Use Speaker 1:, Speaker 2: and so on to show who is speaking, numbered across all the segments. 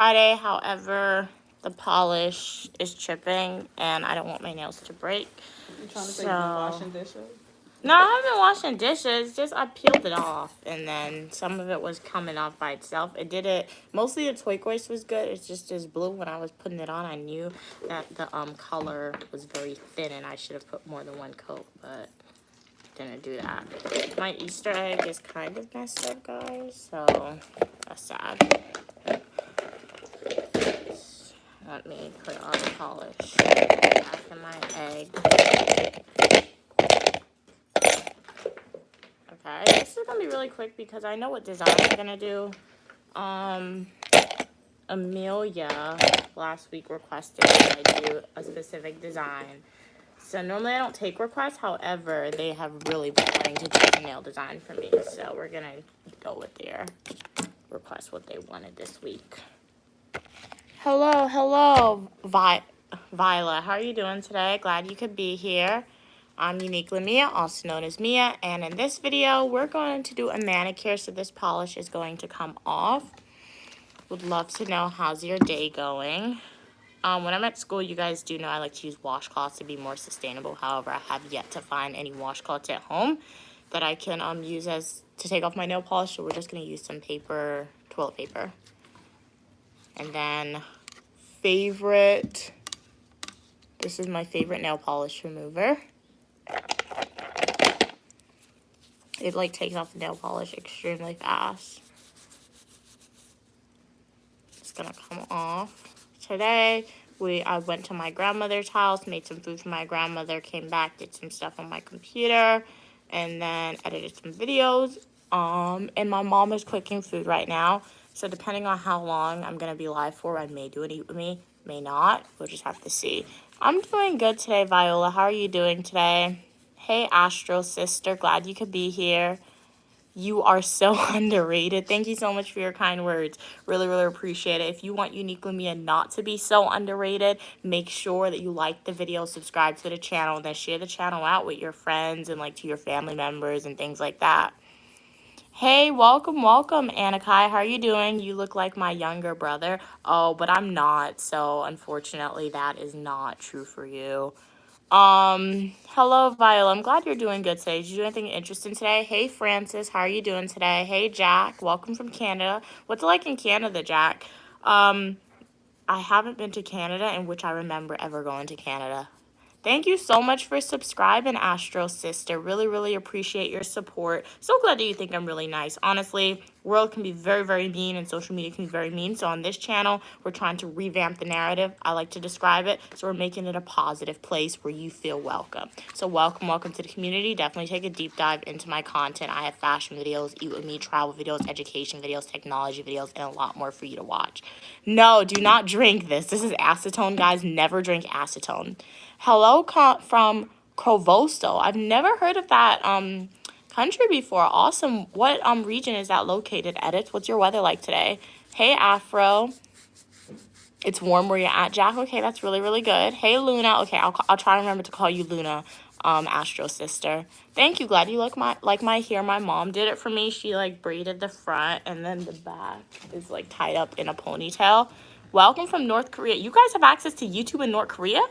Speaker 1: Friday, however, the polish is chipping and I don't want my nails to break.
Speaker 2: You trying to say you've been washing dishes?
Speaker 1: No, I haven't been washing dishes. Just I peeled it off, and then some of it was coming off by itself. It did it. Mostly the turquoise was good. It's just this blue. When I was putting it on, I knew that the color was very thin, and I should have put more than one coat, but didn't do that. My Easter egg is kind of messed up, guys. So that's sad. Let me put on the polish back in my egg. Okay, this is gonna be really quick because I know what design I'm gonna do. Amelia last week requested that I do a specific design. So normally I don't take requests, however, they have really been wanting to do a nail design for me. So we're gonna go with their request, what they wanted this week. Hello, Viola. How are you doing today? Glad you could be here. I'm Uniquely Mia, also known as Mia, and in this video, we're going to do a manicure, so this polish is going to come off. Would love to know how's your day going. When I'm at school, you guys do know I like to use washcloths to be more sustainable. However, I have yet to find any washcloths at home that I can use to take off my nail polish, so we're just going to use some toilet paper. And then this is my favorite nail polish remover. It takes off the nail polish extremely fast. It's gonna come off. Today, I went to my grandmother's house, made some food for my grandmother, came back, did some stuff on my computer, and then edited some videos. And my mom is cooking food right now. So depending on how long I'm gonna be live for, I may do it Eat With Me, may not. We'll just have to see. I'm doing good today, Viola. How are you doing today? Hey, Astro sister, glad you could be here. You are so underrated. Thank you so much for your kind words. Really, really appreciate it. If you want Uniquely Mia not to be so underrated, make sure that you like the video, subscribe to the channel, and then share the channel out with your friends and to your family members and things like that. Hey, welcome, Anakai. How are you doing? You look like my younger brother. Oh, but I'm not, so unfortunately that is not true for you. Hello, Viola. I'm glad you're doing good today. Did you do anything interesting today? Hey, Francis. How are you doing today? Hey, Jack. Welcome from Canada. What's it like in Canada, Jack? I haven't been to Canada, in which I remember ever going to Canada. Thank you so much for subscribing, Astro Sister. Really, really appreciate your support. So glad that you think I'm really nice. Honestly, world can be very, very mean and social media can be very mean. So on this channel, we're trying to revamp the narrative. I like to describe it. So we're making it a positive place where you feel welcome. So welcome to the community. Definitely take a deep dive into my content. I have fashion videos, Eat With Me, travel videos, education videos, technology videos, and a lot more for you to watch. No, do not drink this. This is acetone, guys. Never drink acetone. Hello from Crovosto. I've never heard of that country before. Awesome. What region is that located, Edith? What's your weather like today? Hey, Afro. It's warm where you're at, Jack. Okay, that's really, really good. Hey, Luna. Okay, I'll try to remember to call you Luna, Astro sister. Thank you. Glad you like my hair. My mom did it for me. She braided the front and then the back is tied up in a ponytail. Welcome from North Korea. You guys have access to YouTube in North Korea?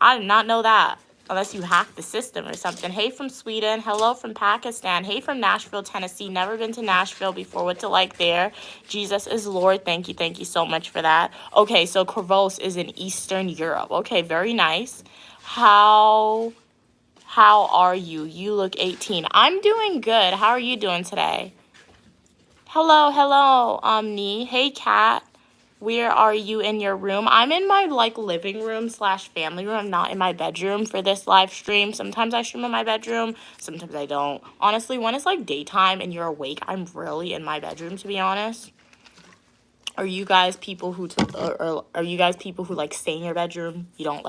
Speaker 1: I did not know that, unless you hacked the system or something. Hey from Sweden. Hello from Pakistan. Hey from Nashville, Tennessee. Never been to Nashville before. What's it like there? Jesus is Lord. Thank you so much for that. Okay, so Kravos is in Eastern Europe. Okay, very nice. How are you? You look 18. I'm doing good. How are you doing today? Hello, Omni. Hey, Kat. Where are you in your room? I'm in my living room / family room. I'm not in my bedroom for this live stream. Sometimes I stream in my bedroom. Sometimes I don't. Honestly, when it's daytime and you're awake, I'm really in my bedroom, to be honest. Are you guys people who are you guys people who stay in your bedroom? You don't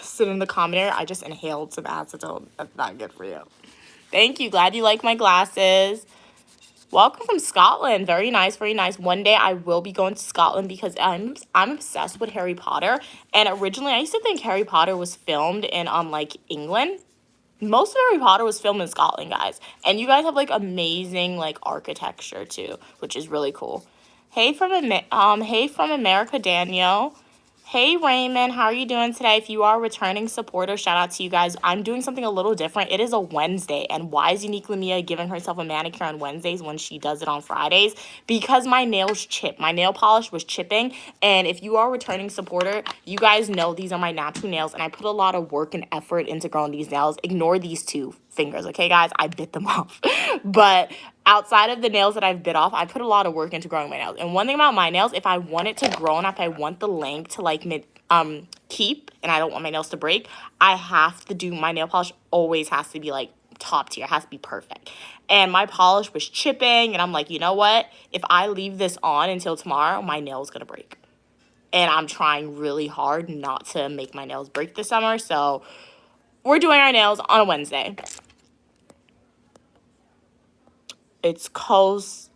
Speaker 1: sit in the common area? I just inhaled some acetone. That's not good for you. Thank you. Glad you like my glasses. Welcome from Scotland. Very nice, very nice. One day I will be going to Scotland because I'm obsessed with Harry Potter. And originally I used to think Harry Potter was filmed in England. Most of Harry Potter was filmed in Scotland, guys. And you guys have amazing architecture too, which is really cool. Hey from America, Daniel. Hey Raymond, how are you doing today? If you are a returning supporter, shout out to you guys. I'm doing something a little different. It is a Wednesday, and why is Unique Lamia giving herself a manicure on Wednesdays when she does it on Fridays? Because my nails chip. My nail polish was chipping, and if you are a returning supporter, you guys know these are my natural nails, and I put a lot of work and effort into growing these nails. Ignore these two fingers, okay, guys? I bit them off. But outside of the nails that I've bit off, I put a lot of work into growing my nails. And one thing about my nails, if I want it to grow and if I want the length to like keep and I don't want my nails to break, I have to do my nail polish always has to be like top tier, it has to be perfect. And my polish was chipping and I'm like, you know what? If I leave this on until tomorrow, my nail's gonna break. And I'm trying really hard not to make my nails break this summer. So we're doing our nails on a Wednesday. It's Kovos.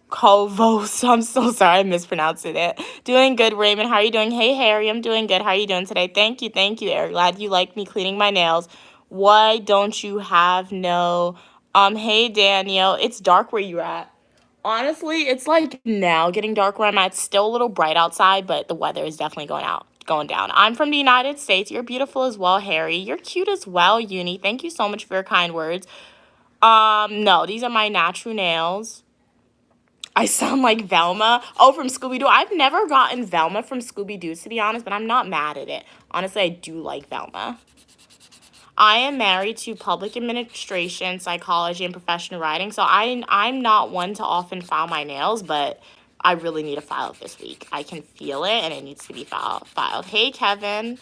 Speaker 1: I'm so sorry I mispronounced it. Doing good, Raymond. How are you doing? Hey, Harry. I'm doing good. How are you doing today? Thank you, Eric. Glad you like me cleaning my nails. Why don't you have no... Hey, Daniel. It's dark where you're at. Honestly, it's like now getting dark where I'm at. It's still a little bright outside, but the weather is definitely going down. I'm from the United States. You're beautiful as well, Harry. You're cute as well, Uni. Thank you so much for your kind words. No, these are my natural nails. I sound like Velma. Oh, from Scooby-Doo. I've never gotten Velma from Scooby-Doo, to be honest, but I'm not mad at it. Honestly, I do like Velma. I am married to public administration, psychology, and professional writing, so I'm not one to often file my nails, but I really need to file it this week. I can feel it, and it needs to be filed. Hey, Kevin.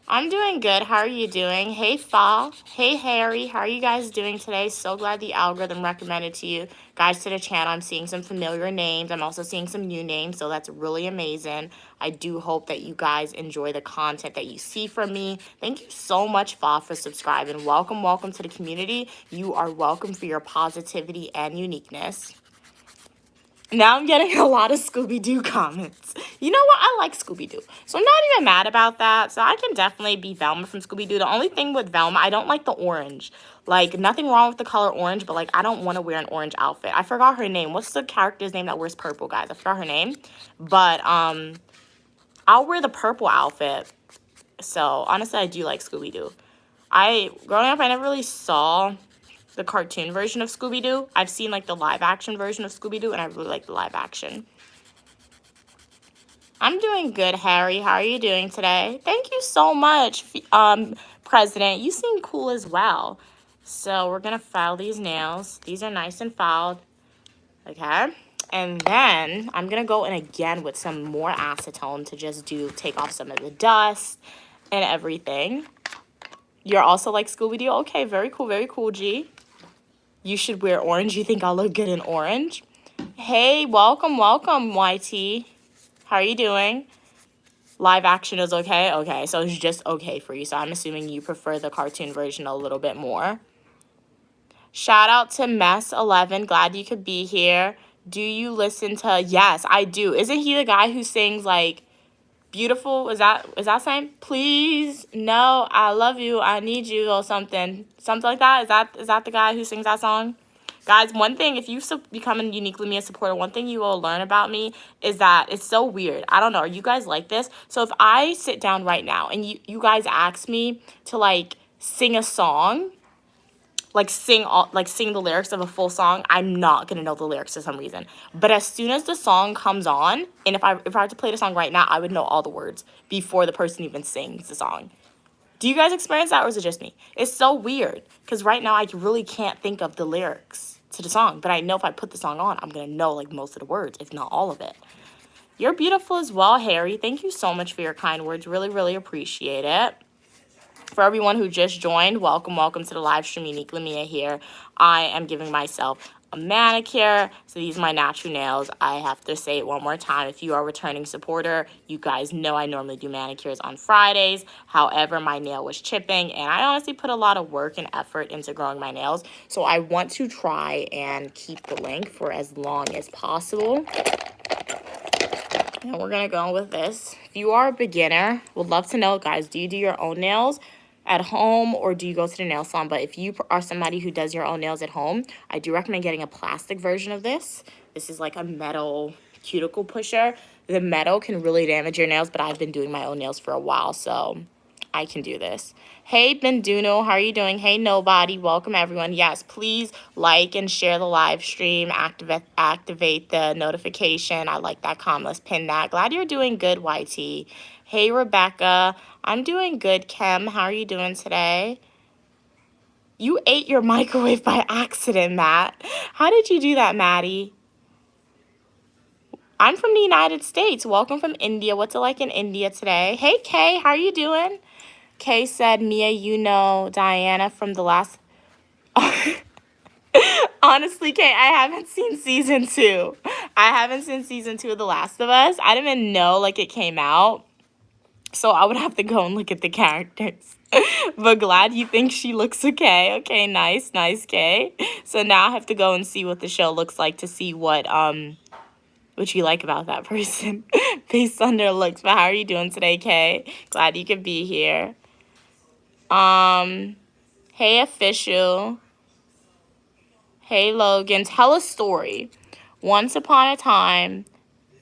Speaker 1: I'm doing good. How are you doing? Hey, Fa. Hey, Harry. How are you guys doing today? So glad the algorithm recommended to you guys to the channel. I'm seeing some familiar names. I'm also seeing some new names, so that's really amazing. I do hope that you guys enjoy the content that you see from me. Thank you so much, Fa, for subscribing. Welcome to the community. You are welcome for your positivity and uniqueness. Now I'm getting a lot of Scooby-Doo comments. You know what? I like Scooby-Doo. So I'm not even mad about that. So I can definitely be Velma from Scooby-Doo. The only thing with Velma, I don't like the orange. Like, nothing wrong with the color orange, but, like, I don't want to wear an orange outfit. I forgot her name. What's the character's name that wears purple, guys? I forgot her name. But, I'll wear the purple outfit. So, honestly, I do like Scooby-Doo. Growing up, I never really saw the cartoon version of Scooby-Doo. I've seen like the live action version of Scooby-Doo and I really like the live action. I'm doing good, Harry. How are you doing today? Thank you so much, President. You seem cool as well. So we're going to file these nails. These are nice and filed. Okay. And then I'm going to go in again with some more acetone to just take off some of the dust and everything. You're also like Scooby-Doo? Okay, very cool, G. You should wear orange. You think I'll look good in orange? Hey, welcome, YT. How are you doing? Live action is okay? Okay, so it's just okay for you. So I'm assuming you prefer the cartoon version a little bit more. Shout out to Mess11. Glad you could be here. Do you listen to... Yes, I do. Isn't he the guy who sings, like, beautiful? Is that same? Please, no, I love you, I need you, or something like that. Is that the guy who sings that song? Guys, one thing, if you become a Unique Lamia supporter, one thing you will learn about me is that it's so weird. I don't know, are you guys like this? So if I sit down right now and you guys ask me to like sing a song, like sing the lyrics of a full song, I'm not gonna know the lyrics for some reason. But as soon as the song comes on, and if I had to play the song right now, I would know all the words before the person even sings the song. Do you guys experience that, or is it just me? It's so weird, because right now I really can't think of the lyrics to the song, but I know if I put the song on, I'm gonna know like most of the words, if not all of it. You're beautiful as well, Harry. Thank you so much for your kind words. Really appreciate it. For everyone who just joined, welcome to the live stream. Unique Lamia here. I am giving myself a manicure. So these are my natural nails. I have to say it one more time. If you are a returning supporter, you guys know I normally do manicures on Fridays. However, my nail was chipping, and I honestly put a lot of work and effort into growing my nails. So I want to try and keep the length for as long as possible. And we're going to go with this. If you are a beginner, would love to know, guys, do you do your own nails at home or do you go to the nail salon? But if you are somebody who does your own nails at home, I do recommend getting a plastic version of this. This is like a metal cuticle pusher. The metal can really damage your nails, but I've been doing my own nails for a while, so I can do this. Hey, Benduno, how are you doing? Hey, Nobody, welcome everyone. Yes, please like and share the live stream. Activate the notification. I like that comment. Let's pin that. Glad you're doing good, YT. Hey, Rebecca. I'm doing good, Kim. How are you doing today? You ate your microwave by accident, Matt. How did you do that, Maddie? I'm from the United States. Welcome from India. What's it like in India today? Hey, Kay, how are you doing? Kay said, Mia, you know Diana from the last... Honestly, Kay, I haven't seen season 2. I haven't seen season 2 of The Last of Us. I didn't even know, like, it came out. So I would have to go and look at the characters. But glad you think she looks okay. Okay, nice, Kay. So now I have to go and see what the show looks like to see what you like about that person based on their looks. But how are you doing today, Kay? Glad you could be here. Hey, Official. Hey, Logan. Tell a story. Once upon a time,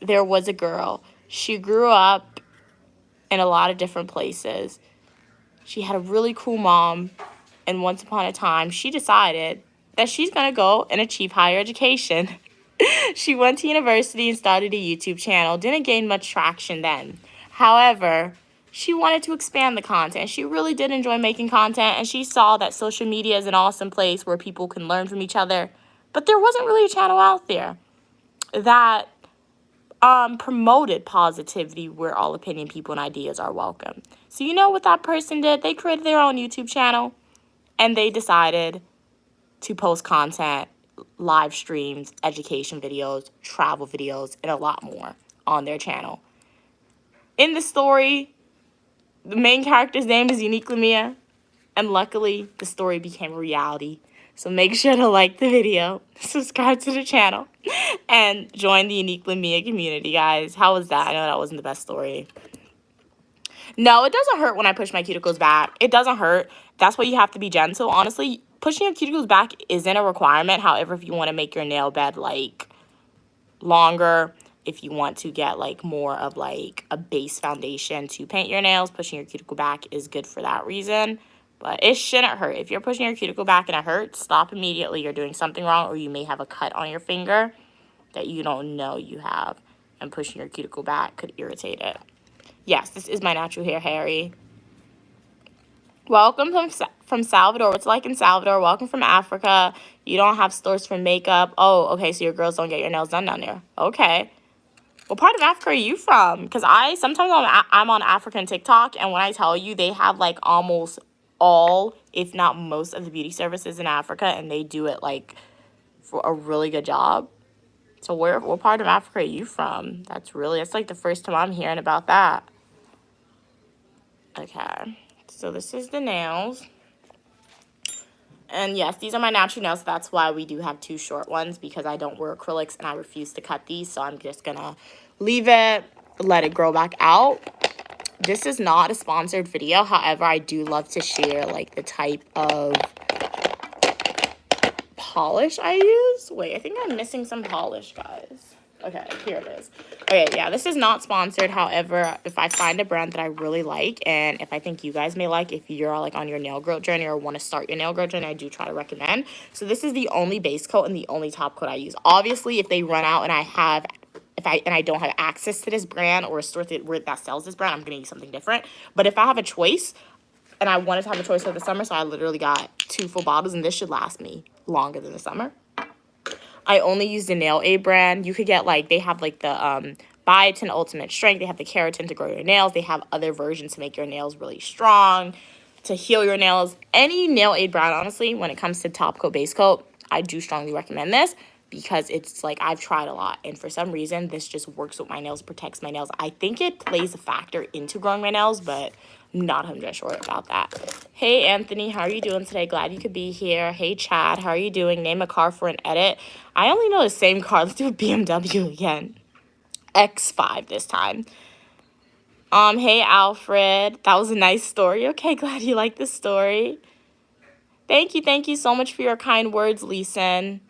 Speaker 1: there was a girl. She grew up in a lot of different places. She had a really cool mom, and once upon a time, she decided that she's going to go and achieve higher education. She went to university and started a YouTube channel. Didn't gain much traction then. However, she wanted to expand the content. She really did enjoy making content, and she saw that social media is an awesome place where people can learn from each other. But there wasn't really a channel out there that promoted positivity where all opinion, people, and ideas are welcome. So you know what that person did? They created their own YouTube channel, and they decided to post content, live streams, education videos, travel videos, and a lot more on their channel. In the story, the main character's name is Uniquely Mia, and luckily, the story became a reality. So make sure to like the video, subscribe to the channel, and join the Uniquely Mia community, guys. How was that? I know that wasn't the best story. No, it doesn't hurt when I push my cuticles back. It doesn't hurt. That's why you have to be gentle. Honestly, pushing your cuticles back isn't a requirement. However, if you want to make your nail bed, like, longer, if you want to get, like, more of, like, a base foundation to paint your nails, pushing your cuticle back is good for that reason. But it shouldn't hurt. If you're pushing your cuticle back and it hurts, stop immediately. You're doing something wrong, or you may have a cut on your finger that you don't know you have. And pushing your cuticle back could irritate it. Yes, this is my natural hair, Harry. Welcome from Salvador. What's it like in Salvador? Welcome from Africa. You don't have stores for makeup. Oh, okay, so your girls don't get your nails done down there. Okay. What part of Africa are you from? Because sometimes I'm on African TikTok, and when I tell you, they have, like, almost all, if not most, of the beauty services in Africa, and they do it, like, for a really good job. So what part of Africa are you from? That's like the first time I'm hearing about that. Okay, so this is the nails. And yes, these are my natural nails. That's why we do have 2 short ones, because I don't wear acrylics and I refuse to cut these. So I'm just gonna leave it, let it grow back out. This is not a sponsored video. However, I do love to share, like, the type of polish I use. Wait, I think I'm missing some polish, guys. Okay, here it is. Okay, yeah, this is not sponsored. However, if I find a brand that I really like, and if I think you guys may like, if you're, like, on your nail growth journey or want to start your nail growth journey, I do try to recommend. So this is the only base coat and the only top coat I use. Obviously, if they run out and I don't have access to this brand or a store that sells this brand, I'm going to use something different. But if I have a choice, and I wanted to have a choice for the summer, so I literally got 2 full bottles, and this should last me longer than the summer. I only use the Nail Aid brand. You could get, like, they have, like, the Biotin Ultimate Strength. They have the Keratin to grow your nails. They have other versions to make your nails really strong, to heal your nails. Any Nail Aid brand, honestly, when it comes to top coat, base coat, I do strongly recommend this, because it's, like, I've tried a lot, and for some reason, this just works with my nails, protects my nails. I think it plays a factor into growing my nails, but not 100% sure about that. Hey, Anthony, how are you doing today? Glad you could be here. Hey, Chad, how are you doing? Name a car for an edit. I only know the same car. Let's do a BMW again. X5 this time. Hey, Alfred. That was a nice story. Okay, glad you liked the story. Thank you so much for your kind words, Leeson.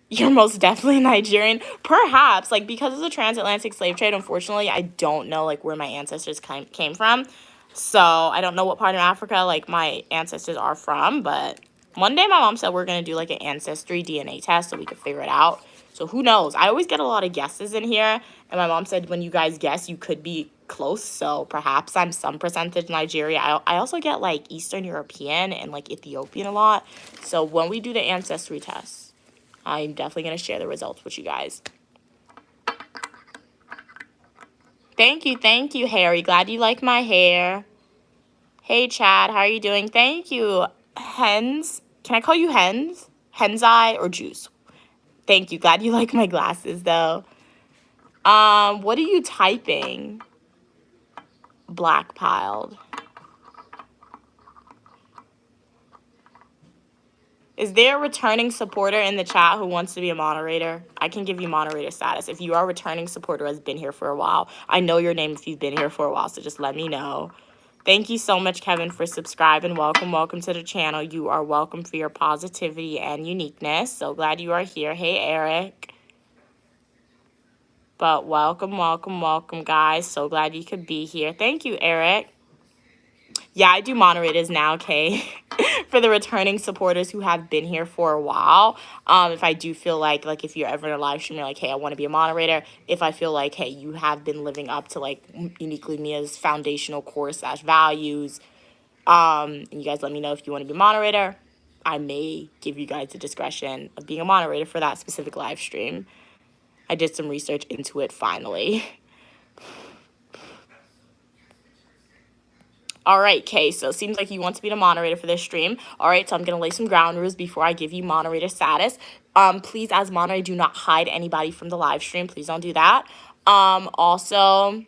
Speaker 1: You're most definitely Nigerian. Perhaps, like, because of the transatlantic slave trade, unfortunately, I don't know, like, where my ancestors came from. So, I don't know what part of Africa, like, my ancestors are from. But one day my mom said we're going to do, like, an ancestry DNA test so we could figure it out. So, who knows? I always get a lot of guesses in here. And my mom said when you guys guess, you could be close. So, perhaps I'm some percentage Nigeria. I also get, like, Eastern European and, like, Ethiopian a lot. So, when we do the ancestry test, I'm definitely going to share the results with you guys. Thank you, Harry. Glad you like my hair. Hey, Chad, how are you doing? Thank you, Hens. Can I call you Hens? Hensai or Juice? Thank you. Glad you like my glasses, though. What are you typing? Black piled. Is there a returning supporter in the chat who wants to be a moderator? I can give you moderator status. If you are a returning supporter who has been here for a while, I know your name if you've been here for a while, so just let me know. Thank you so much, Kevin, for subscribing. Welcome to the channel. You are welcome for your positivity and uniqueness. So glad you are here. Hey, Eric. But welcome, guys. So glad you could be here. Thank you, Eric. Yeah, I do moderators now, Kay, for the returning supporters who have been here for a while. If I do feel like if you're ever in a live stream, you're like, hey, I want to be a moderator. If I feel like, hey, you have been living up to like Uniquely Mia's foundational core / values, and you guys let me know if you want to be a moderator, I may give you guys the discretion of being a moderator for that specific live stream. I did some research into it finally. All right, Kay, so it seems like you want to be the moderator for this stream. All right, so I'm going to lay some ground rules before I give you moderator status. Please, as moderator, do not hide anybody from the live stream. Please don't do that. Also,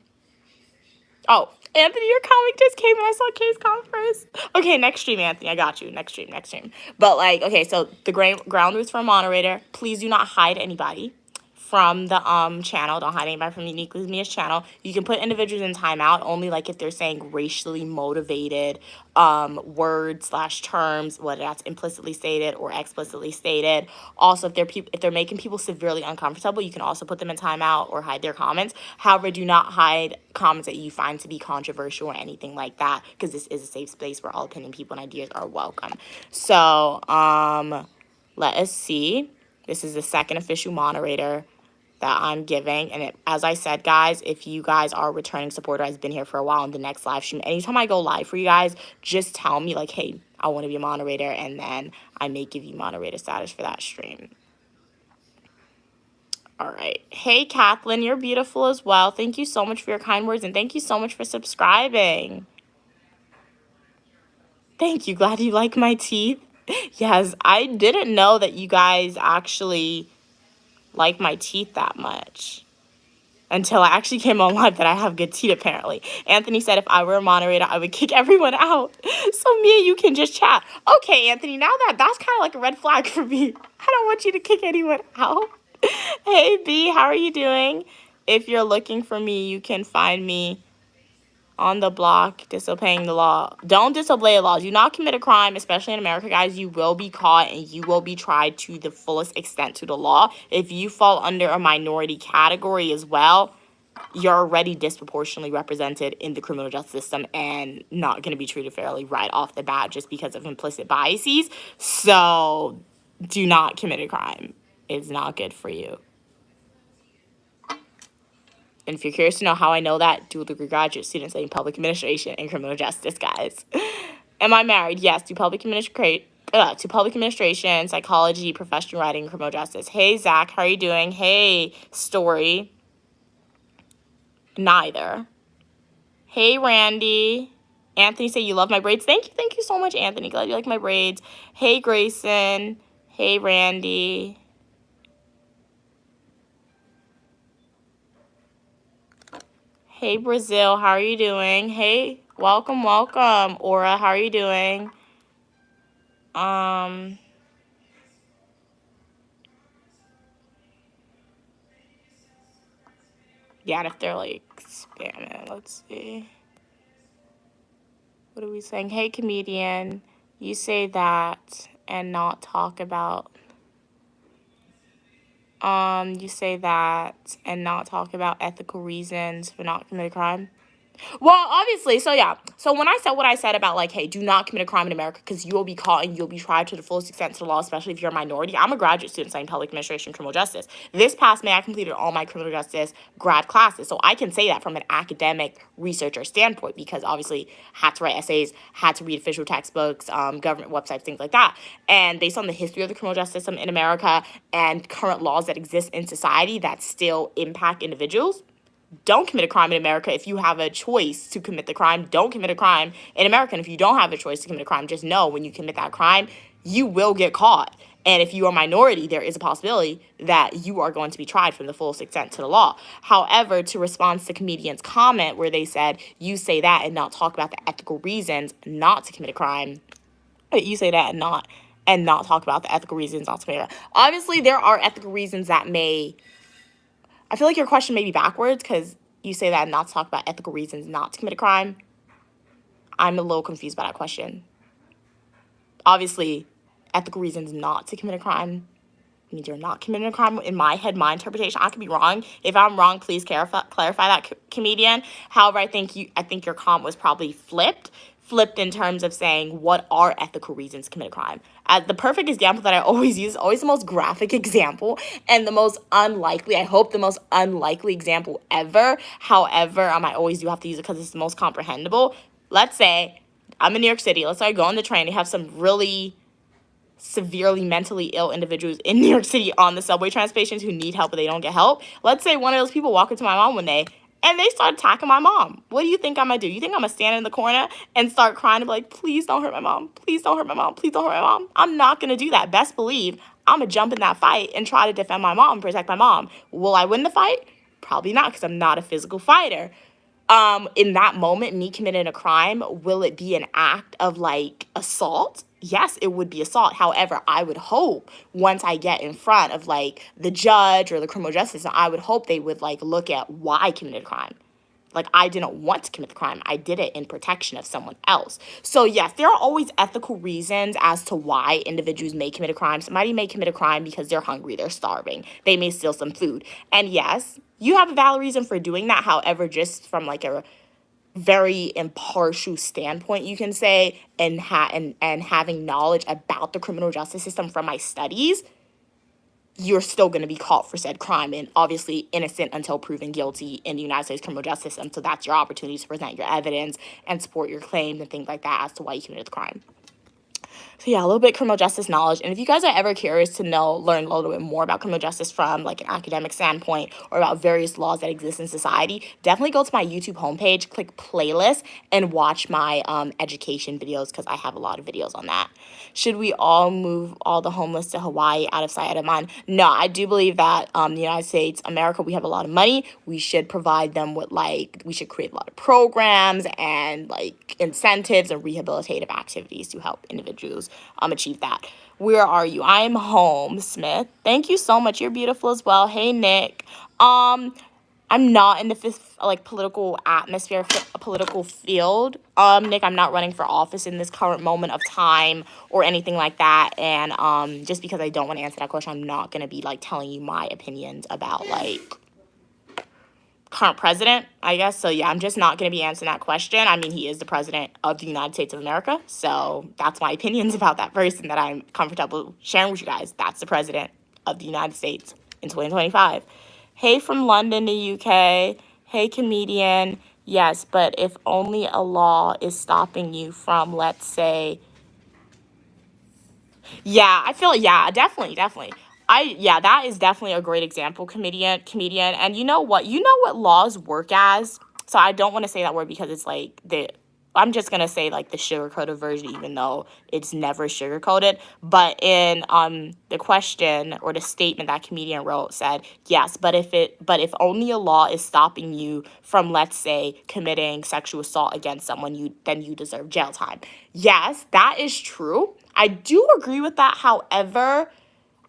Speaker 1: oh, Anthony, your comic just came and I saw Kay's comment first. Okay, next stream, Anthony, I got you. Next stream. But, like, okay, so the ground rules for a moderator, please do not hide anybody from the channel. Don't hide anybody from Uniquely Mia's channel. You can put individuals in timeout only like if they're saying racially motivated words / terms, whether that's implicitly stated or explicitly stated. Also, if they're making people severely uncomfortable, you can also put them in timeout or hide their comments. However, do not hide comments that you find to be controversial or anything like that, because this is a safe space where all opinion, people, and ideas are welcome. So, let us see. This is the second official moderator that I'm giving. And as I said, guys, if you guys are a returning supporter, has been here for a while in the next live stream, anytime I go live for you guys, just tell me like, hey, I want to be a moderator, and then I may give you moderator status for that stream. All right. Hey, Kathleen, you're beautiful as well. Thank you so much for your kind words, and thank you so much for subscribing. Thank you. Glad you like my teeth. Yes, I didn't know that you guys actually like my teeth that much until I actually came on live that I have good teeth, apparently. Anthony said if I were a moderator, I would kick everyone out. So me and you can just chat. Okay, Anthony, now that's kind of like a red flag for me. I don't want you to kick anyone out. Hey, B, how are you doing? If you're looking for me, you can find me on the block, disobeying the law. Don't disobey the law. Do not commit a crime, especially in America, guys. You will be caught and you will be tried to the fullest extent to the law. If you fall under a minority category as well, you're already disproportionately represented in the criminal justice system and not going to be treated fairly right off the bat just because of implicit biases. So do not commit a crime. It's not good for you. And if you're curious to know how I know that, dual degree graduate student studying public administration and criminal justice, guys. Am I married? Yes. To public administration, psychology, professional writing, and criminal justice. Hey, Zach, how are you doing? Hey, Story. Neither. Hey, Randy. Anthony, say you love my braids. Thank you so much, Anthony. Glad you like my braids. Hey, Grayson. Hey, Randy. Hey, Brazil, how are you doing? Hey, welcome. Aura, how are you doing? Yeah, and if they're like spamming, let's see. What are we saying? Hey, comedian, you say that and not talk about. You say that and not talk about ethical reasons for not committing a crime. Well, obviously, so yeah. So when I said what I said about like, hey, do not commit a crime in America because you will be caught and you'll be tried to the fullest extent to the law, especially if you're a minority. I'm a graduate student studying public administration, criminal justice. This past May, I completed all my criminal justice grad classes, so I can say that from an academic researcher standpoint because obviously had to write essays, had to read official textbooks, government websites, things like that. And based on the history of the criminal justice system in America and current laws that exist in society that still impact individuals, don't commit a crime in America. If you have a choice to commit the crime, don't commit a crime in America. And if you don't have a choice to commit a crime, just know when you commit that crime, you will get caught. And if you are a minority, there is a possibility that you are going to be tried from the fullest extent to the law. However, to respond to the comedian's comment where they said, you say that and not talk about the ethical reasons not to commit a crime, you say that and not talk about the ethical reasons not to commit a crime. Obviously, there are ethical reasons that may, I feel like your question may be backwards because you say that and not to talk about ethical reasons not to commit a crime. I'm a little confused by that question. Obviously, ethical reasons not to commit a crime means you're not committing a crime. In my head, my interpretation, I could be wrong. If I'm wrong, please clarify that, comedian. However, I think your comment was probably flipped in terms of saying what are ethical reasons to commit a crime. The perfect example that I always use, always the most graphic example and the most unlikely, I hope the most unlikely example ever. However, I always do have to use it because it's the most comprehensible. Let's say I'm in New York City. Let's say I go on the train. They have some really severely mentally ill individuals in New York City on the subway train stations who need help but they don't get help. Let's say one of those people walk into my mom one day and they start attacking my mom. What do you think I'm gonna do? You think I'm gonna stand in the corner and start crying and be like, please don't hurt my mom. Please don't hurt my mom. Please don't hurt my mom. I'm not gonna do that. Best believe I'm gonna jump in that fight and try to defend my mom and protect my mom. Will I win the fight? Probably not because I'm not a physical fighter. In that moment, me committing a crime, will it be an act of like assault? Yes, it would be assault. However, I would hope once I get in front of like the judge or the criminal justice, I would hope they would like look at why I committed a crime. Like, I didn't want to commit the crime. I did it in protection of someone else. So, yes, there are always ethical reasons as to why individuals may commit a crime. Somebody may commit a crime because they're hungry, they're starving. They may steal some food. And, yes, you have a valid reason for doing that. However, just from, like, a very impartial standpoint, you can say, and having knowledge about the criminal justice system from my studies, you're still going to be caught for said crime and obviously innocent until proven guilty in the United States criminal justice system. So that's your opportunity to present your evidence and support your claims and things like that as to why you committed the crime. So yeah, a little bit criminal justice knowledge. And if you guys are ever curious to learn a little bit more about criminal justice from like an academic standpoint or about various laws that exist in society, definitely go to my YouTube homepage, click playlist, and watch my education videos because I have a lot of videos on that. Should we all move all the homeless to Hawaii, out of sight, out of mind? No, I do believe that the United States, America, we have a lot of money. We should provide them with we should create a lot of programs and like incentives and rehabilitative activities to help individuals achieve that. Where are you? I am home, Smith. Thank you so much. You're beautiful as well. Hey, Nick. I'm not in the political atmosphere, political field. Nick, I'm not running for office in this current moment of time or anything like that. And just because I don't want to answer that question, I'm not gonna be like telling you my opinions about like current president, I guess. So yeah, I'm just not going to be answering that question. I mean, he is the president of the United States of America. So that's my opinions about that person that I'm comfortable sharing with you guys. That's the president of the United States in 2025. Hey, from London to UK. Hey, comedian. Yes, but if only a law is stopping you from, let's say, yeah, I feel, yeah, definitely. Yeah, that is definitely a great example, comedian. And you know what laws work as? So I don't want to say that word because it's like I'm just gonna say like the sugar-coated version, even though it's never sugar-coated. But in the question or the statement that comedian wrote said, yes, but if only a law is stopping you from, let's say, committing sexual assault against someone, then you deserve jail time. Yes, that is true. I do agree with that. However,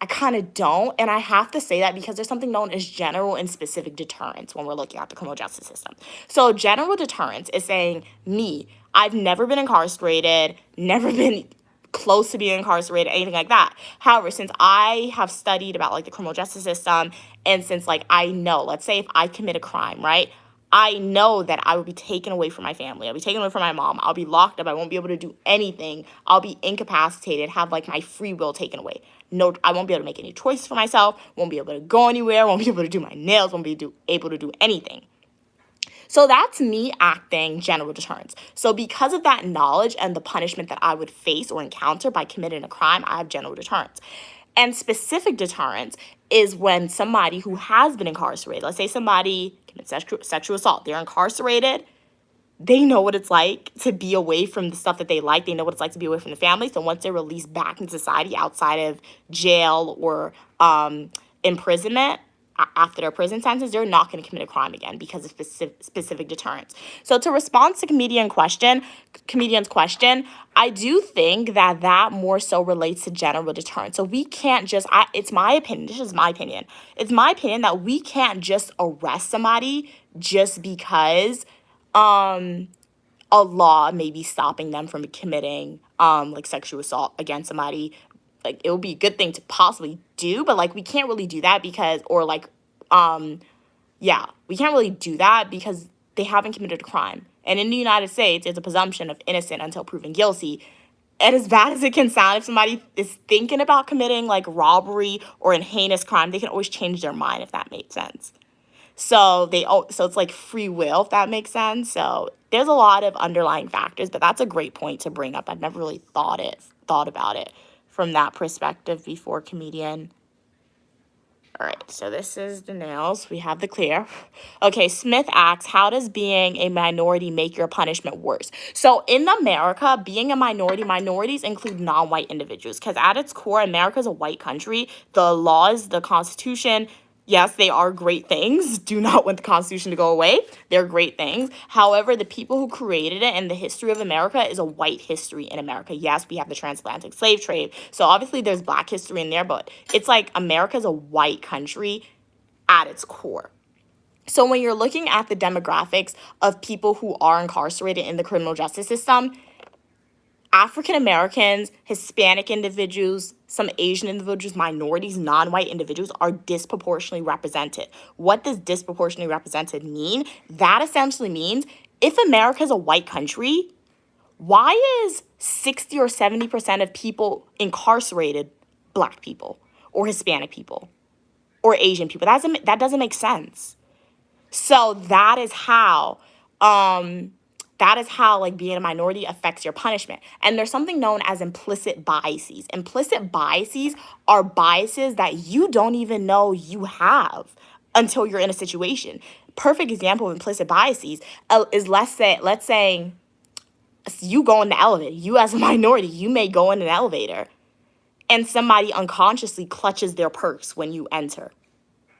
Speaker 1: I kind of don't, and I have to say that because there's something known as general and specific deterrence when we're looking at the criminal justice system. So general deterrence is saying I've never been incarcerated, never been close to being incarcerated, anything like that. However, since I have studied about like the criminal justice system, and since like I know, let's say if I commit a crime, right? I know that I will be taken away from my family. I'll be taken away from my mom. I'll be locked up. I won't be able to do anything. I'll be incapacitated, have like my free will taken away. No, I won't be able to make any choices for myself. Won't be able to go anywhere. Won't be able to do my nails. Won't be able to do anything. So that's me acting general deterrence. So because of that knowledge and the punishment that I would face or encounter by committing a crime, I have general deterrence. And specific deterrence is when somebody who has been incarcerated, let's say somebody commits sexual assault, they're incarcerated, they know what it's like to be away from the stuff that they like. They know what it's like to be away from the family. So once they're released back into society outside of jail or imprisonment, after their prison sentence, they're not going to commit a crime again because of specific deterrence. So to respond to comedian's question, I do think that more so relates to general deterrence. So we can't just, it's my opinion, this is my opinion. It's my opinion that we can't just arrest somebody just because a law may be stopping them from committing like sexual assault against somebody. Like it would be a good thing to possibly do, but like we can't really do that because, or like we can't really do that because they haven't committed a crime. And in the United States, there's a presumption of innocent until proven guilty. And as bad as it can sound, if somebody is thinking about committing like robbery or a heinous crime, they can always change their mind, if that makes sense. So it's like free will, if that makes sense. So there's a lot of underlying factors, but that's a great point to bring up. I've never really thought about it from that perspective before, comedian. All right, so this is the nails. We have the clear. Okay, Smith asks, how does being a minority make your punishment worse? So in America, being a minority, minorities include non-white individuals because at its core, America is a white country. The laws, the Constitution, yes, they are great things. Do not want the Constitution to go away. They're great things. However, the people who created it and the history of America is a white history in America. Yes, we have the transatlantic slave trade. So obviously there's black history in there, but it's like America's a white country at its core. So when you're looking at the demographics of people who are incarcerated in the criminal justice system, African Americans, Hispanic individuals, some Asian individuals, minorities, non-white individuals are disproportionately represented. What does disproportionately represented mean? That essentially means if America is a white country, why is 60 or 70% of people incarcerated black people or Hispanic people or Asian people? That doesn't make sense. So that is how like being a minority affects your punishment. And there's something known as implicit biases. Implicit biases are biases that you don't even know you have until you're in a situation. Perfect example of implicit biases is let's say you go in the elevator. You as a minority, you may go in an elevator and somebody unconsciously clutches their purse when you enter.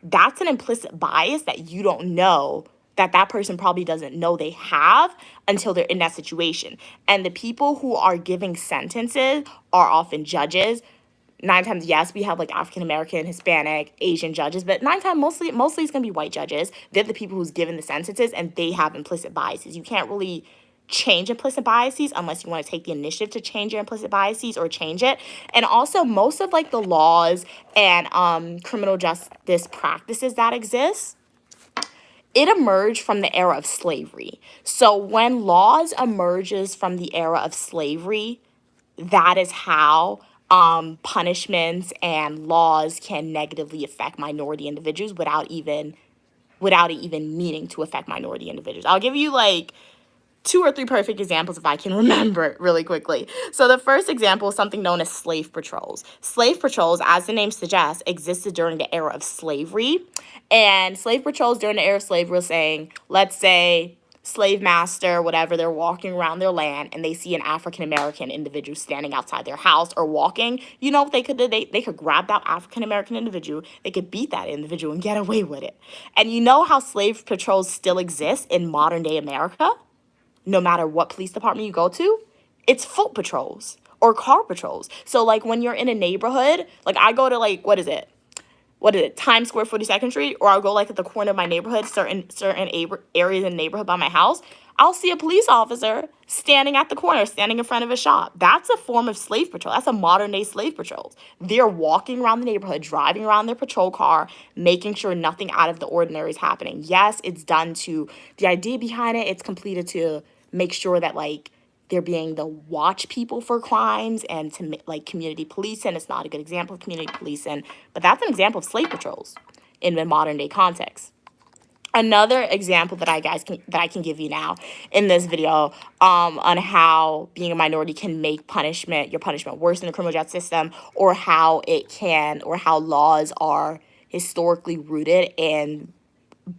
Speaker 1: That's an implicit bias that you don't know that person probably doesn't know they have until they're in that situation. And the people who are giving sentences are often judges. 9 times, yes, we have like African American, Hispanic, Asian judges, but 9 times mostly it's gonna be white judges. They're the people who's given the sentences and they have implicit biases. You can't really change implicit biases unless you want to take the initiative to change your implicit biases or change it. And also most of like the laws and criminal justice practices that exist, it emerged from the era of slavery. So when laws emerges from the era of slavery, that is how punishments and laws can negatively affect minority individuals without even meaning to affect minority individuals. I'll give you like 2 or 3 perfect examples if I can remember it really quickly. So the first example is something known as slave patrols. Slave patrols, as the name suggests, existed during the era of slavery. And slave patrols during the era of slavery were saying, let's say slave master, whatever, they're walking around their land and they see an African American individual standing outside their house or walking. You know what they could do? They could grab that African American individual, they could beat that individual and get away with it. And you know how slave patrols still exist in modern day America? No matter what police department you go to, it's foot patrols or car patrols. So like when you're in a neighborhood, like I go to like, what is it? what is it, Times Square, 42nd Street, or I'll go like at the corner of my neighborhood, certain areas in the neighborhood by my house, I'll see a police officer standing at the corner, standing in front of a shop. That's a form of slave patrol. That's a modern day slave patrol. They're walking around the neighborhood, driving around their patrol car, making sure nothing out of the ordinary is happening. Yes, it's done to, the idea behind it, it's completed to make sure that like they're being the watch people for crimes and to like community policing. It's not a good example of community policing, but that's an example of slave patrols in the modern day context. Another example that I can give you now in this video on how being a minority can make your punishment worse in the criminal justice system, or how laws are historically rooted in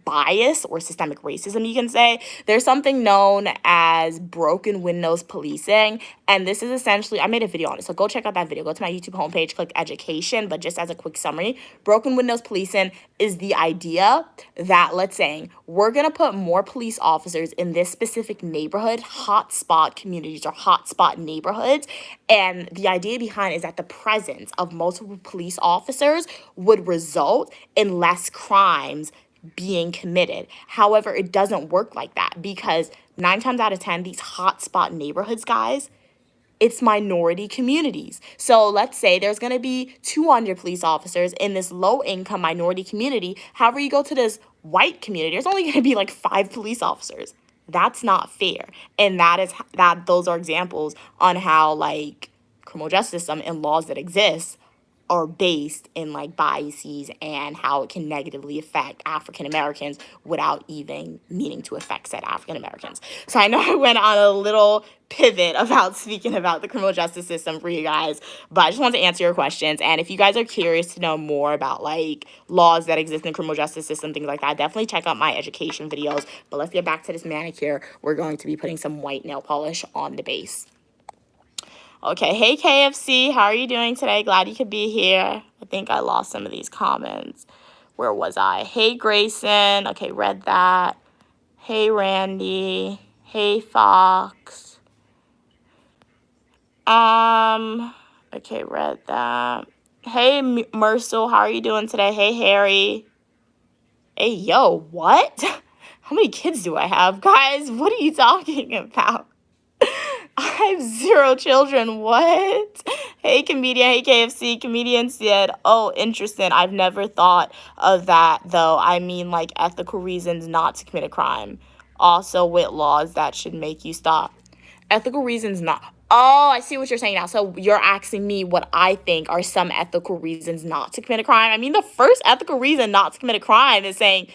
Speaker 1: bias or systemic racism, you can say. There's something known as broken windows policing, and this is essentially, I made a video on it, so go check out that video. Go to my YouTube homepage, click education, but just as a quick summary, broken windows policing is the idea that, let's say, we're going to put more police officers in this specific neighborhood, hotspot communities or hotspot neighborhoods, and the idea behind it is that the presence of multiple police officers would result in less crimes being committed. However, it doesn't work like that, because 9 times out of 10, these hotspot neighborhoods, guys, it's minority communities. So let's say there's going to be 200 police officers in this low-income minority community. However, you go to this white community, there's only going to be like 5 police officers. That's not fair. And those are examples on how like criminal justice system and laws that exist are based in like biases and how it can negatively affect African Americans without even meaning to affect said African Americans. So I know I went on a little pivot about speaking about the criminal justice system for you guys, but I just wanted to answer your questions. And if you guys are curious to know more about like laws that exist in the criminal justice system, things like that, definitely check out my education videos. But let's get back to this manicure. We're going to be putting some white nail polish on the base. Okay, hey KFC, how are you doing today? Glad you could be here. I think I lost some of these comments. Where was I? Hey Grayson, okay, read that. Hey Randy, hey Fox. Okay, read that. Hey Mercel, how are you doing today? Hey Harry. Hey yo, what? How many kids do I have? Guys, what are you talking about? I have 0 children. What? Hey, comedian. Hey, KFC. Comedian said, oh, interesting. I've never thought of that, though. I mean, like, ethical reasons not to commit a crime. Also, with laws that should make you stop. Ethical reasons not. Oh, I see what you're saying now. So you're asking me what I think are some ethical reasons not to commit a crime. I mean, the first ethical reason not to commit a crime is saying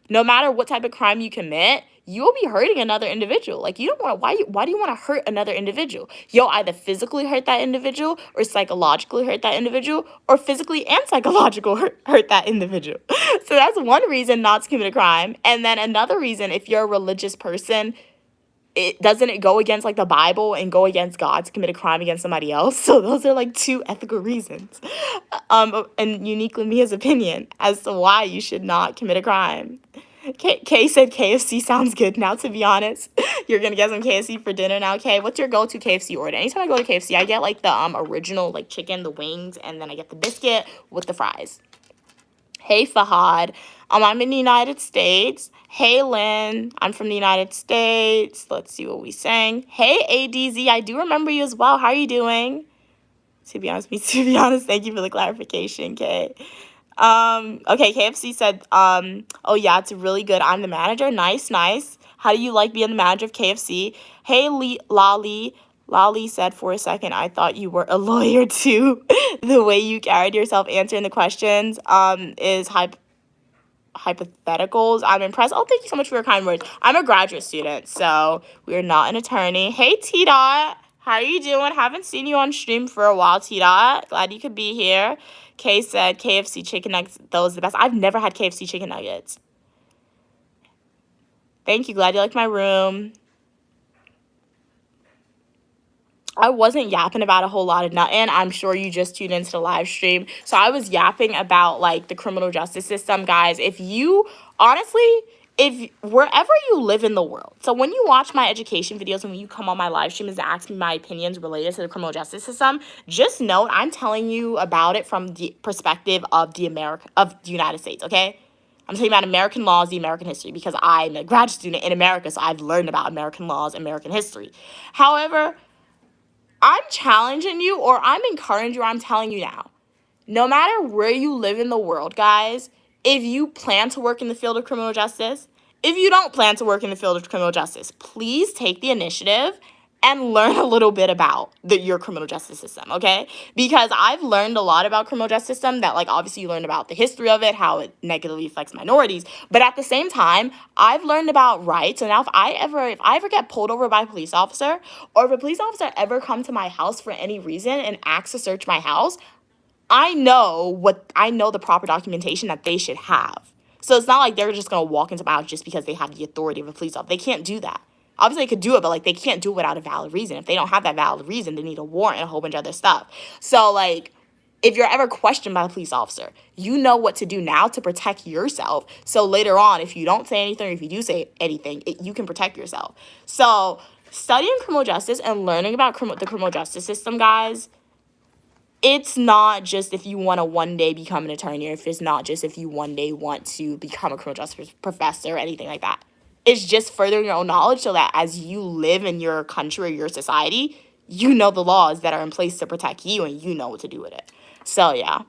Speaker 1: no matter what type of crime you commit, you'll be hurting another individual. Like, you don't want to, why do you want to hurt another individual? You'll either physically hurt that individual or psychologically hurt that individual, or physically and psychologically hurt that individual. So that's one reason not to commit a crime. And then another reason, if you're a religious person, it go against like the Bible and go against God to commit a crime against somebody else? So those are like 2 ethical reasons, and uniquely Mia's opinion as to why you should not commit a crime. Kay said KFC sounds good. Now, to be honest, you're gonna get some KFC for dinner now. Kay, what's your go-to KFC order? Anytime I go to KFC, I get like the original like chicken, the wings, and then I get the biscuit with the fries. Hey Fahad, I'm in the United States. Hey Lynn, I'm from the United States. Let's see what we sang. Hey ADZ, I do remember you as well. How are you doing? To be honest, thank you for the clarification, Kay. Okay, KFC said, oh yeah, it's really good. I'm the manager. Nice. How do you like being the manager of KFC? Hey Lolly. Lolly said for a second, I thought you were a lawyer too. The way you carried yourself answering the questions is hypotheticals. I'm impressed. Oh, thank you so much for your kind words. I'm a graduate student, so we're not an attorney. Hey, T-Dot. How are you doing? Haven't seen you on stream for a while, T-Dot. Glad you could be here. Kay said KFC chicken nuggets, those are the best. I've never had KFC chicken nuggets. Thank you. Glad you like my room. I wasn't yapping about a whole lot of nothing. I'm sure you just tuned into the live stream. So I was yapping about like the criminal justice system, guys. If you, honestly, if wherever you live in the world, so when you watch my education videos and when you come on my live streams and ask me my opinions related to the criminal justice system, just note I'm telling you about it from the perspective of the United States, okay? I'm talking about American laws, the American history, because I'm a grad student in America, so I've learned about American laws, American history. However, I'm challenging you, or I'm encouraging you, or I'm telling you now, no matter where you live in the world, guys, if you plan to work in the field of criminal justice, if you don't plan to work in the field of criminal justice, please take the initiative and learn a little bit about your criminal justice system, okay? Because I've learned a lot about criminal justice system that, like, obviously you learn about the history of it, how it negatively affects minorities, but at the same time, I've learned about rights. So now if I ever get pulled over by a police officer, or if a police officer ever come to my house for any reason and asks to search my house, I know the proper documentation that they should have. So it's not like they're just gonna walk into my house just because they have the authority of a police officer. They can't do that. Obviously, they could do it, but like they can't do it without a valid reason. If they don't have that valid reason, they need a warrant and a whole bunch of other stuff. So like, if you're ever questioned by a police officer, you know what to do now to protect yourself. So later on, if you don't say anything, or if you do say anything, you can protect yourself. So studying criminal justice and learning about the criminal justice system, guys, it's not just if you want to one day become an attorney, or if it's not just if you one day want to become a criminal justice professor or anything like that. It's just furthering your own knowledge so that as you live in your country or your society, you know the laws that are in place to protect you and you know what to do with it. So, yeah.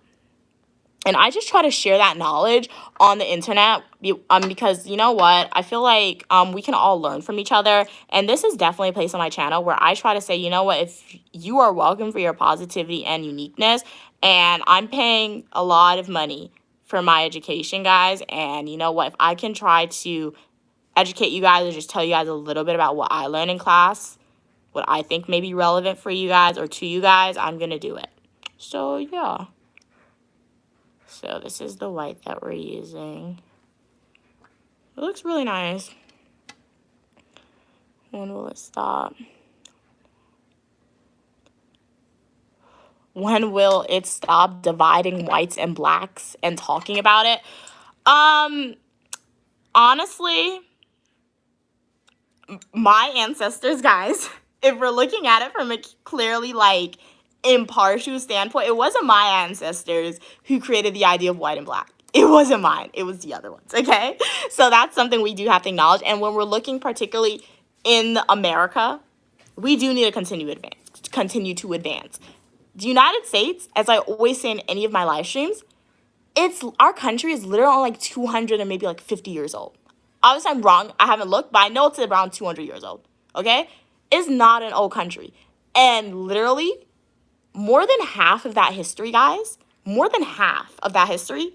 Speaker 1: And I just try to share that knowledge on the internet because, you know what, I feel like we can all learn from each other. And this is definitely a place on my channel where I try to say, you know what, if you are welcome for your positivity and uniqueness, and I'm paying a lot of money for my education, guys, and you know what, if I can try to educate you guys or just tell you guys a little bit about what I learned in class, what I think may be relevant for you guys or to you guys, I'm going to do it. So, yeah. So this is the white that we're using. It looks really nice. When will it stop? When will it stop dividing whites and blacks and talking about it? Honestly, my ancestors, guys, if we're looking at it from a clearly, like, impartial standpoint, it wasn't my ancestors who created the idea of white and black. It wasn't mine. It was the other ones, okay? So that's something we do have to acknowledge. And when we're looking particularly in America, we do need to continue to advance. The United States, as I always say in any of my live streams, our country is literally like 200 or maybe like 50 years old. Obviously, I'm wrong. I haven't looked, but I know it's around 200 years old, okay? It's not an old country. And literally, more than half of that history, guys, more than half of that history,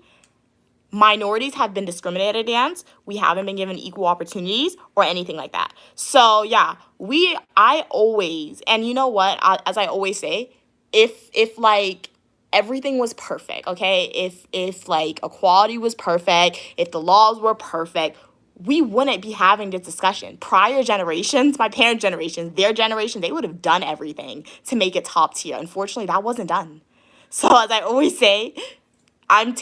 Speaker 1: minorities have been discriminated against. We haven't been given equal opportunities or anything like that. So, yeah, I always, and you know what, as I always say, if like, everything was perfect, okay? If like equality was perfect, if the laws were perfect, we wouldn't be having this discussion. Prior generations, my parents' generation, their generation, they would have done everything to make it top tier. Unfortunately, that wasn't done. So as I always say, I'm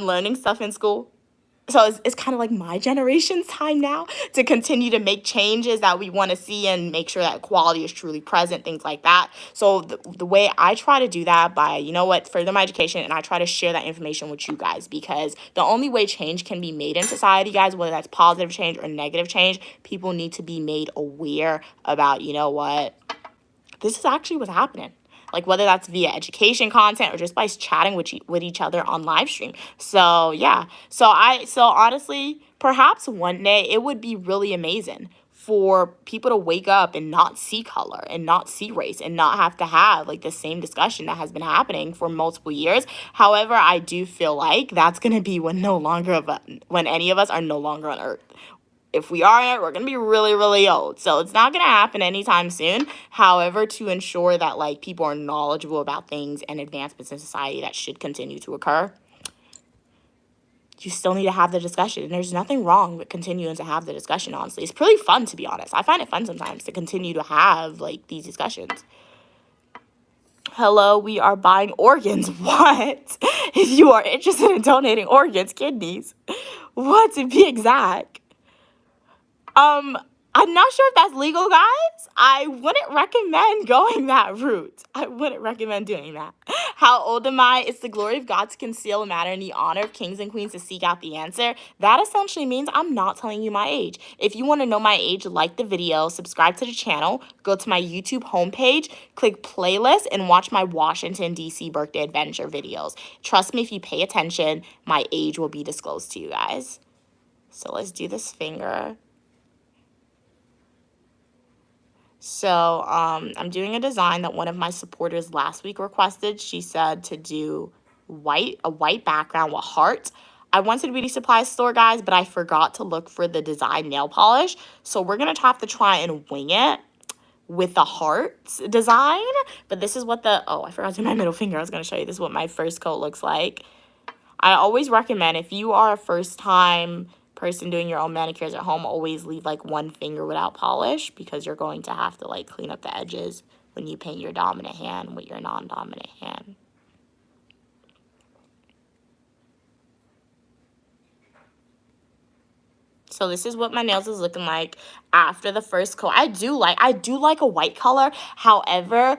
Speaker 1: learning stuff in school. So it's kind of like my generation's time now to continue to make changes that we want to see and make sure that quality is truly present, things like that. So the way I try to do that by, you know what, further my education, and I try to share that information with you guys, because the only way change can be made in society, guys, whether that's positive change or negative change, people need to be made aware about, you know what, this is actually what's happening. Like, whether that's via education content or just by chatting with each other on live stream. So, yeah. So honestly, perhaps one day it would be really amazing for people to wake up and not see color and not see race and not have to have, like, the same discussion that has been happening for multiple years. However, I do feel like that's going to be when any of us are no longer on Earth. If we are, we're going to be really, really old. So it's not going to happen anytime soon. However, to ensure that, like, people are knowledgeable about things and advancements in society that should continue to occur, you still need to have the discussion. And there's nothing wrong with continuing to have the discussion, honestly. It's pretty fun, to be honest. I find it fun sometimes to continue to have, like, these discussions. Hello, we are buying organs. What? If you are interested in donating organs, kidneys. What, to be exact? I'm not sure if that's legal, guys. I wouldn't recommend going that route. I wouldn't recommend doing that. How old am I? It's the glory of God to conceal a matter and the honor of kings and queens to seek out the answer. That essentially means I'm not telling you my age. If you want to know my age, like the video, subscribe to the channel, go to my YouTube homepage, click playlist, and watch my Washington, D.C. birthday adventure videos. Trust me, if you pay attention, my age will be disclosed to you guys. So let's do this finger. So I'm doing a design that one of my supporters last week requested. She said to do a white background with heart. I went to the beauty supply store, guys, but I forgot to look for the design nail polish. So we're going to have to try and wing it with the heart design. But this is what I forgot to do my middle finger. I was going to show you. This is what my first coat looks like. I always recommend, if you are a first-time person doing your own manicures at home, always leave like one finger without polish, because you're going to have to like clean up the edges when you paint your dominant hand with your non-dominant hand. So this is what my nails is looking like after the first coat. I do like a white color. However,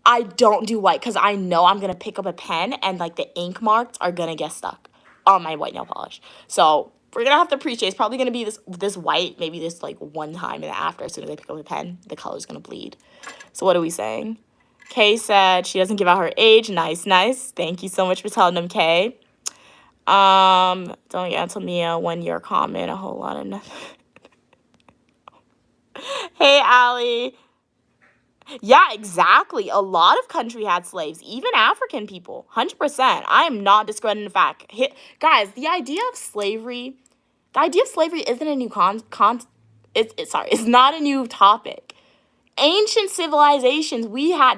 Speaker 1: I don't do white because I know I'm going to pick up a pen and like the ink marks are going to get stuck on my white nail polish. So we're going to have to appreciate. It's probably going to be this white, maybe this like one time and after, as soon as I pick up a pen, the color's going to bleed. So what are we saying? Kay said she doesn't give out her age. Nice, nice. Thank you so much for telling them, Kay. Don't answer Mia when you're comment a whole lot of nothing. Hey, Allie. Yeah, exactly. A lot of country had slaves, even African people. 100%. I am not discrediting the fact. Guys, the idea of slavery isn't a new it's not a new topic. Ancient civilizations,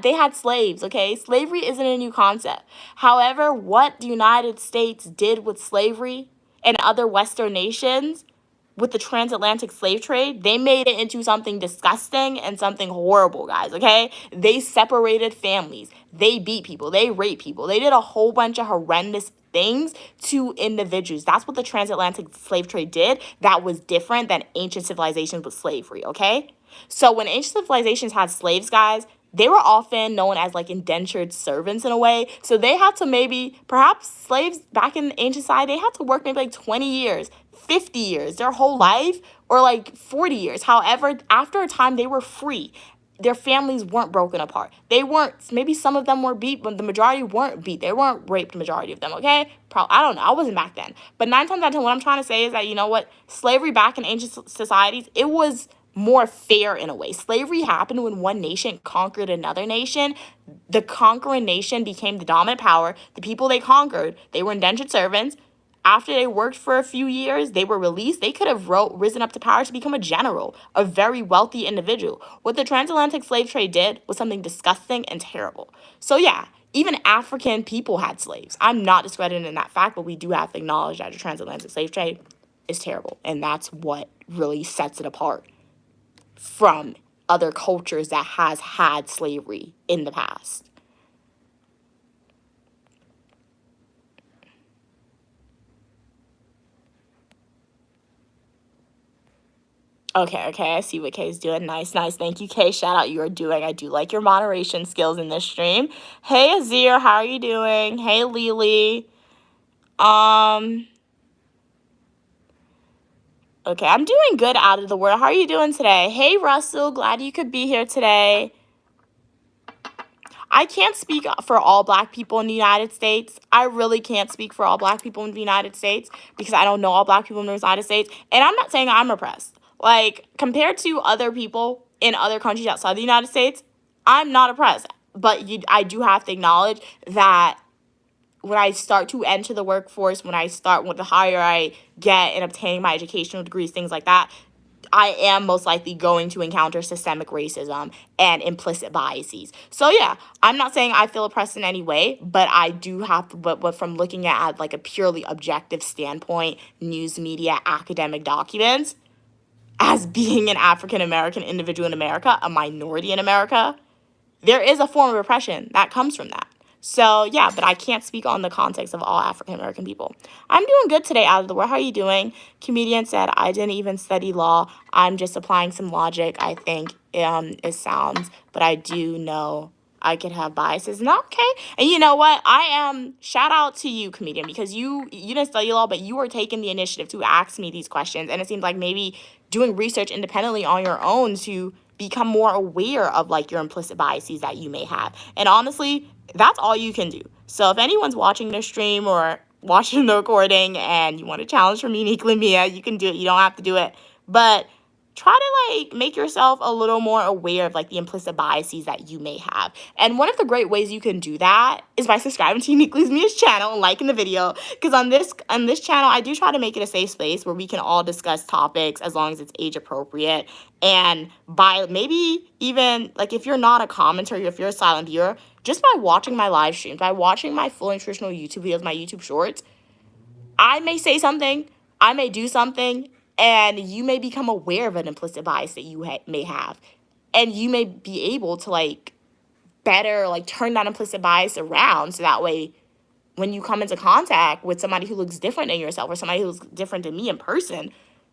Speaker 1: they had slaves, okay? Slavery isn't a new concept. However, what the United States did with slavery and other Western nations with the transatlantic slave trade, they made it into something disgusting and something horrible, guys, okay? They separated families. They beat people. They raped people. They did a whole bunch of horrendous things to individuals. That's what the transatlantic slave trade did. That was different than ancient civilizations with slavery, okay? So when ancient civilizations had slaves, guys, they were often known as like indentured servants in a way. So they had to perhaps slaves back in ancient society, they had to work maybe like 20 years, 50 years, their whole life, or like 40 years. However, after a time, they were free. Their families weren't broken apart. Maybe some of them were beat, but the majority weren't beat. They weren't raped, the majority of them, okay? I don't know. I wasn't back then. But 9 times out of 10, what I'm trying to say is that, you know what? Slavery back in ancient societies, it was more fair in a way. Slavery happened when one nation conquered another nation. The conquering nation became the dominant power. The people they conquered, they were indentured servants. After they worked for a few years, they were released. They could have risen up to power to become a general, a very wealthy individual. What the transatlantic slave trade did was something disgusting and terrible. So yeah, even African people had slaves. I'm not discrediting that fact, but we do have to acknowledge that the transatlantic slave trade is terrible. And that's what really sets it apart from other cultures that has had slavery in the past. Okay, I see what Kay's doing. Nice. Thank you, Kay. Shout out you are doing. I do like your moderation skills in this stream. Hey, Azir, how are you doing? Hey, Lily. Okay, I'm doing good out of the world. How are you doing today? Hey, Russell, glad you could be here today. I can't speak for all Black people in the United States. I really can't speak for all Black people in the United States because I don't know all Black people in the United States. And I'm not saying I'm oppressed. Like, compared to other people in other countries outside the United States, I'm not oppressed. But I do have to acknowledge that when I start to enter the workforce, the higher I get in obtaining my educational degrees, things like that, I am most likely going to encounter systemic racism and implicit biases. So yeah, I'm not saying I feel oppressed in any way, but I do have to, but from looking at like a purely objective standpoint, news media, academic documents, as being an African American individual in America, a minority in America, there is a form of oppression that comes from that. So, yeah, but I can't speak on the context of all African American people. I'm doing good today, out of the world. How are you doing? Comedian said, I didn't even study law. I'm just applying some logic, I think it sounds, but I do know I could have biases. And okay. And you know what? Shout out to you, comedian, because you didn't study law, but you were taking the initiative to ask me these questions. And it seems like maybe doing research independently on your own to become more aware of like your implicit biases that you may have. And honestly, that's all you can do. So if anyone's watching this stream or watching the recording and you want a challenge from Uniquely Mia, you can do it. You don't have to do it. But try to like make yourself a little more aware of like the implicit biases that you may have. And one of the great ways you can do that is by subscribing to Uniquely Mia's channel and liking the video. Because on this channel, I do try to make it a safe space where we can all discuss topics as long as it's age appropriate. And by maybe even like if you're not a commenter, if you're a silent viewer, just by watching my live streams, by watching my full nutritional YouTube videos, my YouTube shorts, I may say something, I may do something, and you may become aware of an implicit bias that you may have. And you may be able to like better like turn that implicit bias around so that way when you come into contact with somebody who looks different than yourself or somebody who looks different than me in person,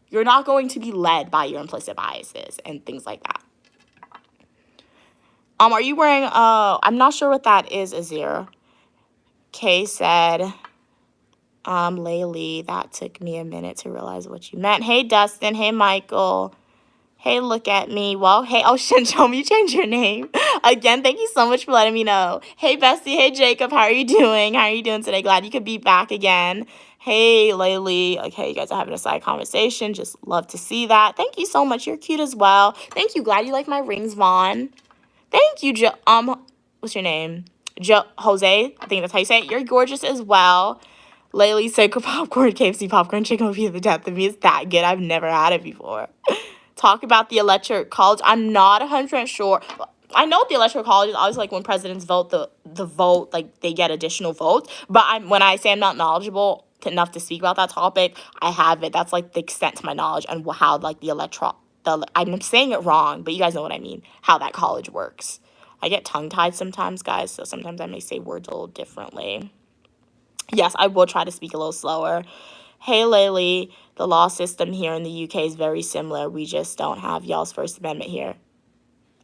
Speaker 1: you're not going to be led by your implicit biases and things like that. Are you wearing, I'm not sure what that is, Azir. Kay said, Laylee, that took me a minute to realize what you meant. Hey, Dustin. Hey, Michael. Hey, look at me. Well, hey, oh, Shinchom, you changed your name. Again, thank you so much for letting me know. Hey, Bestie. Hey, Jacob. How are you doing? How are you doing today? Glad you could be back again. Hey, Laylee. Okay, you guys are having a side conversation. Just love to see that. Thank you so much. You're cute as well. Thank you. Glad you like my rings, Vaughn. Thank you, what's your name? Jose. I think that's how you say it. You're gorgeous as well. Laylee said popcorn, KFC popcorn chicken would be the death of me. It's that good. I've never had it before. Talk about the electoral college. I'm not 100% sure. I know the electoral college is always like when presidents vote, the vote, like they get additional votes. But when I say I'm not knowledgeable enough to speak about that topic, I have it. That's like the extent to my knowledge and how like I'm saying it wrong, but you guys know what I mean, how that college works. I get tongue-tied sometimes, guys, so sometimes I may say words a little differently. Yes, I will try to speak a little slower. Hey, Laylee, the law system here in the UK is very similar. We just don't have y'all's First Amendment here.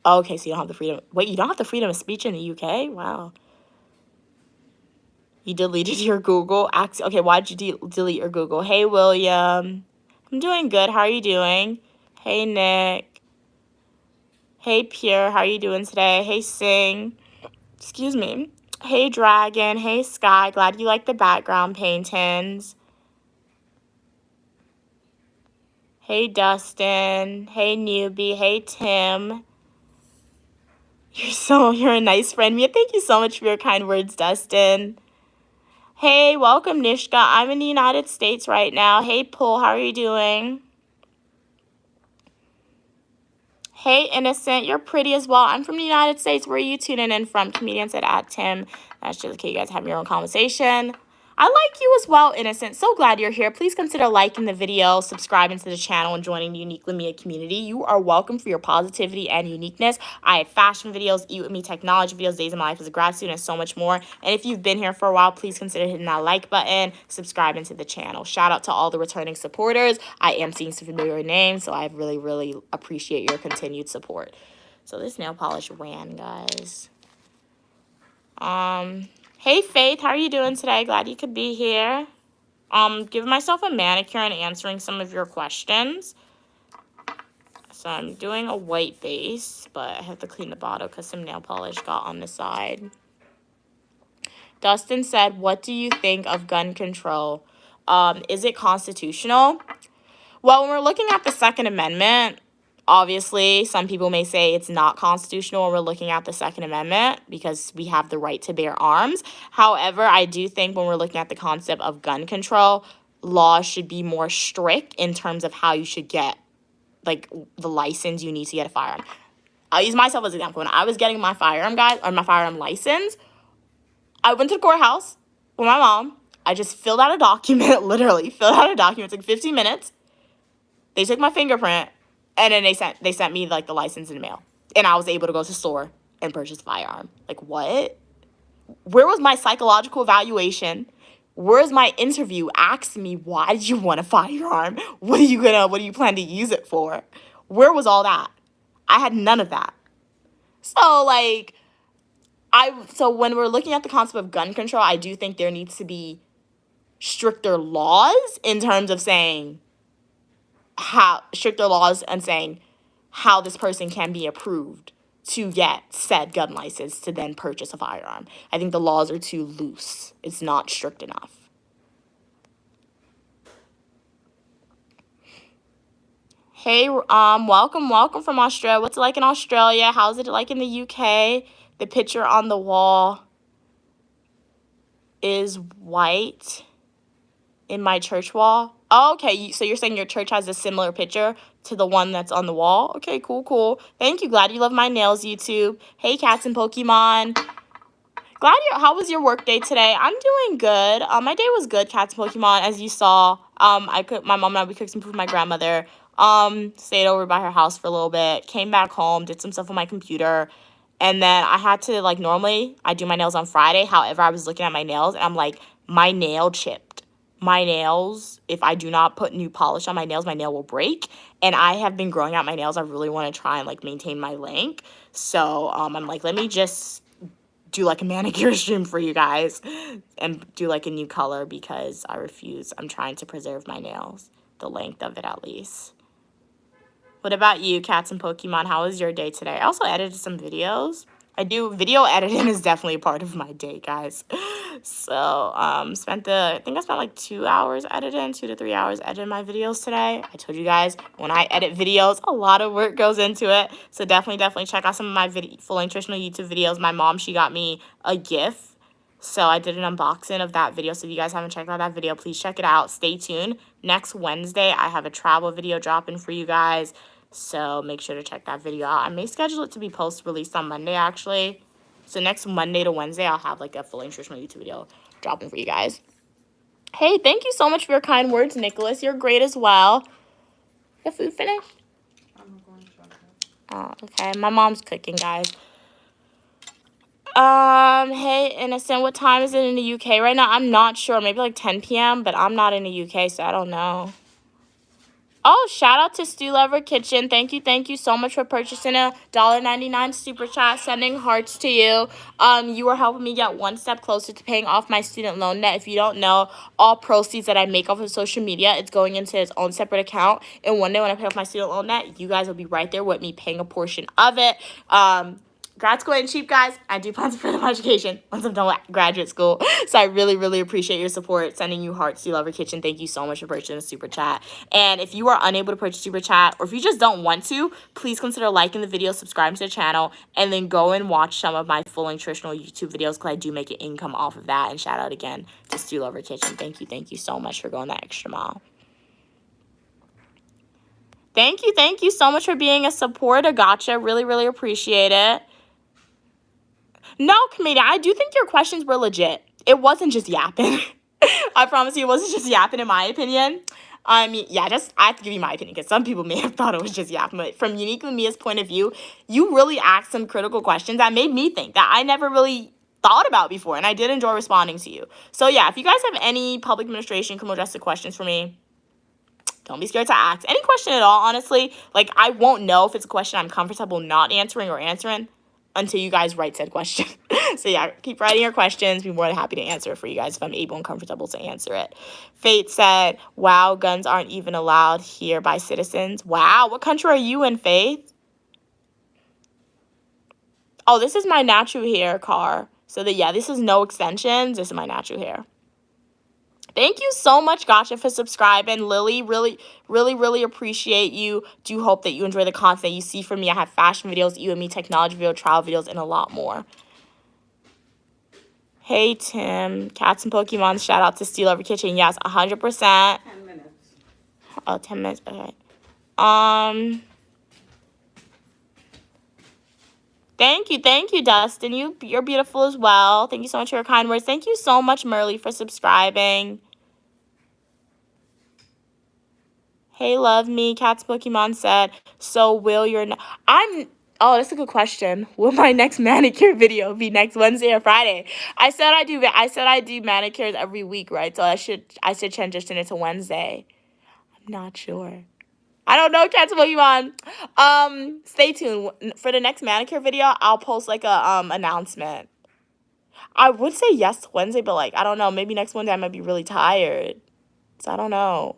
Speaker 1: Okay, so you don't have the freedom. Wait, you don't have the freedom of speech in the UK? Wow. You deleted your Google. Okay, why'd you delete your Google? Hey, William. I'm doing good. How are you doing? Hey, Nick. Hey, Pierre. How are you doing today? Hey, Sing. Excuse me. Hey, Dragon. Hey, Sky. Glad you like the background paintings. Hey, Dustin. Hey, Newbie. Hey, Tim. You're a nice friend. Mia, thank you so much for your kind words, Dustin. Hey, welcome, Nishka. I'm in the United States right now. Hey, Paul. How are you doing? Hey, Innocent, you're pretty as well. I'm from the United States. Where are you tuning in from? Comedian said at Tim. That's just okay. You guys have your own conversation. I like you as well, Innocent. So glad you're here. Please consider liking the video, subscribing to the channel, and joining the Uniquely Mia community. You are welcome for your positivity and uniqueness. I have fashion videos, Eat With Me technology videos, days of my life as a grad student, and so much more. And if you've been here for a while, please consider hitting that like button, subscribing to the channel. Shout out to all the returning supporters. I am seeing some familiar names, so I really, really appreciate your continued support. So this nail polish ran, guys. Hey, Faith, how are you doing today? Glad you could be here. Giving myself a manicure and answering some of your questions. So I'm doing a white base, but I have to clean the bottle because some nail polish got on the side. Dustin said, what do you think of gun control? Is it constitutional? Well, when we're looking at the Second Amendment, obviously, some people may say it's not constitutional when we're looking at the Second Amendment because we have the right to bear arms. However, I do think when we're looking at the concept of gun control, laws should be more strict in terms of how you should get, like, the license you need to get a firearm. I'll use myself as an example. When I was getting my firearm my firearm license, I went to the courthouse with my mom. I just filled out a document, literally filled out a document. It took 15 minutes. They took my fingerprint, and then they sent me, like, the license in the mail. And I was able to go to the store and purchase a firearm. Like, what? Where was my psychological evaluation? Where's my interview asking me, why did you want a firearm? What do you plan to use it for? Where was all that? I had none of that. So like, so when we're looking at the concept of gun control, I do think there needs to be stricter laws in terms of saying how this person can be approved to get said gun license to then purchase a firearm. I think the laws are too loose. It's not strict enough. Hey, welcome from Australia. What's it like in Australia? How's it like in the UK? The picture on the wall is white in my church wall. Oh, okay, so you're saying your church has a similar picture to the one that's on the wall? Okay, cool. Thank you. Glad you love my nails, YouTube. Hey, cats and Pokemon. How was your work day today? I'm doing good. My day was good, cats and Pokemon. As you saw, my mom and I, we cooked some food for my grandmother. Stayed over by her house for a little bit. Came back home, did some stuff on my computer. And then I had to, like, normally I do my nails on Friday. However, I was looking at my nails and I'm like, my nail chipped. My nails, if I do not put new polish on my nails, my nail will break. And I have been growing out my nails. I really want to try and, like, maintain my length. So I'm like, let me just do, like, a manicure stream for you guys and do, like, a new color because I refuse. I'm trying to preserve my nails, the length of it at least. What about you, cats and Pokemon? How was your day today? I also edited some videos. Video editing is definitely a part of my day, guys. So, I spent like 2 hours editing, 2 to 3 hours editing my videos today. I told you guys, when I edit videos, a lot of work goes into it. So definitely check out some of my fully nutritional YouTube videos. My mom, she got me a gift. So I did an unboxing of that video. So if you guys haven't checked out that video, please check it out. Stay tuned. Next Wednesday, I have a travel video dropping for you guys. So make sure to check that video out. I may schedule it to be post-released on Monday, actually. So next Monday to Wednesday, I'll have, like, a fully nutritional YouTube video dropping for you guys. Hey, thank you so much for your kind words, Nicholas. You're great as well. Your food finished?
Speaker 2: I'm going to try that.
Speaker 1: Oh, okay. My mom's cooking, guys. Hey, Innocent, what time is it in the UK right now? I'm not sure. Maybe like 10 p.m., but I'm not in the UK, so I don't know. Oh, shout out to Stu Lover Kitchen. Thank you so much for purchasing a $1.99 super chat, sending hearts to you. You are helping me get one step closer to paying off my student loan debt. If you don't know, all proceeds that I make off of social media, it's going into its own separate account. And one day when I pay off my student loan debt, you guys will be right there with me paying a portion of it. Grad school ain't cheap, guys. I do plan to further my education once I'm done with graduate school. So I really appreciate your support. Sending you hearts to Lover Kitchen. Thank you so much for purchasing a super chat. And if you are unable to purchase super chat, or if you just don't want to, please consider liking the video, subscribing to the channel, and then go and watch some of my full nutritional YouTube videos because I do make an income off of that. And shout out again to Stu Lover Kitchen. Thank you so much for going that extra mile. Thank you so much for being a supporter. Gotcha. Really appreciate it. No, comedian, I do think your questions were legit. It wasn't just yapping. I promise you, it wasn't just yapping in my opinion. I mean, yeah, I have to give you my opinion because some people may have thought it was just yapping. But from Uniquely Mia's point of view, you really asked some critical questions that made me think that I never really thought about before. And I did enjoy responding to you. So yeah, if you guys have any public administration, criminal justice questions for me, don't be scared to ask. Any question at all, honestly. Like, I won't know if it's a question I'm comfortable not answering or answering until you guys write said question. So yeah, keep writing your questions. Be more than happy to answer it for you guys if I'm able and comfortable to answer it. Fate said, wow, guns aren't even allowed here by citizens. Wow, what country are you in, Faith? Oh, this is my natural hair car. So yeah, this is no extensions. This is my natural hair. Thank you so much, Gotcha, for subscribing. Lily, really appreciate you. Do hope that you enjoy the content you see from me. I have fashion videos, you and me, technology videos, travel videos, and a lot more. Hey, Tim. Cats and Pokemon. Shout out to Steel Over Kitchen. Yes, 100%.
Speaker 2: 10 minutes.
Speaker 1: Oh, 10 minutes. Okay. Thank you, Dustin. You're beautiful as well. Thank you so much for your kind words. Thank you so much, Merly, for subscribing. Hey, love me. Cats Pokemon said, so will your... Oh, that's a good question. Will my next manicure video be next Wednesday or Friday? I said I do manicures every week, right? So I should transition it to Wednesday. I'm not sure. I don't know, Cats Pokemon. Stay tuned. For the next manicure video, I'll post like a announcement. I would say yes to Wednesday, but like I don't know, maybe next Wednesday I might be really tired. So I don't know.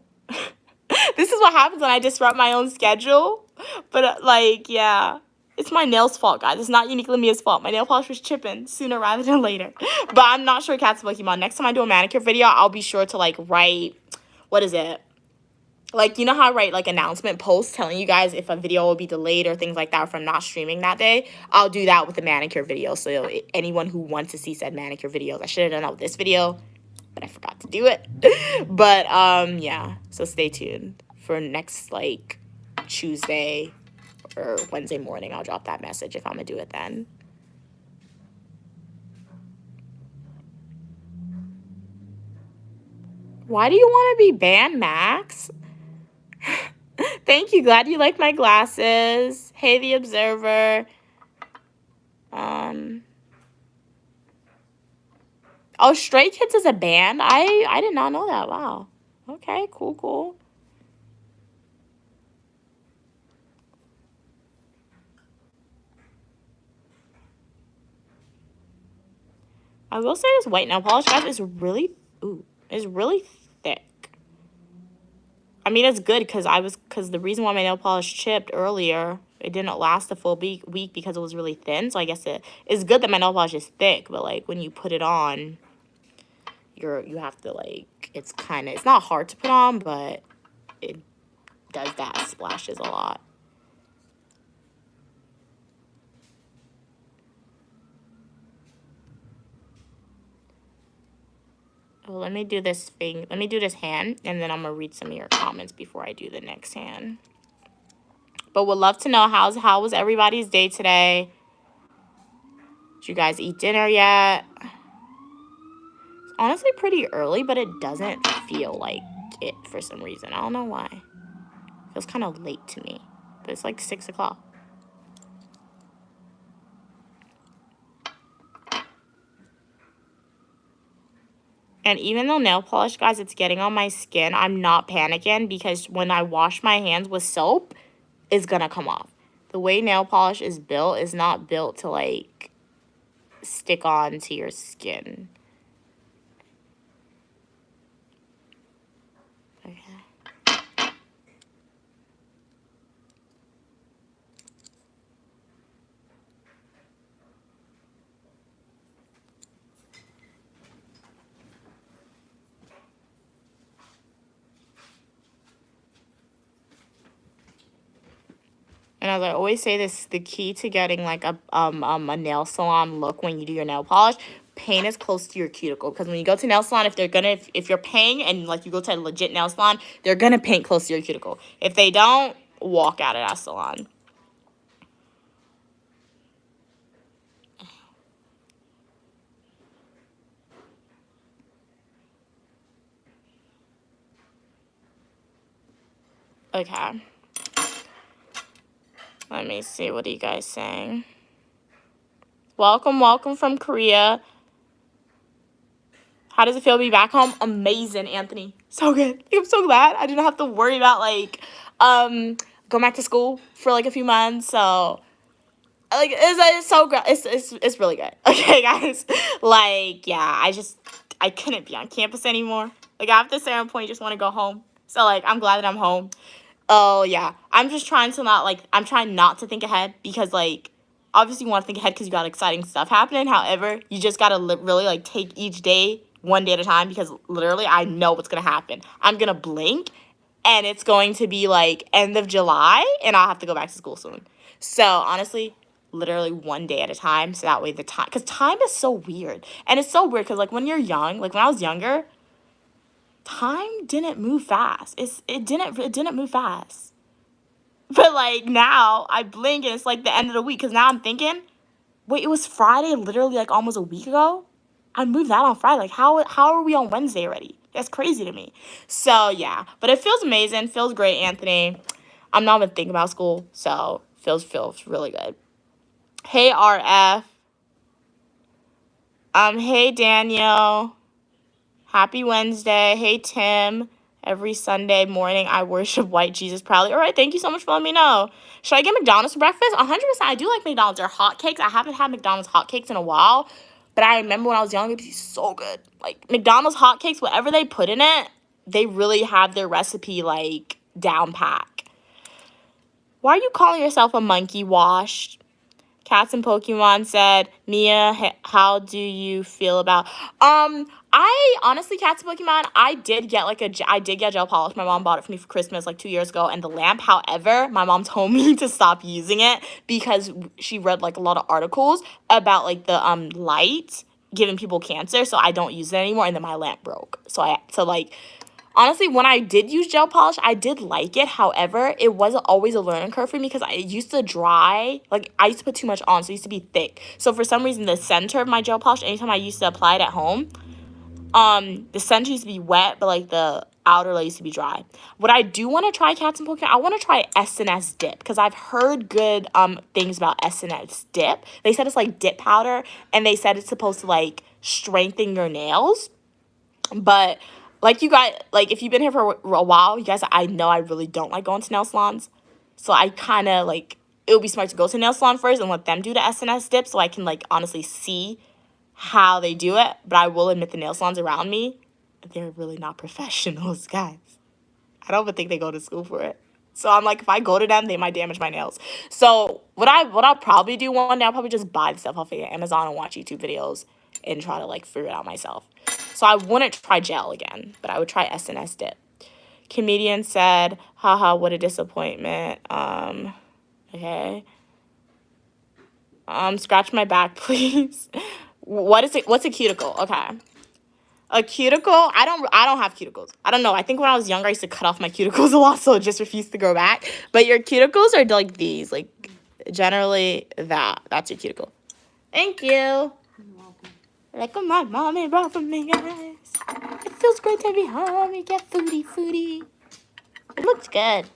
Speaker 1: This is what happens when I disrupt my own schedule. But like, yeah. It's my nails' fault, guys. It's not uniquely Mia's fault. My nail polish was chipping sooner rather than later. But I'm not sure Cats Pokemon. Next time I do a manicure video, I'll be sure to like write, what is it? Like, you know how I write like announcement posts telling you guys if a video will be delayed or things like that if I'm not streaming that day? I'll do that with the manicure video. So anyone who wants to see said manicure videos, I should have done that with this video, but I forgot to do it. But yeah, so stay tuned for next like Tuesday or Wednesday morning. I'll drop that message if I'm gonna do it then. Why do you want to be banned, Max? Thank you. Glad you like my glasses. Hey, the Observer. Oh, Stray Kids is a band? I did not know that. Wow. Okay, cool. I will say this white nail polish, guys, is really thick. I mean, it's good because the reason why my nail polish chipped earlier, it didn't last a full week because it was really thin. So I guess it's good that my nail polish is thick, but like when you put it on, you have to like, it's not hard to put on, but it does that, splashes a lot. Oh, let me do this thing. Let me do this hand, and then I'm going to read some of your comments before I do the next hand. But would love to know how was everybody's day today? Did you guys eat dinner yet? It's honestly pretty early, but it doesn't feel like it for some reason. I don't know why. It feels kind of late to me, but it's like 6 o'clock. And even though nail polish, guys, it's getting on my skin, I'm not panicking because when I wash my hands with soap, it's gonna come off. The way nail polish is built is not built to, like, stick on to your skin. Okay. And as I always say, this the key to getting like a nail salon look when you do your nail polish. Paint as close to your cuticle, because when you go to nail salon, if you're paying and like you go to a legit nail salon, they're gonna paint close to your cuticle. If they don't, walk out of that salon. Okay. Let me see. What are you guys saying? Welcome from Korea. How does it feel to be back home? Amazing, Anthony. So good. I'm so glad I didn't have to worry about like going back to school for like a few months. So like it's so good. It's really good. Okay, guys. Like, yeah, I couldn't be on campus anymore. Like after a certain point, you just want to go home. So like I'm glad that I'm home. Oh, yeah. I'm trying not to think ahead because, like, obviously you want to think ahead because you got exciting stuff happening. However, you just got to really, like, take each day one day at a time because literally I know what's going to happen. I'm going to blink and it's going to be, like, end of July and I'll have to go back to school soon. So, honestly, literally one day at a time. So that way because time is so weird. And it's so weird because, like, when you're young, like, when I was younger, time didn't move fast. It didn't move fast. But like now I blink and it's like the end of the week because now I'm thinking, wait, it was Friday literally like almost a week ago? I moved that on Friday. Like how are we on Wednesday already? That's crazy to me. So yeah, but it feels amazing. Feels great, Anthony. I'm not even thinking about school, so feels really good. Hey, RF. Hey, Daniel. Happy Wednesday. Hey, Tim. Every Sunday morning, I worship white Jesus proudly. All right, thank you so much for letting me know. Should I get McDonald's for breakfast? 100%. I do like McDonald's. Or hotcakes. I haven't had McDonald's hotcakes in a while, but I remember when I was young, it was so good. Like, McDonald's hotcakes, whatever they put in it, they really have their recipe, like, down pack. Why are you calling yourself a monkey wash? Cats and Pokemon said, Mia, how do you feel about? I honestly, Cats and Pokemon, I did get gel polish. My mom bought it for me for Christmas like 2 years ago, and the lamp. However, my mom told me to stop using it because she read like a lot of articles about like the light giving people cancer, so I don't use it anymore. And then my lamp broke, so like. Honestly, when I did use gel polish, I did like it. However, it wasn't always a learning curve for me because it used to dry. Like, I used to put too much on, so it used to be thick. So, for some reason, the center of my gel polish, anytime I used to apply it at home, the center used to be wet, but, like, the outer layer used to be dry. What I do want to try, Cats and Pokemon, I want to try S&S dip because I've heard good things about S&S dip. They said it's, like, dip powder, and they said it's supposed to, like, strengthen your nails. But like you guys, like if you've been here for a while, you guys, I know I really don't like going to nail salons. So I kind of like, it would be smart to go to a nail salon first and let them do the S&S dip so I can like honestly see how they do it. But I will admit the nail salons around me, they're really not professionals, guys. I don't even think they go to school for it. So I'm like, if I go to them, they might damage my nails. So what I'll probably do one day, I'll probably just buy the stuff off of Amazon and watch YouTube videos and try to like figure it out myself. So I wouldn't try gel again, but I would try S&S dip. Comedian said, haha, what a disappointment. Okay. Scratch my back, please. What is it? What's a cuticle? Okay. A cuticle? I don't have cuticles. I don't know. I think when I was younger, I used to cut off my cuticles a lot, so it just refused to grow back. But your cuticles are like these, like generally that's your cuticle. Thank you.
Speaker 2: You're welcome.
Speaker 1: Like what my mommy brought for me, guys. It feels great to be home. You get foodie. It looks good.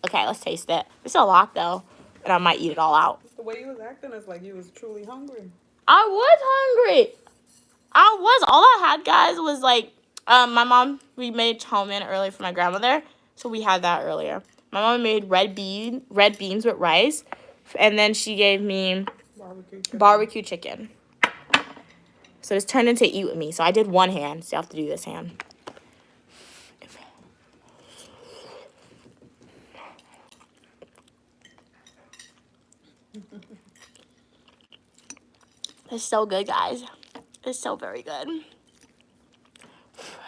Speaker 1: Okay, let's taste it. It's a lot though, and I might eat it all out.
Speaker 2: The way you was acting is like you was truly hungry.
Speaker 1: I was hungry. All I had, guys, was like, my mom, we made chow mein earlier for my grandmother, so we had that earlier. My mom made red beans with rice, and then she gave me barbecue chicken. So it's turned into eat with me. So I did one hand, so you have to do this hand. It's so good, guys. It's so very good.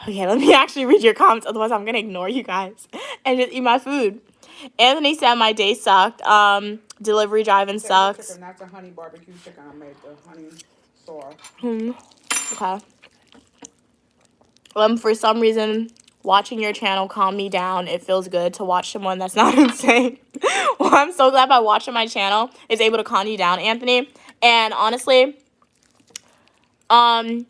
Speaker 1: Okay, let me actually read your comments. Otherwise, I'm going to ignore you guys and just eat my food. Anthony said my day sucked. Delivery driving sucks.
Speaker 2: Chicken, that's a honey barbecue chicken I made. The honey sauce.
Speaker 1: Okay. For some reason, watching your channel calm me down. It feels good to watch someone that's not insane. Well, I'm so glad by watching my channel is able to calm you down, Anthony. And honestly, as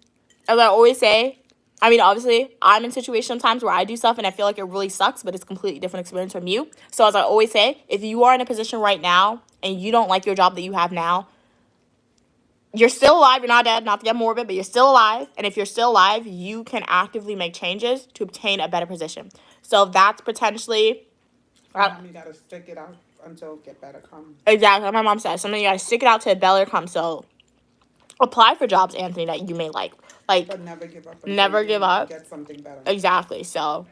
Speaker 1: I always say, I mean, obviously, I'm in situations sometimes where I do stuff and I feel like it really sucks, but it's a completely different experience from you. So as I always say, if you are in a position right now and you don't like your job that you have now, you're still alive. You're not dead, not to get morbid, but you're still alive. And if you're still alive, you can actively make changes to obtain a better position. So that's potentially...
Speaker 2: Sometimes you got to stick it out until it get better come.
Speaker 1: Exactly. My mom said, sometimes you got to stick it out till it better comes. So apply for jobs, Anthony, that you may like.
Speaker 2: But never give up.
Speaker 1: Never give up.
Speaker 2: Get something better.
Speaker 1: Exactly. So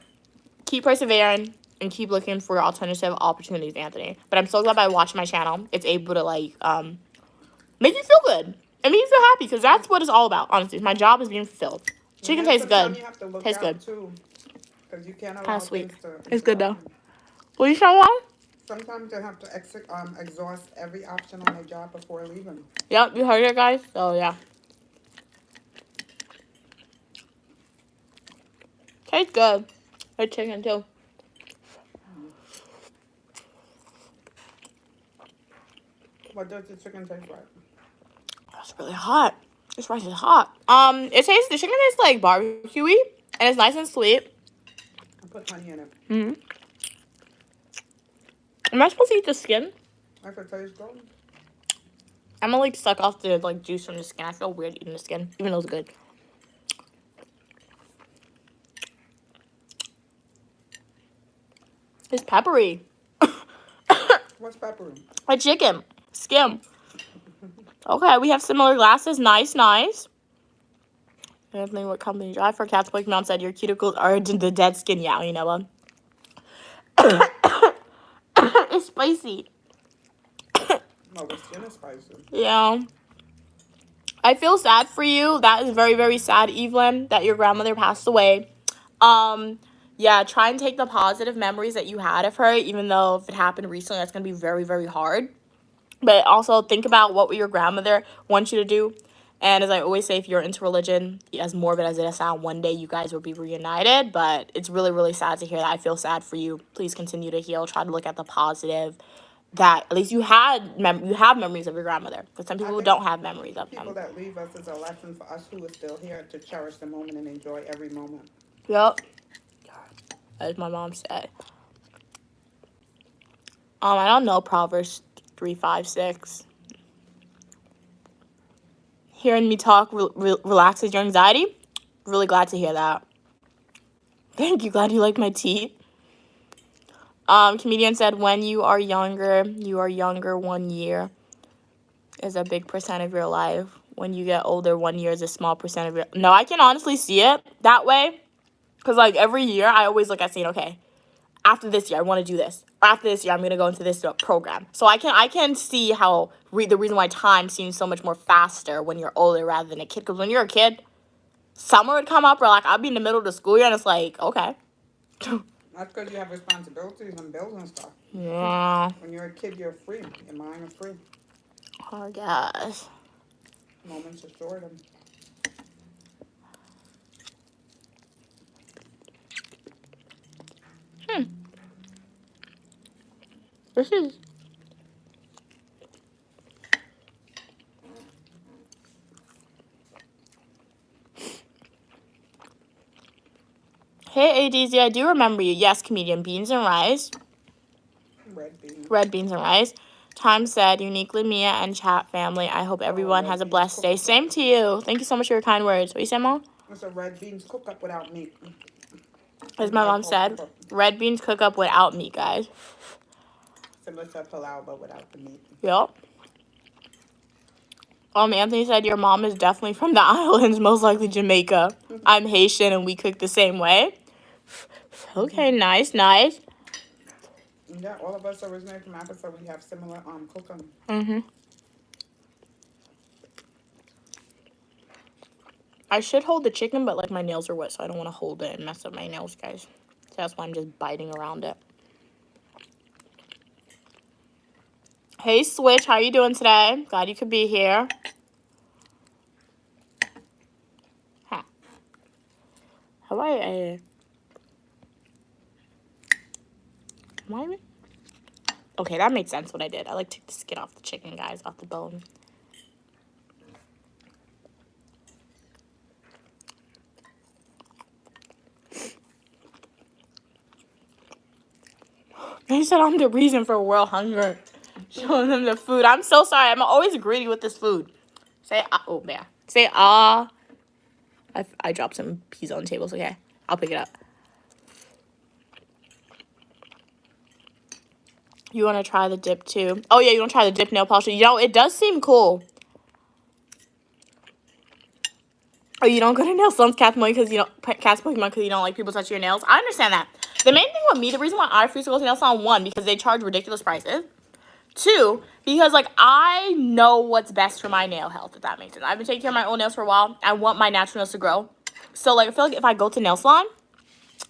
Speaker 1: keep persevering and keep looking for alternative opportunities, Anthony. But I'm so glad by watching my channel, it's able to like make you feel good. It makes you feel happy because that's what it's all about. Honestly, my job is being fulfilled. Chicken tastes good.
Speaker 2: You have to look
Speaker 1: tastes good.
Speaker 2: Too, because you can't allow
Speaker 1: Kind of sweet.
Speaker 2: It's
Speaker 1: good though. What you saying, Mom?
Speaker 2: Sometimes they have to exhaust every option on their job before leaving.
Speaker 1: Yep, you heard it, guys. So yeah. Tastes good. Good chicken too.
Speaker 2: What does the chicken taste like?
Speaker 1: It's really hot. This rice is hot. The chicken tastes like barbecuey, and it's nice and sweet.
Speaker 2: I put honey in it.
Speaker 1: Mm-hmm. Am I supposed to eat the skin?
Speaker 2: If it tastes good.
Speaker 1: I'm gonna like suck off the like juice from the skin. I feel weird eating the skin, even though it's good. It's peppery.
Speaker 2: What's peppery?
Speaker 1: A chicken. Skim. Okay, we have similar glasses. Nice, nice. Anthony, what company drive for cats? Like mom said, your cuticles are the dead skin. Yeah, you know what? It's spicy.
Speaker 2: No, the skin is spicy.
Speaker 1: Yeah. I feel sad for you. That is very, very sad, Evelyn, that your grandmother passed away. Yeah, try and take the positive memories that you had of her, even though if it happened recently, that's going to be very, very hard. But also think about what your grandmother wants you to do. And as I always say, if you're into religion, as morbid as it sounds, one day you guys will be reunited. But it's really, really sad to hear that. I feel sad for you. Please continue to heal. Try to look at the positive. That at least you have memories of your grandmother. Because some people don't have memories of them.
Speaker 2: People that leave us is a lesson for us who are still here to cherish the moment and enjoy every moment.
Speaker 1: Yep. As my mom said. I don't know Proverbs 3, 5, 6. Hearing me talk relaxes your anxiety. Really glad to hear that. Thank you. Glad you like my teeth. Comedian said, when you are younger 1 year is a big percent of your life. When you get older, 1 year is a small percent of your... No, I can honestly see it that way. Because, like, every year, I always look at saying, okay, after this year, I want to do this. After this year, I'm going to go into this program. So I can see how the reason why time seems so much more faster when you're older rather than a kid. Because when you're a kid, summer would come up, or, like, I'd be in the middle of the school year, and it's like, okay.
Speaker 2: That's because you have responsibilities and bills and stuff.
Speaker 1: Yeah.
Speaker 2: When you're a kid, you're free. Your mind is free.
Speaker 1: Oh, gosh.
Speaker 2: Moments of boredom.
Speaker 1: This is... Hey, ADZ, I do remember you. Yes, comedian. Beans and rice.
Speaker 2: Red beans.
Speaker 1: Red beans and rice. Time said, uniquely Mia and chat family. I hope everyone has a blessed day. Same to you. Thank you so much for your kind words. What you say, Mom?
Speaker 2: It's a red beans cook up without meat.
Speaker 1: As my mom said, red beans cook up without meat, guys.
Speaker 2: Similar to pilau, but without the meat.
Speaker 1: Yep. Anthony said your mom is definitely from the islands, most likely Jamaica. I'm Haitian and we cook the same way. Okay, nice, nice.
Speaker 2: Yeah, all of us originate from Africa, so we have similar cooking.
Speaker 1: Mm-hmm. I should hold the chicken, but like my nails are wet, so I don't want to hold it and mess up my nails, guys. So that's why I'm just biting around it. Hey, Switch, how you doing today? Glad you could be here. Huh. How do I... Why? Okay, that makes sense what I did. I like took the skin off the chicken, guys, off the bone. They said I'm the reason for world hunger. Showing them the food. I'm so sorry. I'm always greedy with this food. Say, oh, yeah. Say, I dropped some peas on the table, so okay. I'll pick it up. You want to try the dip, too? Oh, yeah, you want to try the dip nail polish? You know, it does seem cool. Oh, you don't go to nail salons, Cat's Pokemon, because you don't like people touching your nails? I understand that. The main thing with me, the reason why I refuse to go to nail salon, 1, because they charge ridiculous prices. 2, because, like, I know what's best for my nail health, if that makes sense. I've been taking care of my own nails for a while. I want my natural nails to grow. So, like, I feel like if I go to nail salon,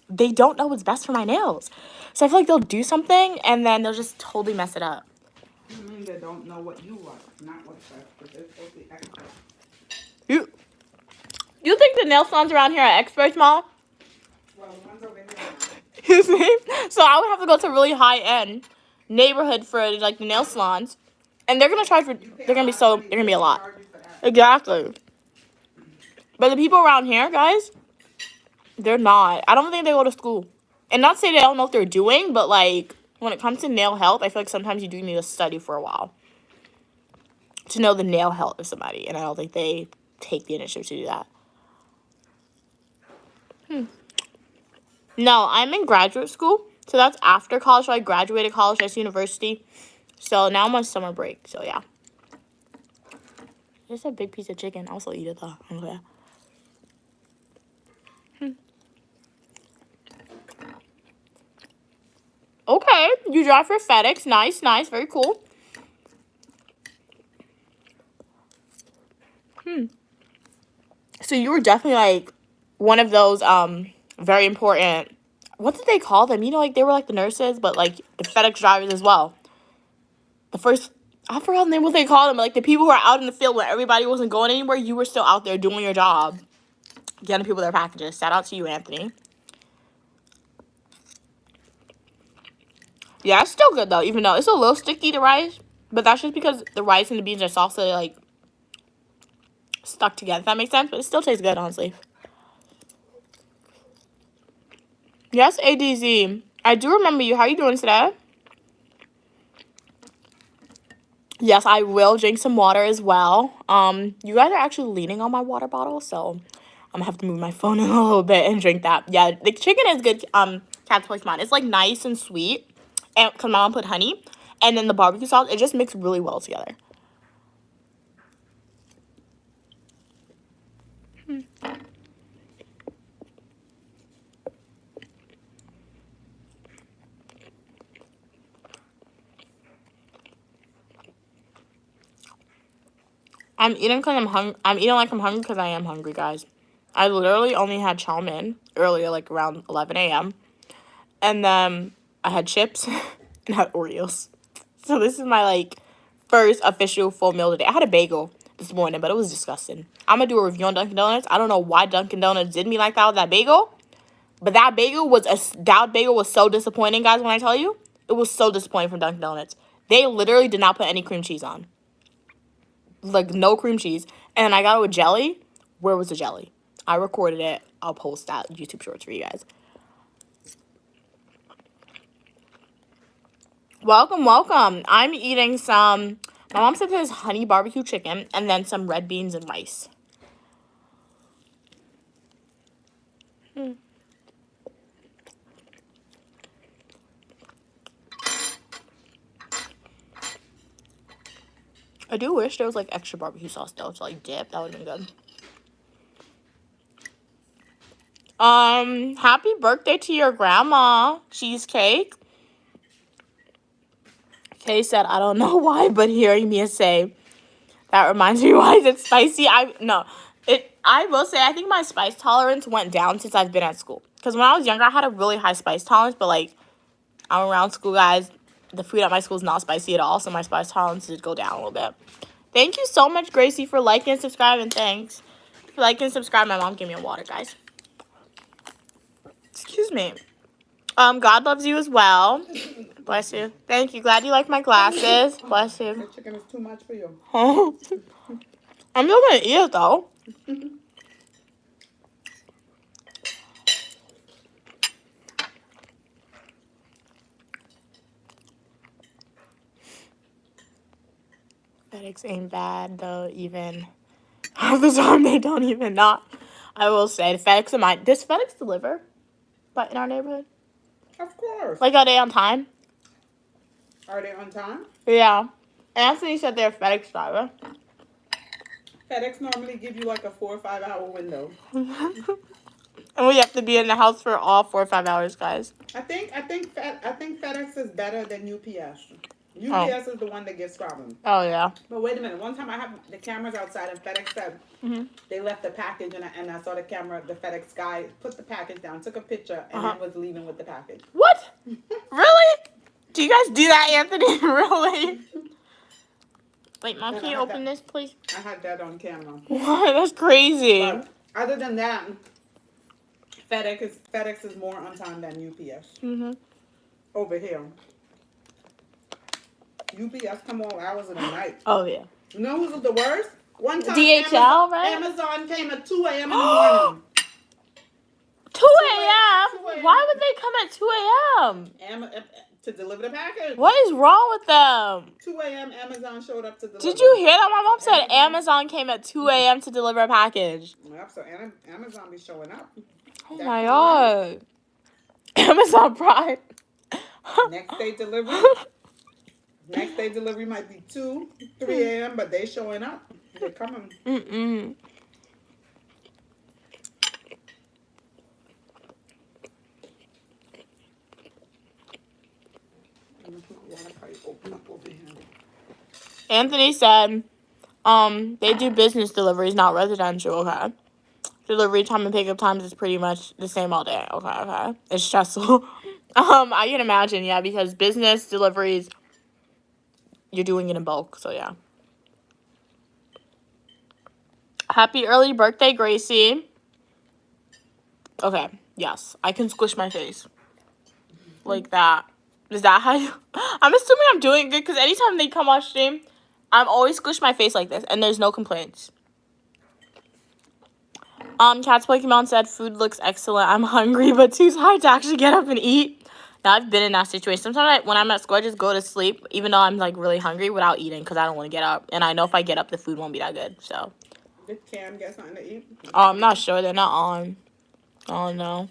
Speaker 1: they don't know what's best for my nails. So I feel like they'll do something, and then they'll just totally mess it up.
Speaker 2: You mean they don't know what you want, not what's best, but they're supposed to be experts.
Speaker 1: You think the nail salons around here are experts, Mom?
Speaker 2: Well, the ones over here are.
Speaker 1: You see? So I would have to go to a really high-end neighborhood for, like, the nail salons. And they're going to charge for, they're going to be a lot. Exactly. But the people around here, guys, they're not. I don't think they go to school. And not to say they don't know what they're doing, but, like, when it comes to nail health, I feel like sometimes you do need to study for a while to know the nail health of somebody, and I don't think they take the initiative to do that. No, I'm in graduate school, so that's after college. So I graduated college, that's university. So now I'm on summer break, so yeah. It's a big piece of chicken. I'll still eat it though. Okay. Okay, you drive for FedEx. Nice, nice, very cool. So you were definitely like one of those very important. What did they call them? You know, like they were like the nurses, but like the FedEx drivers as well. The first, I forgot the name what they call them. But like the people who are out in the field when everybody wasn't going anywhere, you were still out there doing your job, getting people their packages. Shout out to you, Anthony. Yeah, it's still good though, even though it's a little sticky, the rice. But that's just because the rice and the beans are soft, so they like stuck together. If that makes sense, but it still tastes good, honestly. Yes, ADZ. I do remember you. How are you doing today? Yes, I will drink some water as well. You guys are actually leaning on my water bottle, so I'm gonna have to move my phone in a little bit and drink that. Yeah, the chicken is good. Cat's Place Mine. It's like nice and sweet, and because my mom put honey, and then the barbecue sauce, it just mixed really well together. I'm eating because I'm hungry. I'm eating like I'm hungry because I am hungry, guys. I literally only had chow mein earlier, like around 11 a.m. And then I had chips and had Oreos. So this is my like first official full meal today. I had a bagel this morning, but it was disgusting. I'm gonna do a review on Dunkin' Donuts. I don't know why Dunkin' Donuts did me like that with that bagel, but that bagel was so disappointing, guys. When I tell you, it was so disappointing from Dunkin' Donuts. They literally did not put any cream cheese on, like no cream cheese. And I got it with jelly. Where was the jelly? I recorded it. I'll post that YouTube shorts for you guys. Welcome, welcome. I'm eating some, my mom said there's honey barbecue chicken and then some red beans and rice. I do wish there was like extra barbecue sauce though to like dip. That would have been good. Happy birthday to your grandma, Cheesecake. Kay said, I don't know why, but hearing me say, that reminds me why is it spicy? I will say, I think my spice tolerance went down since I've been at school. Because when I was younger, I had a really high spice tolerance, but like, I'm around school, guys. The food at my school is not spicy at all, so my spice tolerance did go down a little bit. Thank you so much, Gracie, for liking and subscribing. Thanks. For liking and subscribing. My mom gave me a water, guys. Excuse me. God loves you as well. Bless you. Thank you. Glad you like my glasses. Bless you.
Speaker 2: The chicken is too much for you.
Speaker 1: I'm still gonna eat it though. FedEx ain't bad though, even half the time they don't even not. I will say the FedEx in mine. Does FedEx deliver but in our neighborhood?
Speaker 2: Of course.
Speaker 1: Like, are they on time?
Speaker 2: Are they on time?
Speaker 1: Yeah. Anthony said they're a FedEx driver.
Speaker 2: FedEx normally give you like a 4 or 5 hour window.
Speaker 1: And we have to be in the house for all 4 or 5 hours, guys.
Speaker 2: I think FedEx is better than UPS. UPS is the one that gets problems.
Speaker 1: Oh, yeah.
Speaker 2: But wait a minute. One time I have the cameras outside and FedEx said they left the package and I saw the FedEx guy put the package down, took a picture, and then was leaving with the package.
Speaker 1: What? Really? Do you guys do that, Anthony? Really? Wait, Mom, can you open this, please?
Speaker 2: I had that on camera.
Speaker 1: What? That's crazy.
Speaker 2: But other than that, FedEx is more on time than UPS. Over here. UPS come all hours of the night.
Speaker 1: Oh, yeah.
Speaker 2: You know who's the worst? One time
Speaker 1: DHL, right?
Speaker 2: Amazon came at 2 a.m. in the morning.
Speaker 1: 2 a.m.? Why would they come at 2 a.m.?
Speaker 2: to deliver the package.
Speaker 1: What is wrong with them?
Speaker 2: 2 a.m. Amazon showed up to deliver.
Speaker 1: Did you hear that? My mom said Amazon came at 2 a.m. to deliver a package.
Speaker 2: Yep, so Amazon be showing up.
Speaker 1: Oh my god. Amazon Prime.
Speaker 2: Next day delivery. Next day delivery might be 2, 3 a.m., but they showing up. They're coming.
Speaker 1: Mm-mm. Anthony said, they do business deliveries, not residential, okay? Delivery time and pickup times is pretty much the same all day, okay? It's stressful. I can imagine, yeah, because business deliveries, you're doing it in bulk, so yeah. Happy early birthday, Gracie. Okay, yes, I can squish my face. Like that. Is that how you... I'm assuming I'm doing good, because anytime they come on stream, I'm always squish my face like this, and there's no complaints. Cat's Pokemon said, food looks excellent. I'm hungry, but too tired to actually get up and eat. Now, I've been in that situation. Sometimes when I'm at school, I just go to sleep, even though I'm, like, really hungry without eating because I don't want to get up. And I know if I get up, the food won't be that good, so.
Speaker 2: Did Cam get something to eat?
Speaker 1: I'm not sure. They're not on. Oh, no.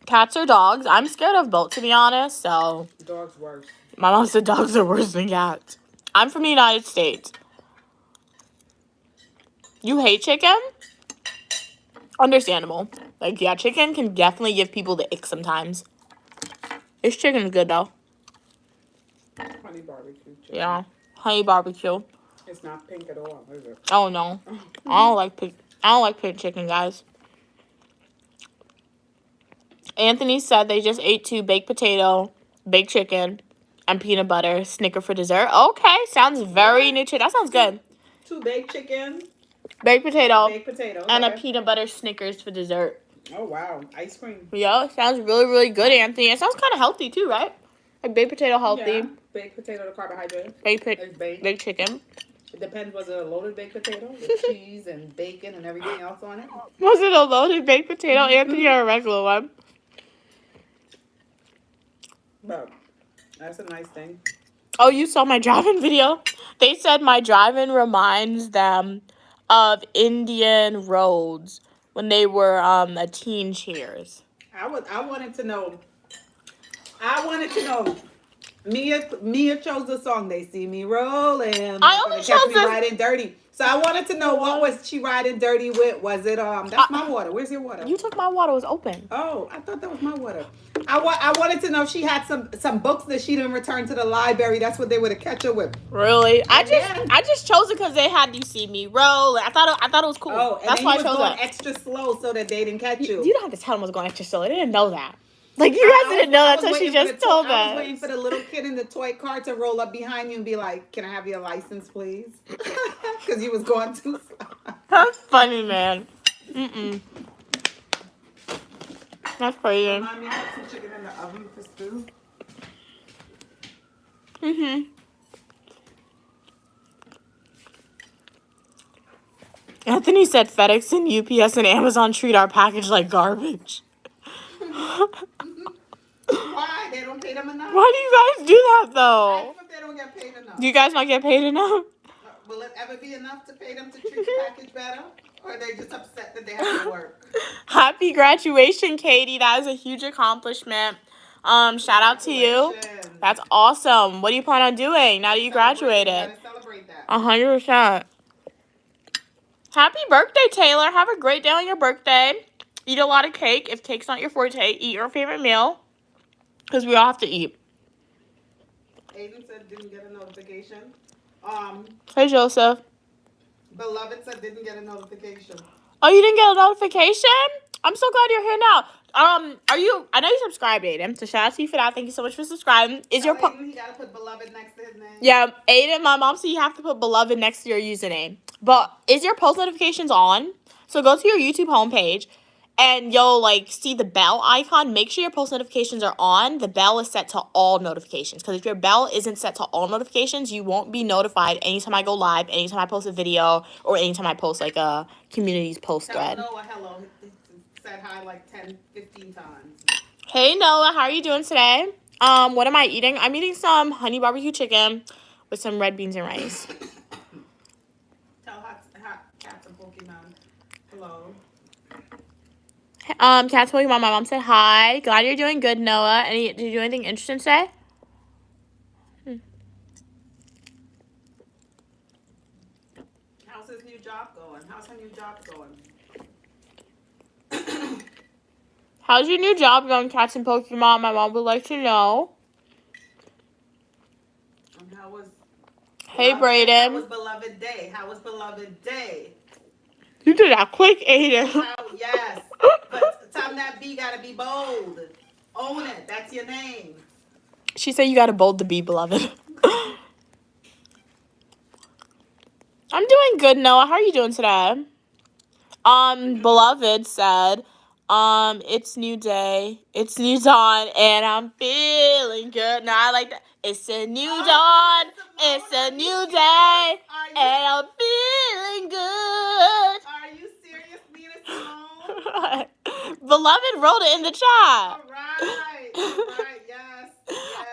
Speaker 1: Cats or dogs? I'm scared of both, to be honest, so.
Speaker 2: Dogs worse.
Speaker 1: My mom said dogs are worse than cats. I'm from the United States. You hate chicken? Understandable. Like, yeah, chicken can definitely give people the ick sometimes. This chicken is good, though.
Speaker 2: Honey barbecue chicken.
Speaker 1: Yeah. Honey barbecue.
Speaker 2: It's not pink at all, is it?
Speaker 1: Oh, no. I don't like pink chicken, guys. Anthony said they just ate 2 baked potato, baked chicken, and peanut butter Snicker for dessert. Okay, sounds very nutritious. That sounds good.
Speaker 2: 2 baked chicken.
Speaker 1: Baked potato.
Speaker 2: Baked potatoes.
Speaker 1: And
Speaker 2: okay.
Speaker 1: a peanut butter Snickers for dessert.
Speaker 2: Oh, wow. Ice cream.
Speaker 1: Yeah, it sounds really, really good, Anthony. It sounds kind of healthy, too, right? Like baked potato healthy.
Speaker 2: Yeah. Baked potato, the carbohydrate.
Speaker 1: Baked chicken.
Speaker 2: It depends, was it a loaded baked potato with cheese and bacon and everything else on it?
Speaker 1: Was it a loaded baked potato, Anthony, or a regular one?
Speaker 2: But that's a nice thing.
Speaker 1: Oh, you saw my driving video? They said my driving reminds them of Indian roads when they were a teen cheers.
Speaker 2: I wanted to know. Mia chose the song. They see me rolling.
Speaker 1: I only chose
Speaker 2: me riding dirty. So I wanted to know what was she riding dirty with? Was it that's my water. Where's your water?
Speaker 1: You took my water. It was open.
Speaker 2: Oh, I thought that was my water. I wanted to know if she had some books that she didn't return to the library. That's what they would have catch her with.
Speaker 1: Really? I just chose it because they had You See Me Roll. I thought it was cool.
Speaker 2: Oh, and
Speaker 1: that's why I chose
Speaker 2: going
Speaker 1: it.
Speaker 2: Extra slow so that they didn't catch you.
Speaker 1: You don't have to tell them I was going extra slow. They didn't know that. Like, you guys didn't know that until she just told us.
Speaker 2: I was waiting for the little kid in the toy car to roll up behind you and be like, "Can I have your license, please?" Because you was going too slow.
Speaker 1: That's funny, man. That's crazy.
Speaker 2: Mommy, I have some chicken in the oven for stew.
Speaker 1: Anthony said FedEx and UPS and Amazon treat our package like garbage.
Speaker 2: Why? They don't pay them enough?
Speaker 1: Why do you guys do that, though?
Speaker 2: I think they don't get paid enough.
Speaker 1: Do you guys not get paid enough?
Speaker 2: Will it ever be enough to pay them to treat the package better? Or are they just upset that they have to work?
Speaker 1: Happy graduation, Katie. That is a huge accomplishment. Shout out to you. That's awesome. What do you plan on doing now that you graduated?
Speaker 2: You gotta celebrate that.
Speaker 1: 100%. Happy birthday, Taylor. Have a great day on your birthday. Eat a lot of cake. If cake's not your forte, eat your favorite meal. Because we all have to eat.
Speaker 2: Aiden said didn't get a notification.
Speaker 1: Hey, Joseph.
Speaker 2: Beloved said didn't get a notification.
Speaker 1: Oh, you didn't get a notification? I'm so glad you're here now. I know you subscribed, Aiden. So shout out to you for that. Thank you so much for subscribing.
Speaker 2: Aiden, he gotta put Beloved next to his name.
Speaker 1: Yeah, Aiden, my mom said you have to put Beloved next to your username. But is your post notifications on? So go to your YouTube homepage and you'll see the bell icon. Make sure your post notifications are on. The bell is set to all notifications. Because if your bell isn't set to all notifications, you won't be notified anytime I go live, anytime I post a video, or anytime I post a community's post thread.
Speaker 2: Tell Noah hello. He said hi 10, 15 times.
Speaker 1: Hey Noah, how are you doing today? What am I eating? I'm eating some honey barbecue chicken with some red beans and rice.
Speaker 2: Tell hot cats and Pokemon hello.
Speaker 1: Cat's Pokemon, my mom said hi. Glad you're doing good, Noah. Did you do anything interesting today?
Speaker 2: How's his new job going? How's her new job going?
Speaker 1: How's your new job going, Cats and Pokemon? My mom would like to know.
Speaker 2: And how was
Speaker 1: Hey, Brayden.
Speaker 2: How was beloved day? How was beloved day?
Speaker 1: You did that quick, Aiden.
Speaker 2: Yes. But time that B gotta be bold. Own it. That's your name.
Speaker 1: She said you gotta bold the bee, beloved. I'm doing good, Noah. How are you doing today? Beloved said, it's new day, it's new dawn, and I'm feeling good. Now I like that. It's a new dawn, it's a new day, and I'm feeling good.
Speaker 2: Are you serious, Nina Simone?
Speaker 1: Beloved wrote it in the chat.
Speaker 2: All right, yes.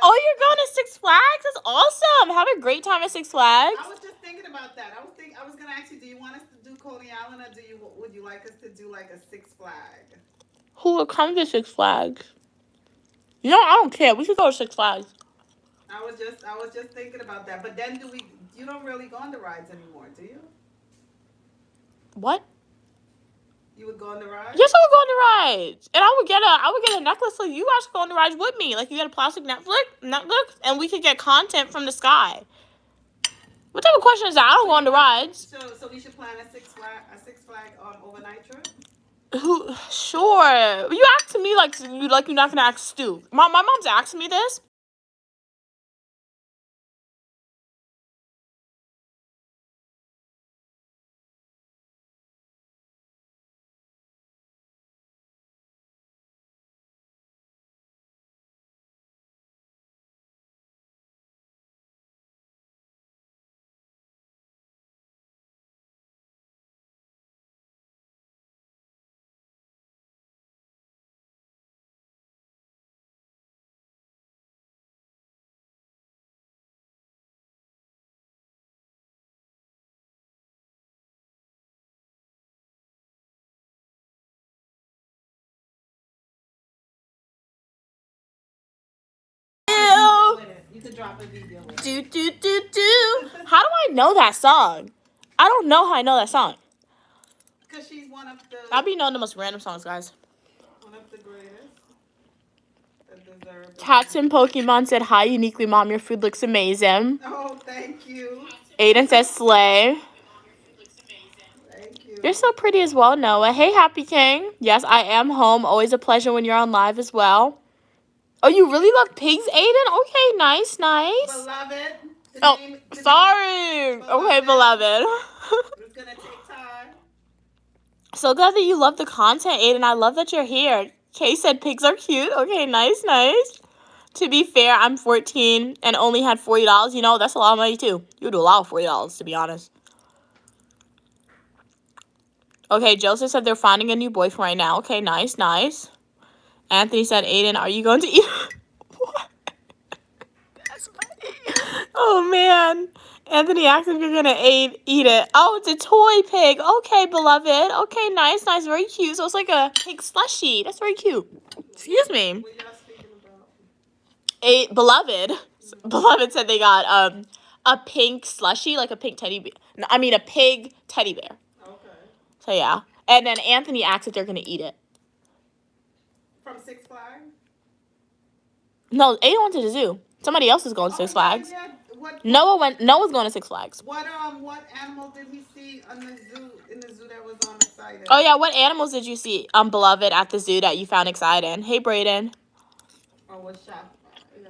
Speaker 1: Oh, you're going to Six Flags? That's awesome. Have a great time at Six Flags.
Speaker 2: I was just thinking about that. I was gonna ask you, do you want us to do Coney Island, or would you like us to do like a Six Flag?
Speaker 1: Who will come to Six Flags? You know, I don't care. We should go to Six Flags.
Speaker 2: I was just thinking about that. But then you don't really go on the rides anymore, do you?
Speaker 1: What?
Speaker 2: You would go on the rides?
Speaker 1: Yes, I would go on the rides. And I would get a necklace so you guys could go on the rides with me. Like, you get a plastic Netflix, and we could get content from the sky. What type of question is that? I don't go on the rides.
Speaker 2: So we should plan a Six Flag overnight trip?
Speaker 1: Sure. You asking me like you're not gonna ask Stu. My mom's asking me this.
Speaker 2: You could drop a video.
Speaker 1: Do. How do I know that song? I don't know how I know that song.
Speaker 2: Because she's one of the.
Speaker 1: I'll be knowing the most random songs, guys.
Speaker 2: One of the greatest. That deserve.
Speaker 1: Cats and Pokemon said hi, uniquely mom. Your food looks amazing.
Speaker 2: Oh, thank you.
Speaker 1: Aiden says slay.
Speaker 2: Thank you.
Speaker 1: You're so pretty as well, Noah. Hey, Happy King. Yes, I am home. Always a pleasure when you're on live as well. Oh, you really love pigs, Aiden? Okay, nice.
Speaker 2: Beloved.
Speaker 1: Sorry. Okay, beloved.
Speaker 2: It's gonna take time.
Speaker 1: So glad that you love the content, Aiden. I love that you're here. Kay said pigs are cute. Okay, nice. To be fair, I'm 14 and only had $40. You know, that's a lot of money, too. You would allow $40, to be honest. Okay, Joseph said they're finding a new boyfriend right now. Okay, nice. Anthony said, Aiden, are you going to eat? What? That's funny. Oh, man. Anthony asked if you're going to eat it. Oh, it's a toy pig. Okay, beloved. Okay, nice. Very cute. So it's like a pig slushie. That's very cute. Excuse me.
Speaker 2: What y'all speaking about?
Speaker 1: Beloved. Beloved said they got a pink slushie, like a pink teddy bear. No, I mean a pig teddy bear.
Speaker 2: Okay.
Speaker 1: So, yeah. And then Anthony asked if they're going to eat it.
Speaker 2: From Six Flags?
Speaker 1: No, Aiden went to the zoo. Somebody else is going to Six Flags.
Speaker 2: Yeah.
Speaker 1: Noah's going to Six Flags.
Speaker 2: What animal did he see in the zoo that was exciting?
Speaker 1: Oh yeah, what animals did you see, beloved, at the zoo that you found exciting? Hey, Brayden.
Speaker 2: Oh, was shocked. Yeah.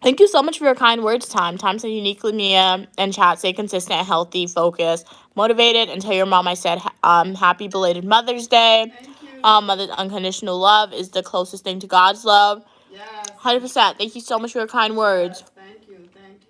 Speaker 1: Thank you so much for your kind words, Time. Time said uniquely Mia and chat, stay consistent, healthy, focused, motivated, and tell your mom I said happy belated Mother's Day.
Speaker 2: Thank you.
Speaker 1: Mother's unconditional love is the closest thing to God's love.
Speaker 2: Yes.
Speaker 1: 100%. Thank you so much for your kind words.
Speaker 2: Yes, thank you. Thank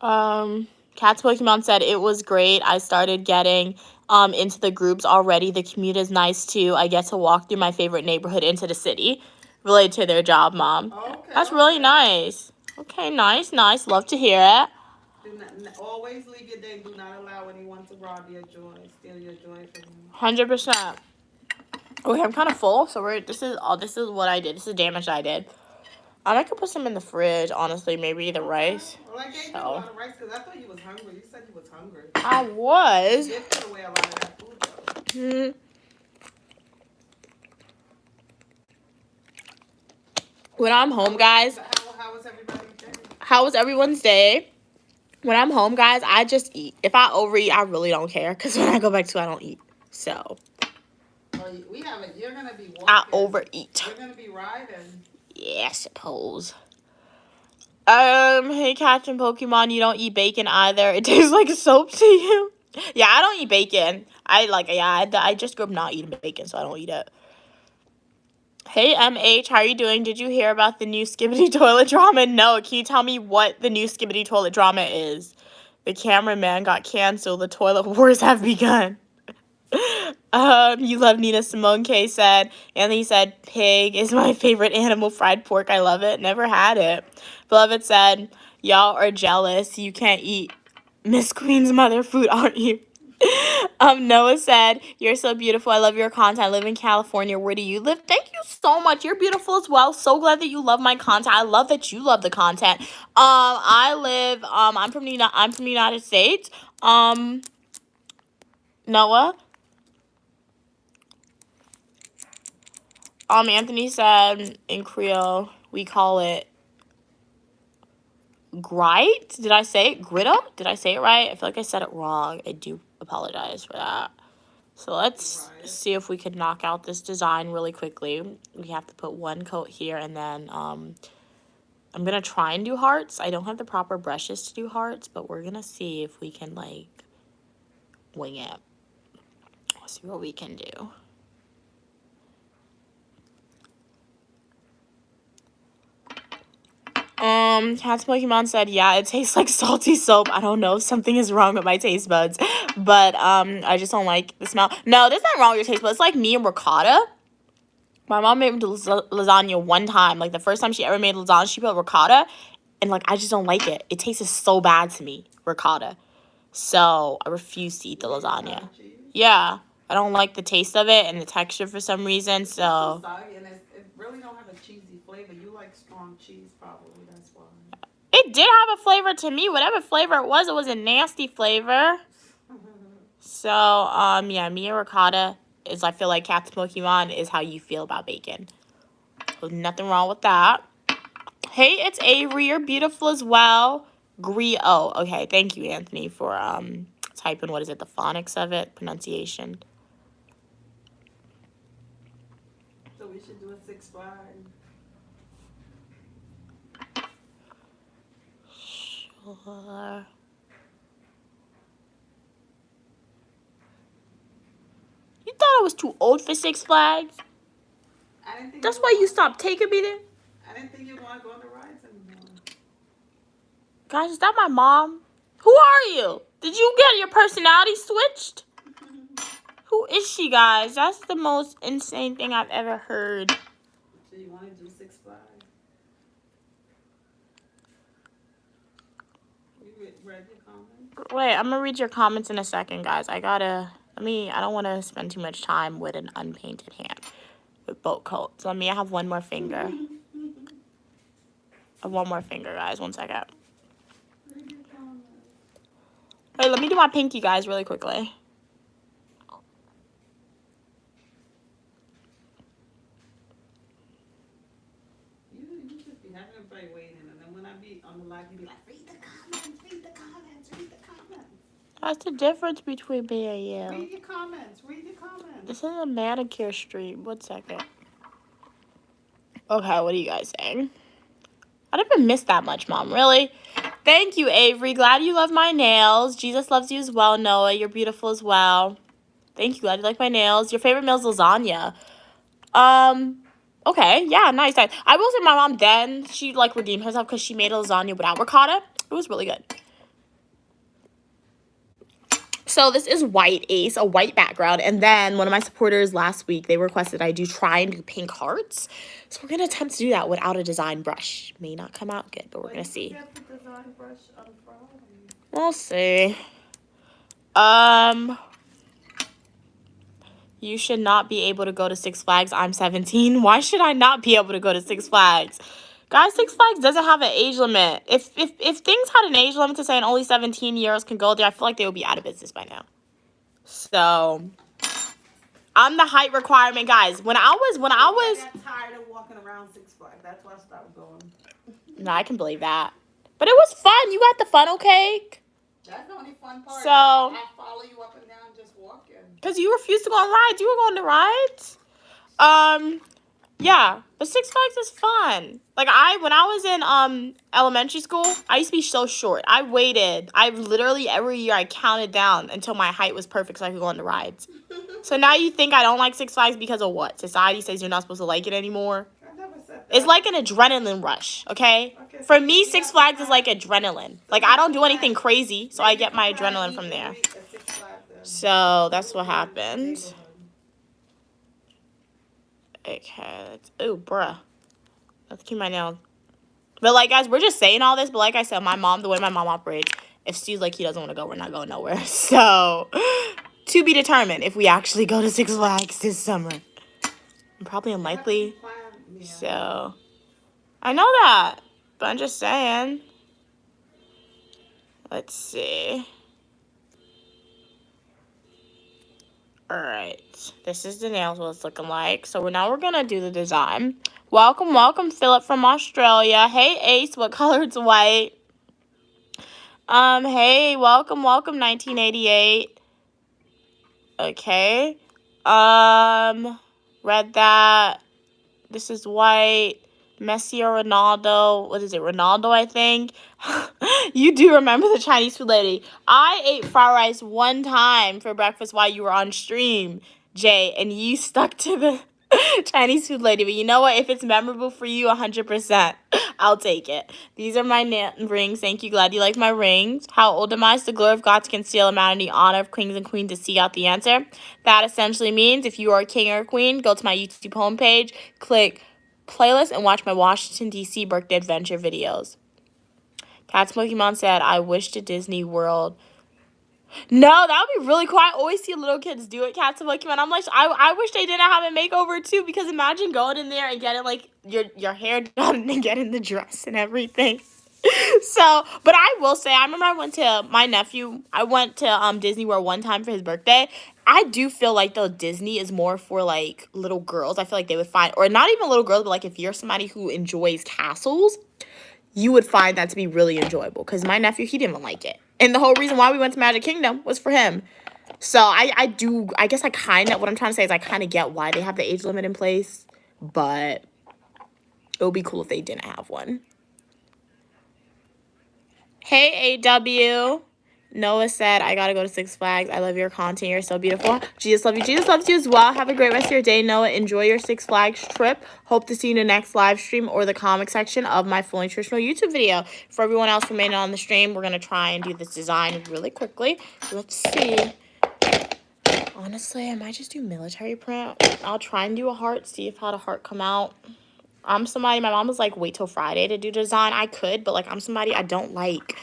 Speaker 2: you.
Speaker 1: Cat's Pokemon said it was great. I started getting into the groups already. The commute is nice too. I get to walk through my favorite neighborhood into the city. related to their job, Mom.
Speaker 2: Okay.
Speaker 1: That's really nice. Okay, nice. Love to hear it.
Speaker 2: Do not always leave your day. Do not allow anyone to rob your joy, steal your joy from you.
Speaker 1: 100%. Okay, I'm kind of full, so this is what I did. This is damage I did. I could put some in the fridge, honestly. Maybe the rice.
Speaker 2: Well, I gave you a lot of rice because I thought you was hungry. You said you was hungry.
Speaker 1: I was.
Speaker 2: You did put away a lot of that food, though.
Speaker 1: When I'm home, guys.
Speaker 2: How was everybody's day?
Speaker 1: How was everyone's day? When I'm home, guys, I just eat. If I overeat, I really don't care. Because when I go back to, I don't eat. So.
Speaker 2: Well, we have it. You're going to be walking.
Speaker 1: I overeat.
Speaker 2: You're going to be riding.
Speaker 1: Yeah, I suppose. Hey, Captain Pokemon, you don't eat bacon either. It tastes like soap to you. Yeah, I don't eat bacon. I just grew up not eating bacon, so I don't eat it. Hey, MH, how are you doing? Did you hear about the new Skibbity toilet drama? No, can you tell me what the new Skibbity toilet drama is? The cameraman got canceled. The toilet wars have begun. You love Nina Simone K said. Anthony said, pig is my favorite animal, fried pork. I love it. Never had it. Beloved said, y'all are jealous. You can't eat Miss Queen's mother food, aren't you? Noah said, you're so beautiful. I love your content. I live in California. Where do you live? Thank you so much. You're beautiful as well. So glad that you love my content. I love that you love the content. I'm from the United States. Noah. Anthony said in Creole, we call it grite. Did I say it? Griddle? Did I say it right? I feel like I said it wrong. I do apologize for that. So let's see if we can knock out this design really quickly. We have to put one coat here, and then I'm going to try and do hearts. I don't have the proper brushes to do hearts, but we're going to see if we can, like, wing it. Let's see what we can do. Cat's Pokemon said, yeah, it tastes like salty soap. I don't know. Something is wrong with my taste buds. But, I just don't like the smell. No, there's nothing wrong with your taste buds. It's like me and ricotta. My mom made lasagna one time. Like, the first time she ever made lasagna, she put ricotta. And, like, I just don't like it. It tastes so bad to me, ricotta. So, I refuse to eat the lasagna. Yeah. I don't like the taste of it and the texture for some reason, so.
Speaker 2: And it really don't have a cheesy flavor. You like strong cheese, probably. That's why.
Speaker 1: It did have a flavor to me. Whatever flavor it was a nasty flavor. So, yeah, me and ricotta is, I feel like Cat's Pokemon is how you feel about bacon. So, nothing wrong with that. Hey, it's Avery. You're beautiful as well. Grio. Okay, thank you, Anthony, for typing, what is it, the phonics of it, pronunciation.
Speaker 2: So we should do a 6 flag.
Speaker 1: Sure. You thought I was too old for 6 Flags?
Speaker 2: I didn't think
Speaker 1: That's why you stopped taking me there?
Speaker 2: I didn't think you want to go on the rides anymore.
Speaker 1: Guys, is that my mom? Who are you? Did you get your personality switched? Who is she, guys? That's the most insane thing I've ever heard.
Speaker 2: So you want to do 6 Flags? You read your comments?
Speaker 1: Wait, I'm gonna read your comments in a second, guys. I don't want to spend too much time with an unpainted hand with boat coats. I have one more finger. I have one more finger, guys. 1 second. Wait, let me do my pinky, guys, really quickly.
Speaker 2: You just be having everybody waiting, and then when I be on the live, you be like, read the comments, read the comments, read the comments.
Speaker 1: That's the difference between me and you.
Speaker 2: Read your comments, read your comments.
Speaker 1: This is a manicure stream. 1 second. Okay, what are you guys saying? I didn't even miss that much, Mom. Really? Thank you, Avery. Glad you love my nails. Jesus loves you as well, Noah. You're beautiful as well. Thank you. Glad you like my nails. Your favorite meal is lasagna. Okay. Yeah, nice. I will say my mom then, she, like, redeemed herself because she made a lasagna without ricotta. It was really good. So this is white Ace, a white background. And then one of my supporters last week, they requested I try and do pink hearts. So we're going to attempt to do that without a design brush. May not come out good, but we're going to see. We'll see. You should not be able to go to Six Flags. I'm 17. Why should I not be able to go to Six Flags? Guys, Six Flags doesn't have an age limit. If things had an age limit to saying only 17-year-olds can go there, I feel like they would be out of business by now. So, I'm the height requirement, guys. When I
Speaker 2: got tired of walking around Six Flags. That's why I stopped going.
Speaker 1: No, I can believe that. But it was fun. You got the funnel cake.
Speaker 2: That's the only fun part.
Speaker 1: So,
Speaker 2: I follow you up and down just walking.
Speaker 1: Because you refused to go on rides. You were going to rides. Yeah, but Six Flags is fun. Like, when I was in elementary school, I used to be so short. I literally every year I counted down until my height was perfect so I could go on the rides. So now you think I don't like Six Flags because of what? Society says you're not supposed to like it anymore?
Speaker 2: I never said that.
Speaker 1: It's like an adrenaline rush, okay? For me, Six Flags is like adrenaline. Like, I don't do anything crazy, so I get my adrenaline from there. So, that's what happened. Okay. Oh, bruh. Let's keep my nails. But, like, guys, we're just saying all this. But, like I said, the way my mom operates, if Stu's like he doesn't want to go, we're not going nowhere. So, to be determined if we actually go to Six Flags this summer. I'm probably unlikely. So, I know that. But I'm just saying. Let's see. Alright, this is the nails what it's looking like. So now we're going to do the design. Welcome, Philip from Australia. Hey, Ace, what color is white? Hey, welcome, 1988. Okay. Read that. This is white. Messi or Ronaldo. What is it? Ronaldo, I think. You do remember the Chinese food lady. I ate fried rice one time for breakfast while you were on stream, Jay, and you stuck to the Chinese food lady. But you know what? If it's memorable for you, 100%, I'll take it. These are my rings. Thank you. Glad you like my rings. How old am I? It's the glory of God to conceal, amount in the honor of kings and queens to seek out the answer. That essentially means if you are a king or a queen, go to my YouTube homepage, click playlist, and watch my Washington, D.C. birthday adventure videos. Cat Smoky Mom said, I wish to Disney World. No, that would be really cool. I always see little kids do it, Cat Smoky Mom. I'm like, I wish they didn't have a makeover too, because imagine going in there and getting like your hair done and getting the dress and everything. So, but I will say, I remember I went to Disney World one time for his birthday. I do feel like though Disney is more for like little girls. I feel like they would find, or not even little girls, but like if you're somebody who enjoys castles, you would find that to be really enjoyable. Because my nephew, he didn't even like it. And the whole reason why we went to Magic Kingdom was for him. So I guess what I'm trying to say is I kind of get why they have the age limit in place. But it would be cool if they didn't have one. Hey, AW. Noah said, I gotta go to Six Flags. I love your content. You're so beautiful. Jesus love you. Jesus loves you as well. Have a great rest of your day, Noah. Enjoy your Six Flags trip. Hope to see you in the next live stream or the comic section of my full nutritional YouTube video. For everyone else remaining on the stream, we're gonna try and do this design really quickly. Let's see. Honestly, I might just do military print. I'll try and do a heart, see if how the heart come out. My mom was like, wait till Friday to do design. I could, but like I'm somebody I don't like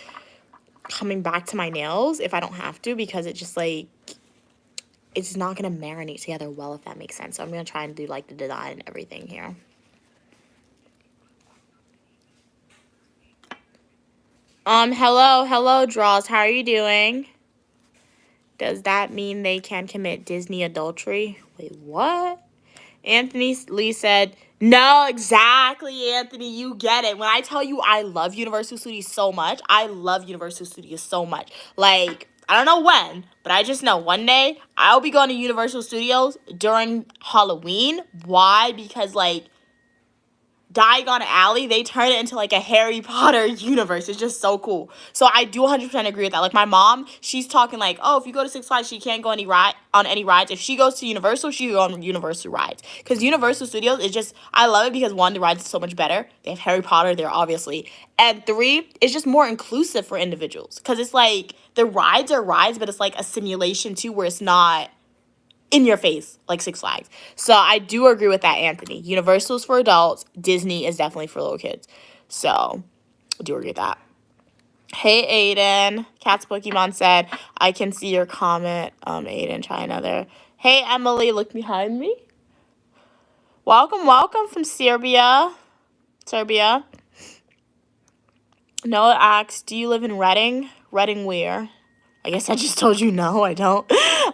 Speaker 1: coming back to my nails if I don't have to, because it just like it's not gonna marinate together well, if that makes sense. So I'm gonna try and do like the design and everything here. Hello Draws, how are you doing? Does that mean they can commit Disney adultery? Wait, what? Anthony Lee said, no, exactly, Anthony, you get it. When I tell you I love Universal Studios so much, I love Universal Studios so much. Like, I don't know when, but I just know one day I'll be going to Universal Studios during Halloween. Why? Because, like, Diagon Alley, they turn it into like a Harry Potter universe. It's just so cool. So I do 100% agree with that. Like my mom, she's talking like, oh, if you go to Six Flags, she can't go on any rides. If she goes to Universal, she can go on Universal rides. Because Universal Studios is just, I love it because one, the rides are so much better. They have Harry Potter there, obviously. And three, it's just more inclusive for individuals. Because it's like, the rides are rides, but it's like a simulation too, where it's not in your face like Six Flags. So I do agree with that, Anthony. Universal's for adults. Disney is definitely for little kids. So I do agree with that. Hey, Aiden. Cat's Pokemon said, I can see your comment. Aiden, try another. Hey, Emily, look behind me. Welcome from Serbia. Noah asks, do you live in Reading? Reading where? I guess I just told you no, I don't.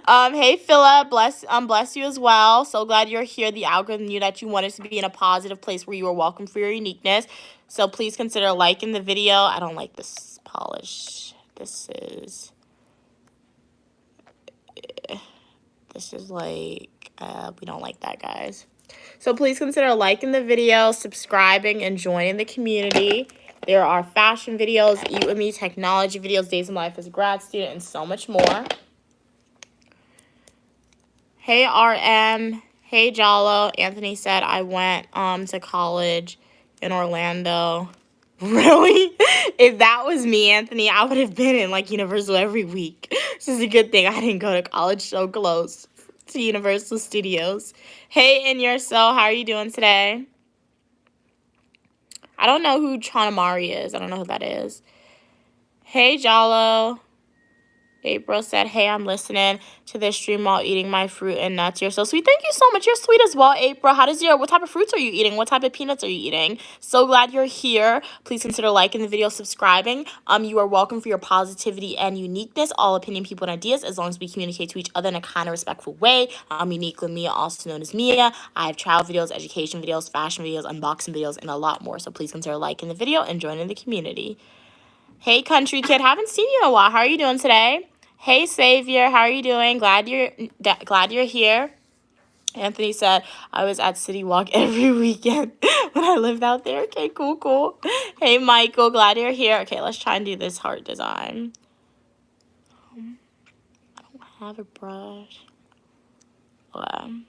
Speaker 1: Hey, Philip, bless you as well. So glad you're here. The algorithm knew that you wanted to be in a positive place where you were welcome for your uniqueness. So please consider liking the video. I don't like this polish. This is like, we don't like that, guys. So please consider liking the video, subscribing, and joining the community. There are fashion videos, Eat With Me, technology videos, days in life as a grad student, and so much more. Hey, RM. Hey, Jalo. Anthony said, I went to college in Orlando. Really? If that was me, Anthony, I would have been in, like, Universal every week. This is a good thing I didn't go to college so close to Universal Studios. Hey, In Your Soul, how are you doing today? I don't know who Chanamari is. I don't know who that is. Hey, Jalo. April said, hey, I'm listening to this stream while eating my fruit and nuts. You're so sweet. Thank you so much. You're sweet as well, April. What type of fruits are you eating? What type of peanuts are you eating? So glad you're here. Please consider liking the video, subscribing. You are welcome for your positivity and uniqueness. All opinion, people, and ideas, as long as we communicate to each other in a kind of respectful way. I'm uniquely Mia, also known as Mia. I have travel videos, education videos, fashion videos, unboxing videos, and a lot more. So please consider liking the video and joining the community. Hey, country kid, haven't seen you in a while. How are you doing today? Hey, Savior, how are you doing? Glad you're here. Anthony said, I was at City Walk every weekend when I lived out there. Okay, cool. Hey, Michael, glad you're here. Okay, let's try and do this heart design. I don't have a brush. Okay.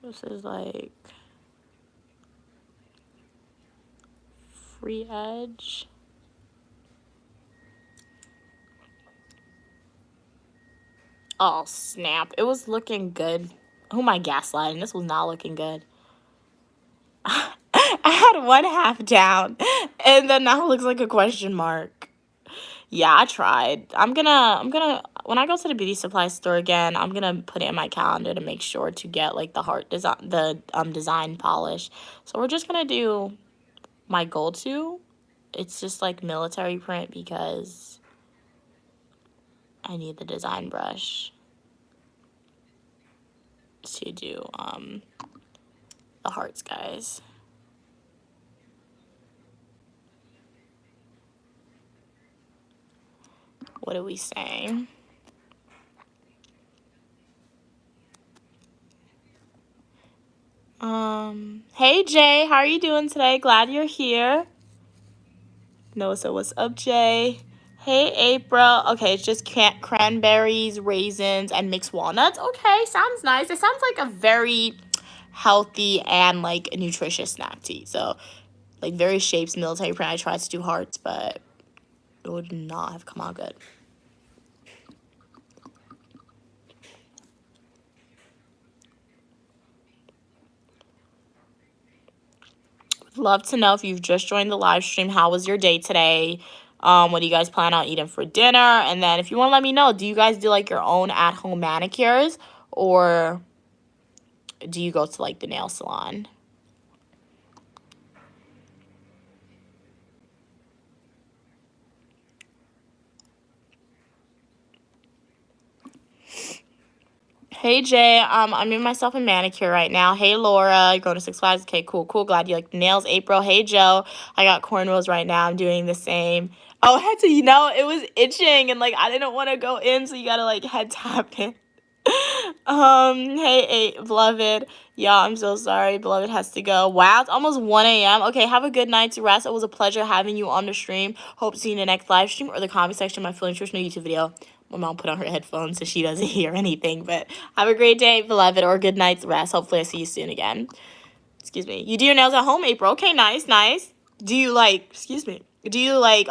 Speaker 1: This is like free edge. Oh, snap. It was looking good. Who am I gaslighting? This was not looking good. I had one half down, and then now it looks like a question mark. Yeah, I tried. I'm gonna, when I go to the beauty supply store again, I'm gonna put it in my calendar to make sure to get, like, the heart design, design polish. So we're just gonna do my go-to. It's just, like, military print because I need the design brush to do the hearts, guys. What are we saying? Hey Jay, how are you doing today? Glad you're here. No, so what's up, Jay? Hey, April. Okay, it's just cranberries, raisins, and mixed walnuts. Okay, sounds nice. It sounds like a very healthy and, like, a nutritious snack to eat. So, like, very shapes, military print. I tried to do hearts, but it would not have come out good. Love to know if you've just joined the live stream. How was your day today? What do you guys plan on eating for dinner? And then if you want to let me know, do you guys do, like, your own at-home manicures, or do you go to, like, the nail salon? Hey, Jay, I'm in myself a manicure right now. Hey, Laura, you're going to Six Flags? Okay, cool. Glad you like the nails. April, hey, Joe, I got cornrows right now. I'm doing the same. Oh, head to, it was itching, and, like, I didn't want to go in, so you got to, like, head tap it. Hey, beloved. Yeah, I'm so sorry. Beloved has to go. Wow, it's almost 1 a.m. Okay, have a good night's rest. It was a pleasure having you on the stream. Hope to see you in the next live stream or the comment section of my Feeling Traditional YouTube video. My mom put on her headphones so she doesn't hear anything. But have a great day, beloved, or a good night's rest. Hopefully I see you soon again. Excuse me. You do your nails at home, April. Okay, nice, nice. Do you like, excuse me, do you like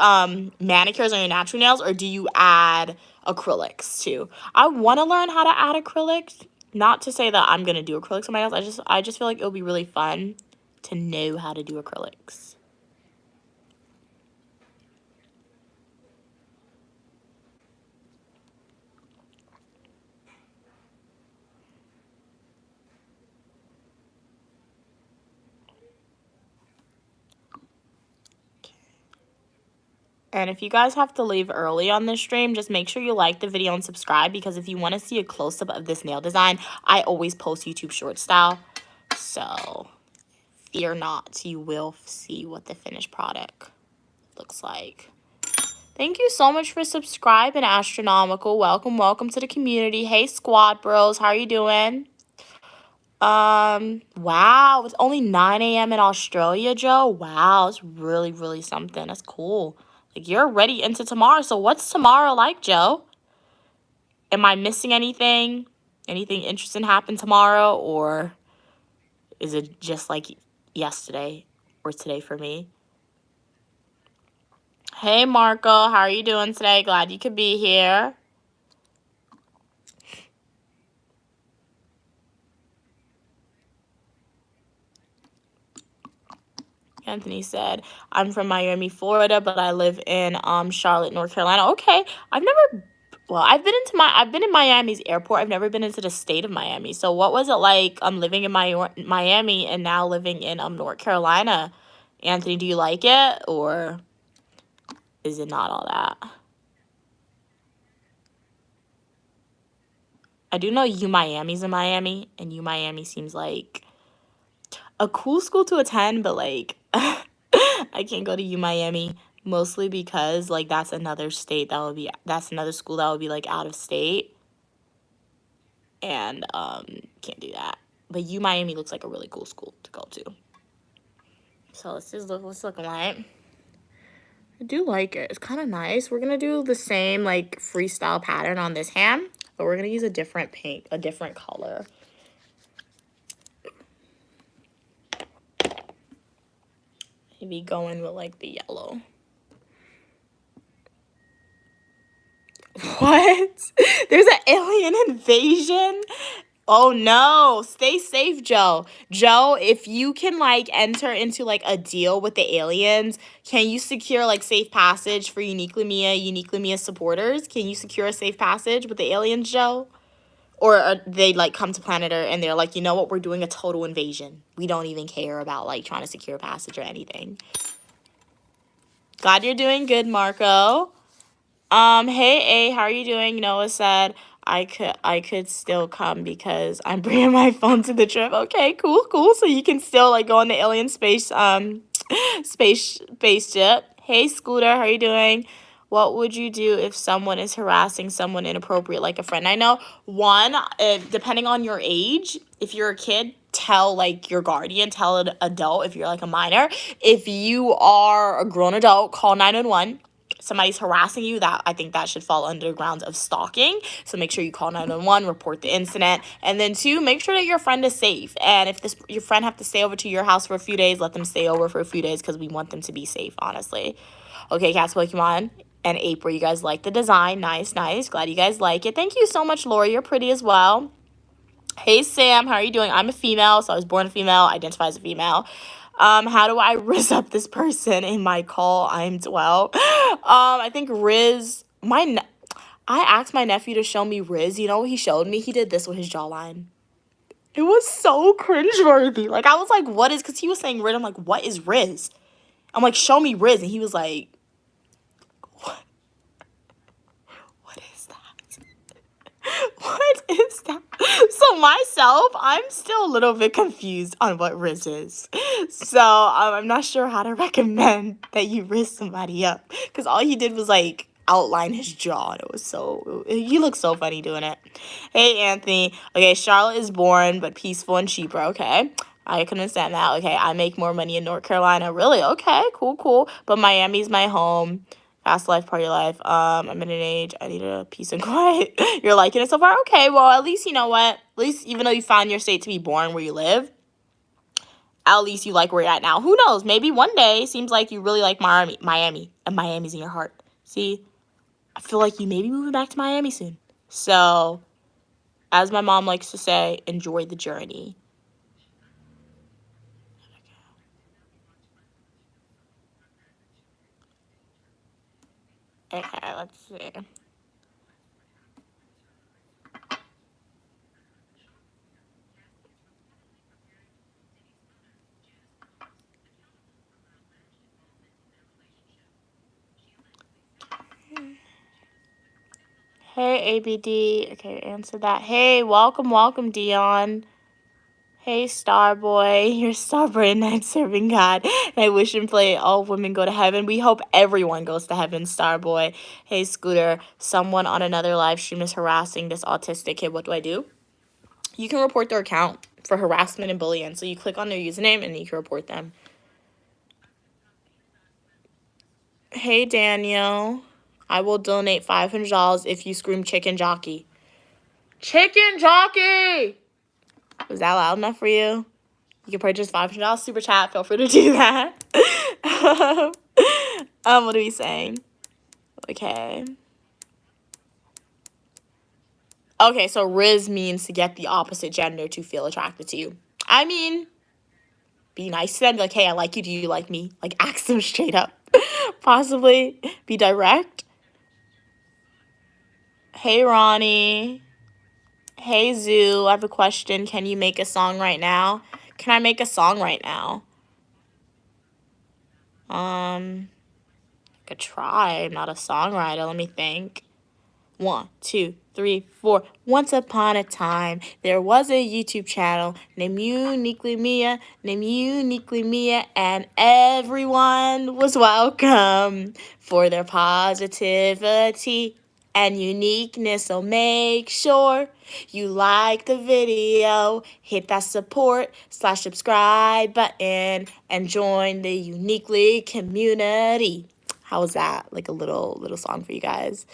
Speaker 1: manicures on your natural nails, or do you add acrylics too? I want to learn how to add acrylics. Not to say that I'm going to do acrylics on my nails. I just feel like it'll be really fun to know how to do acrylics. And if you guys have to leave early on this stream, just make sure you like the video and subscribe, because if you want to see a close-up of this nail design, I always post YouTube short style. So fear not, you will see what the finished product looks like. Thank you so much for subscribing, Astronomical. Welcome, welcome to the community. Hey, squad bros, how are you doing? Wow, it's only 9 a.m. in Australia, Joe. Wow, it's really, really something. That's cool. Like, you're already into tomorrow. So what's tomorrow like, Joe? Am I missing anything? Anything interesting happen tomorrow? Or is it just like yesterday or today for me? Hey, Marco, how are you doing today? Glad you could be here. Anthony said, I'm from Miami, Florida, but I live in Charlotte, North Carolina. Okay. I've been in Miami's airport. I've never been into the state of Miami. So what was it like living in Miami and now living in North Carolina? Anthony, do you like it, or is it not all that? I do know U Miami's in Miami, and U Miami seems like a cool school to attend, but like I can't go to U Miami mostly because like that's another school that would be like out of state, and can't do that. But U Miami looks like a really cool school to go to. So let's just look what's looking like. I do like it. It's kind of nice. We're gonna do the same like freestyle pattern on this hand, but we're gonna use a different paint, a different color. Maybe going with like the yellow. What? There's an alien invasion? Oh no, stay safe, Joe. Joe, if you can like enter into like a deal with the aliens, can you secure like safe passage for Uniquely Mia supporters? Can you secure a safe passage with the aliens, Joe? Or they like come to planet Earth and they're like, you know what, we're doing a total invasion. We don't even care about like trying to secure passage or anything. Glad you're doing good, Marco. Hey A, how are you doing? Noah said I could still come because I'm bringing my phone to the trip. Okay, cool. So you can still like go on the alien spaceship. Hey Scooter, how are you doing? What would you do if someone is harassing someone inappropriate, like a friend? I know depending on your age, if you're a kid, tell like your guardian, tell an adult if you're like a minor. If you are a grown adult, call 911. Somebody's harassing you, that I think that should fall under grounds of stalking. So make sure you call 911, report the incident, and then 2, make sure that your friend is safe. And if your friend have to stay over to your house for a few days, let them stay over for a few days because we want them to be safe, honestly. Okay, Cats Pokemon and April, you guys like the design. Nice. Glad you guys like it. Thank you so much, Lori. You're pretty as well. Hey Sam, how are you doing? I'm a female, so I was born a female, identify as a female. How do I riz up this person in my call? I'm 12. I think Riz, I asked my nephew to show me Riz. You know what he showed me? He did this with his jawline. It was so cringeworthy. Like, I was like, what is, because he was saying Riz. I'm like, what is Riz? I'm like, show me Riz. And he was like, what is that? What is that? So myself, I'm still a little bit confused on what Riz is. So I'm not sure how to recommend that you riz somebody up. Because all he did was like outline his jaw. And he looks so funny doing it. Hey, Anthony. Okay, Charlotte is boring but peaceful and cheaper. Okay, I can understand that. Okay, I make more money in North Carolina. Really? Okay, cool. But Miami's my home. Fast life, party life. I'm in an age. I need a peace and quiet. You're liking it so far? Okay, well, at least you know what? At least even though you found your state to be boring where you live, at least you like where you're at now. Who knows? Maybe one day, seems like you really like Miami, and Miami's in your heart. See, I feel like you may be moving back to Miami soon. So, as my mom likes to say, enjoy the journey. Okay, let's see. Hey, ABD. Okay, answer that. Hey, welcome, Dion. Hey, Starboy. You're Starboy and I'm serving God. And I wish and pray all women go to heaven. We hope everyone goes to heaven, Starboy. Hey, Scooter. Someone on another live stream is harassing this autistic kid. What do I do? You can report their account for harassment and bullying. So you click on their username and you can report them. Hey, Daniel. I will donate $500 if you scream chicken jockey. Chicken jockey! Was that loud enough for you? You can purchase $500 super chat. Feel free to do that. What are we saying? Okay. Okay, so Riz means to get the opposite gender to feel attracted to you. I mean, be nice to them. Be like, hey, I like you. Do you like me? Like, ask them straight up. Possibly be direct. Hey, Ronnie. Hey, Zoo. I have a question. Can you make a song right now? Can I make a song right now? I could try. I'm not a songwriter. Let me think. 1, 2, 3, 4. Once upon a time, there was a YouTube channel named Uniquely Mia, and everyone was welcome for their positivity and uniqueness. So make sure you like the video, hit that support/subscribe button, and join the Uniquely community. How was that? Like a little song for you guys.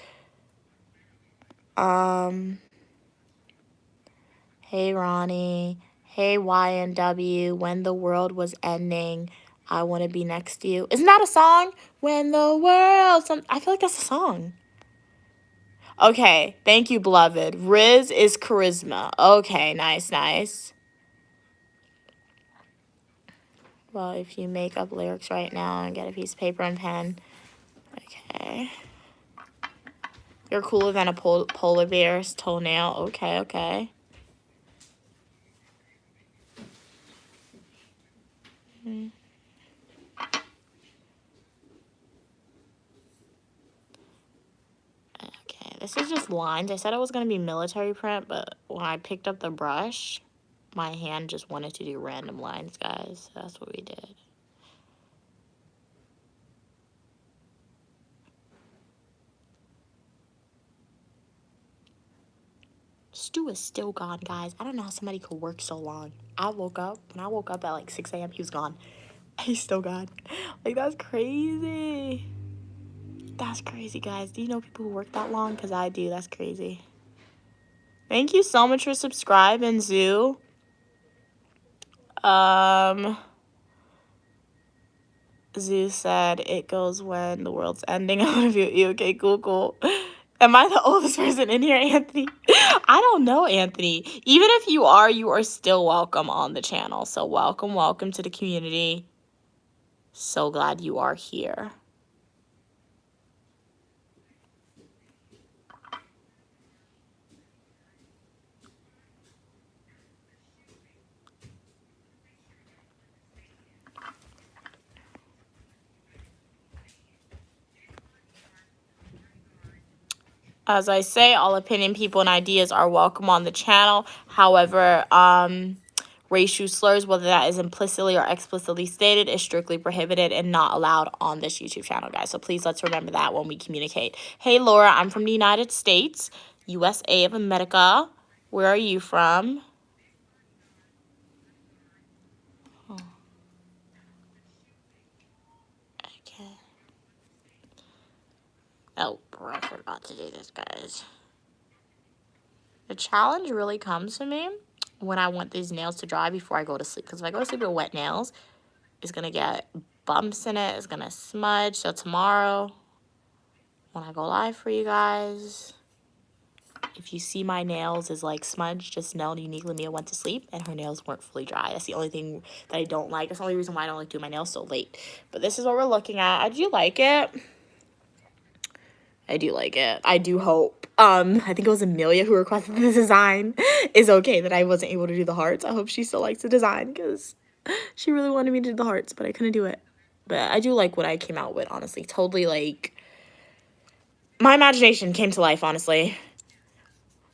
Speaker 1: Hey, Ronnie. Hey, YNW. When the world was ending, I want to be next to you. Isn't that a song? When the world... I feel like that's a song. Okay, thank you, beloved. Riz is charisma. Okay, nice. Well, if you make up lyrics right now and get a piece of paper and pen. Okay. You're cooler than a polar bear's toenail. Okay. Okay, this is just lines. I said it was going to be military print, but when I picked up the brush, my hand just wanted to do random lines, guys. So that's what we did. Stu is still gone, guys. I don't know how somebody could work so long. When I woke up at like 6 a.m., he was gone. He's still gone. Like, that's crazy. That's crazy, guys. Do you know people who work that long? Because I do. That's crazy. Thank you so much for subscribing, Zoo. Zoo said, it goes when the world's ending. I want to be with you. Okay, cool. Am I the oldest person in here, Anthony? I don't know, Anthony. Even if you are still welcome on the channel. So welcome to the community. So glad you are here. As I say, all opinion, people, and ideas are welcome on the channel. However, Racial slurs, whether that is implicitly or explicitly stated, is strictly prohibited and not allowed on this YouTube channel, guys. So please let's remember that when we communicate. Hey, Laura, I'm from the United States, USA of America. Where are you from? Oh. Okay. Oh, I forgot to do this, guys. The challenge really comes to me when I want these nails to dry before I go to sleep. Because if I go to sleep with wet nails, it's going to get bumps in it. It's going to smudge. So tomorrow, when I go live for you guys, if you see my nails is like smudged, just know Uniquely Mia went to sleep and her nails weren't fully dry. That's the only thing that I don't like. That's the only reason why I don't like doing my nails so late. But this is what we're looking at. I do like it. I do like it. I do hope. I think it was Amelia who requested the design. It's okay that I wasn't able to do the hearts. I hope she still likes the design because she really wanted me to do the hearts, but I couldn't do it. But I do like what I came out with, honestly. Totally, like, my imagination came to life, honestly.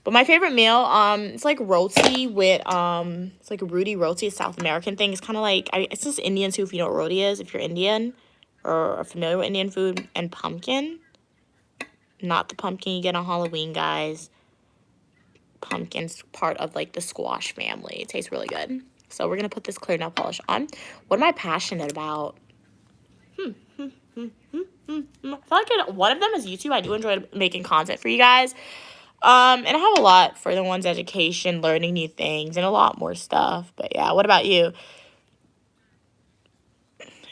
Speaker 1: But my favorite meal, it's like roti with, it's like a roti roti, a South American thing. It's kind of like, it's just Indian too, if you know what roti is, if you're Indian or are familiar with Indian food, and pumpkin. Not the pumpkin you get on Halloween, guys. Pumpkin's part of, like, the squash family. It tastes really good. So we're going to put this clear nail polish on. What am I passionate about? I feel like one of them is YouTube. I do enjoy making content for you guys. And I have a lot for the one's education, learning new things, and a lot more stuff. But yeah, what about you?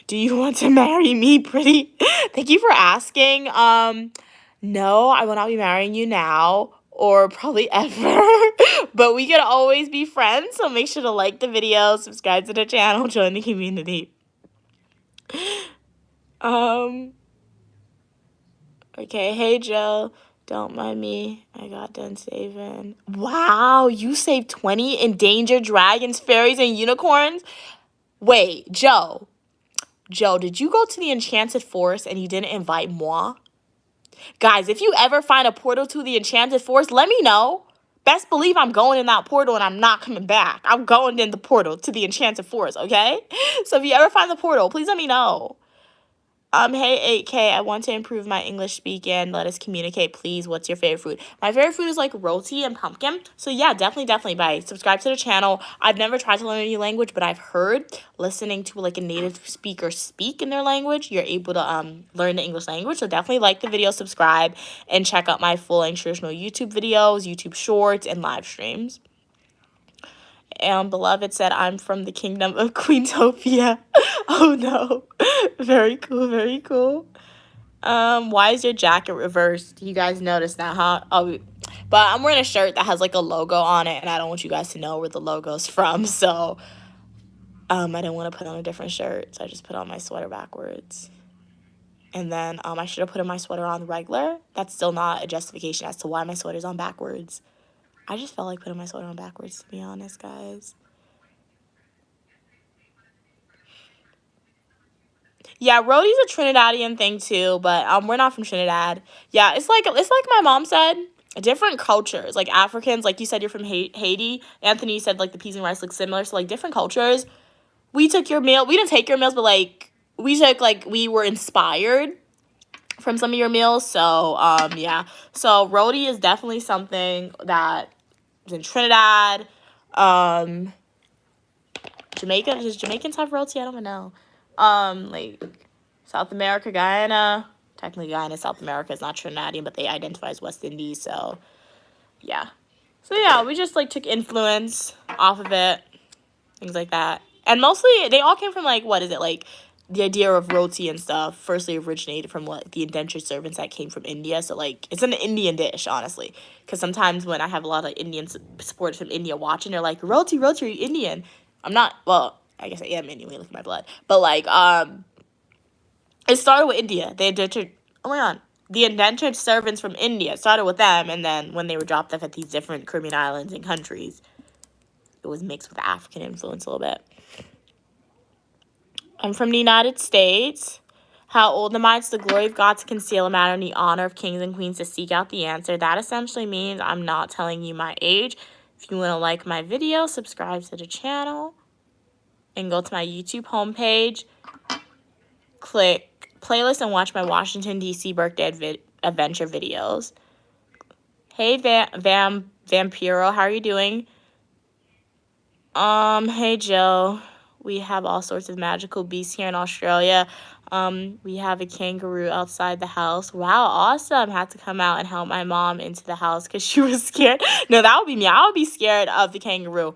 Speaker 1: Do you want to marry me, pretty? Thank you for asking. No, I will not be marrying you now or probably ever. But we can always be friends. So make sure to like the video, subscribe to the channel, join the community. Okay, hey Joe. Don't mind me. I got done saving. Wow, you saved 20 endangered dragons, fairies, and unicorns? Wait, Joe. Joe, did you go to the Enchanted Forest and you didn't invite moi? Guys, if you ever find a portal to the Enchanted Forest, let me know. Best believe I'm going in that portal and I'm not coming back. I'm going in the portal to the Enchanted Forest, okay? So if you ever find the portal, please let me know. Hey 8K, I want to improve my English speaking. Let us communicate, please. What's your favorite food? My favorite food is like roti and pumpkin. So yeah, definitely bye. Subscribe to the channel. I've never tried to learn a new language, but I've heard listening to like a native speaker speak in their language, you're able to learn the English language. So definitely like the video, subscribe, and check out my full-length traditional YouTube videos, YouTube shorts, and live streams. And Beloved said, I'm from the kingdom of Queentopia. Oh no. Very cool, very cool. Why is your jacket reversed? You guys noticed that, huh? Oh, but I'm wearing a shirt that has like a logo on it, and I don't want you guys to know where the logo's from, so I didn't want to put on a different shirt, so I just put on my sweater backwards. And then I should have put my sweater on regular. That's still not a justification as to why my sweater's on backwards. I just felt like putting my sweater on backwards, to be honest, guys. Yeah, roti's a Trinidadian thing too, but we're not from Trinidad. Yeah, it's like my mom said, different cultures. Like Africans, like you said, you're from Haiti. Anthony said like the peas and rice look similar. So like different cultures. We took your meal. We didn't take your meals, but like we were inspired from some of your meals. So yeah. So roti is definitely something that in Trinidad, Jamaica. Does Jamaicans have roti? I don't even know. Like South America, Guyana. Technically, Guyana is South America. It's not Trinidadian, but they identify as West Indies. So, yeah. So yeah, we just like took influence off of it, things like that. And mostly, they all came from like what is it like? The idea of roti and stuff firstly originated from what the indentured servants that came from India. So like it's an Indian dish, honestly. Because sometimes when I have a lot of Indian supporters from India watching, they're like, roti, are you Indian? I'm not. Well, I guess I am anyway. Look at my blood. But like it started with India. The indentured servants from India. It started with them, and then when they were dropped off at these different Caribbean islands and countries, it was mixed with African influence a little bit. I'm from the United States. How old am I? It's the glory of God to conceal a matter and the honor of kings and queens to seek out the answer. That essentially means I'm not telling you my age. If you want to like my video, subscribe to the channel. and go to my YouTube homepage, click playlist, and watch my Washington, D.C. birthday adventure videos. Hey, Vampiro, how are you doing? Hey, Joe. We have all sorts of magical beasts here in Australia. We have a kangaroo outside the house. Wow, awesome. Had to come out and help my mom into the house because she was scared. No, that would be me. I would be scared of the kangaroo.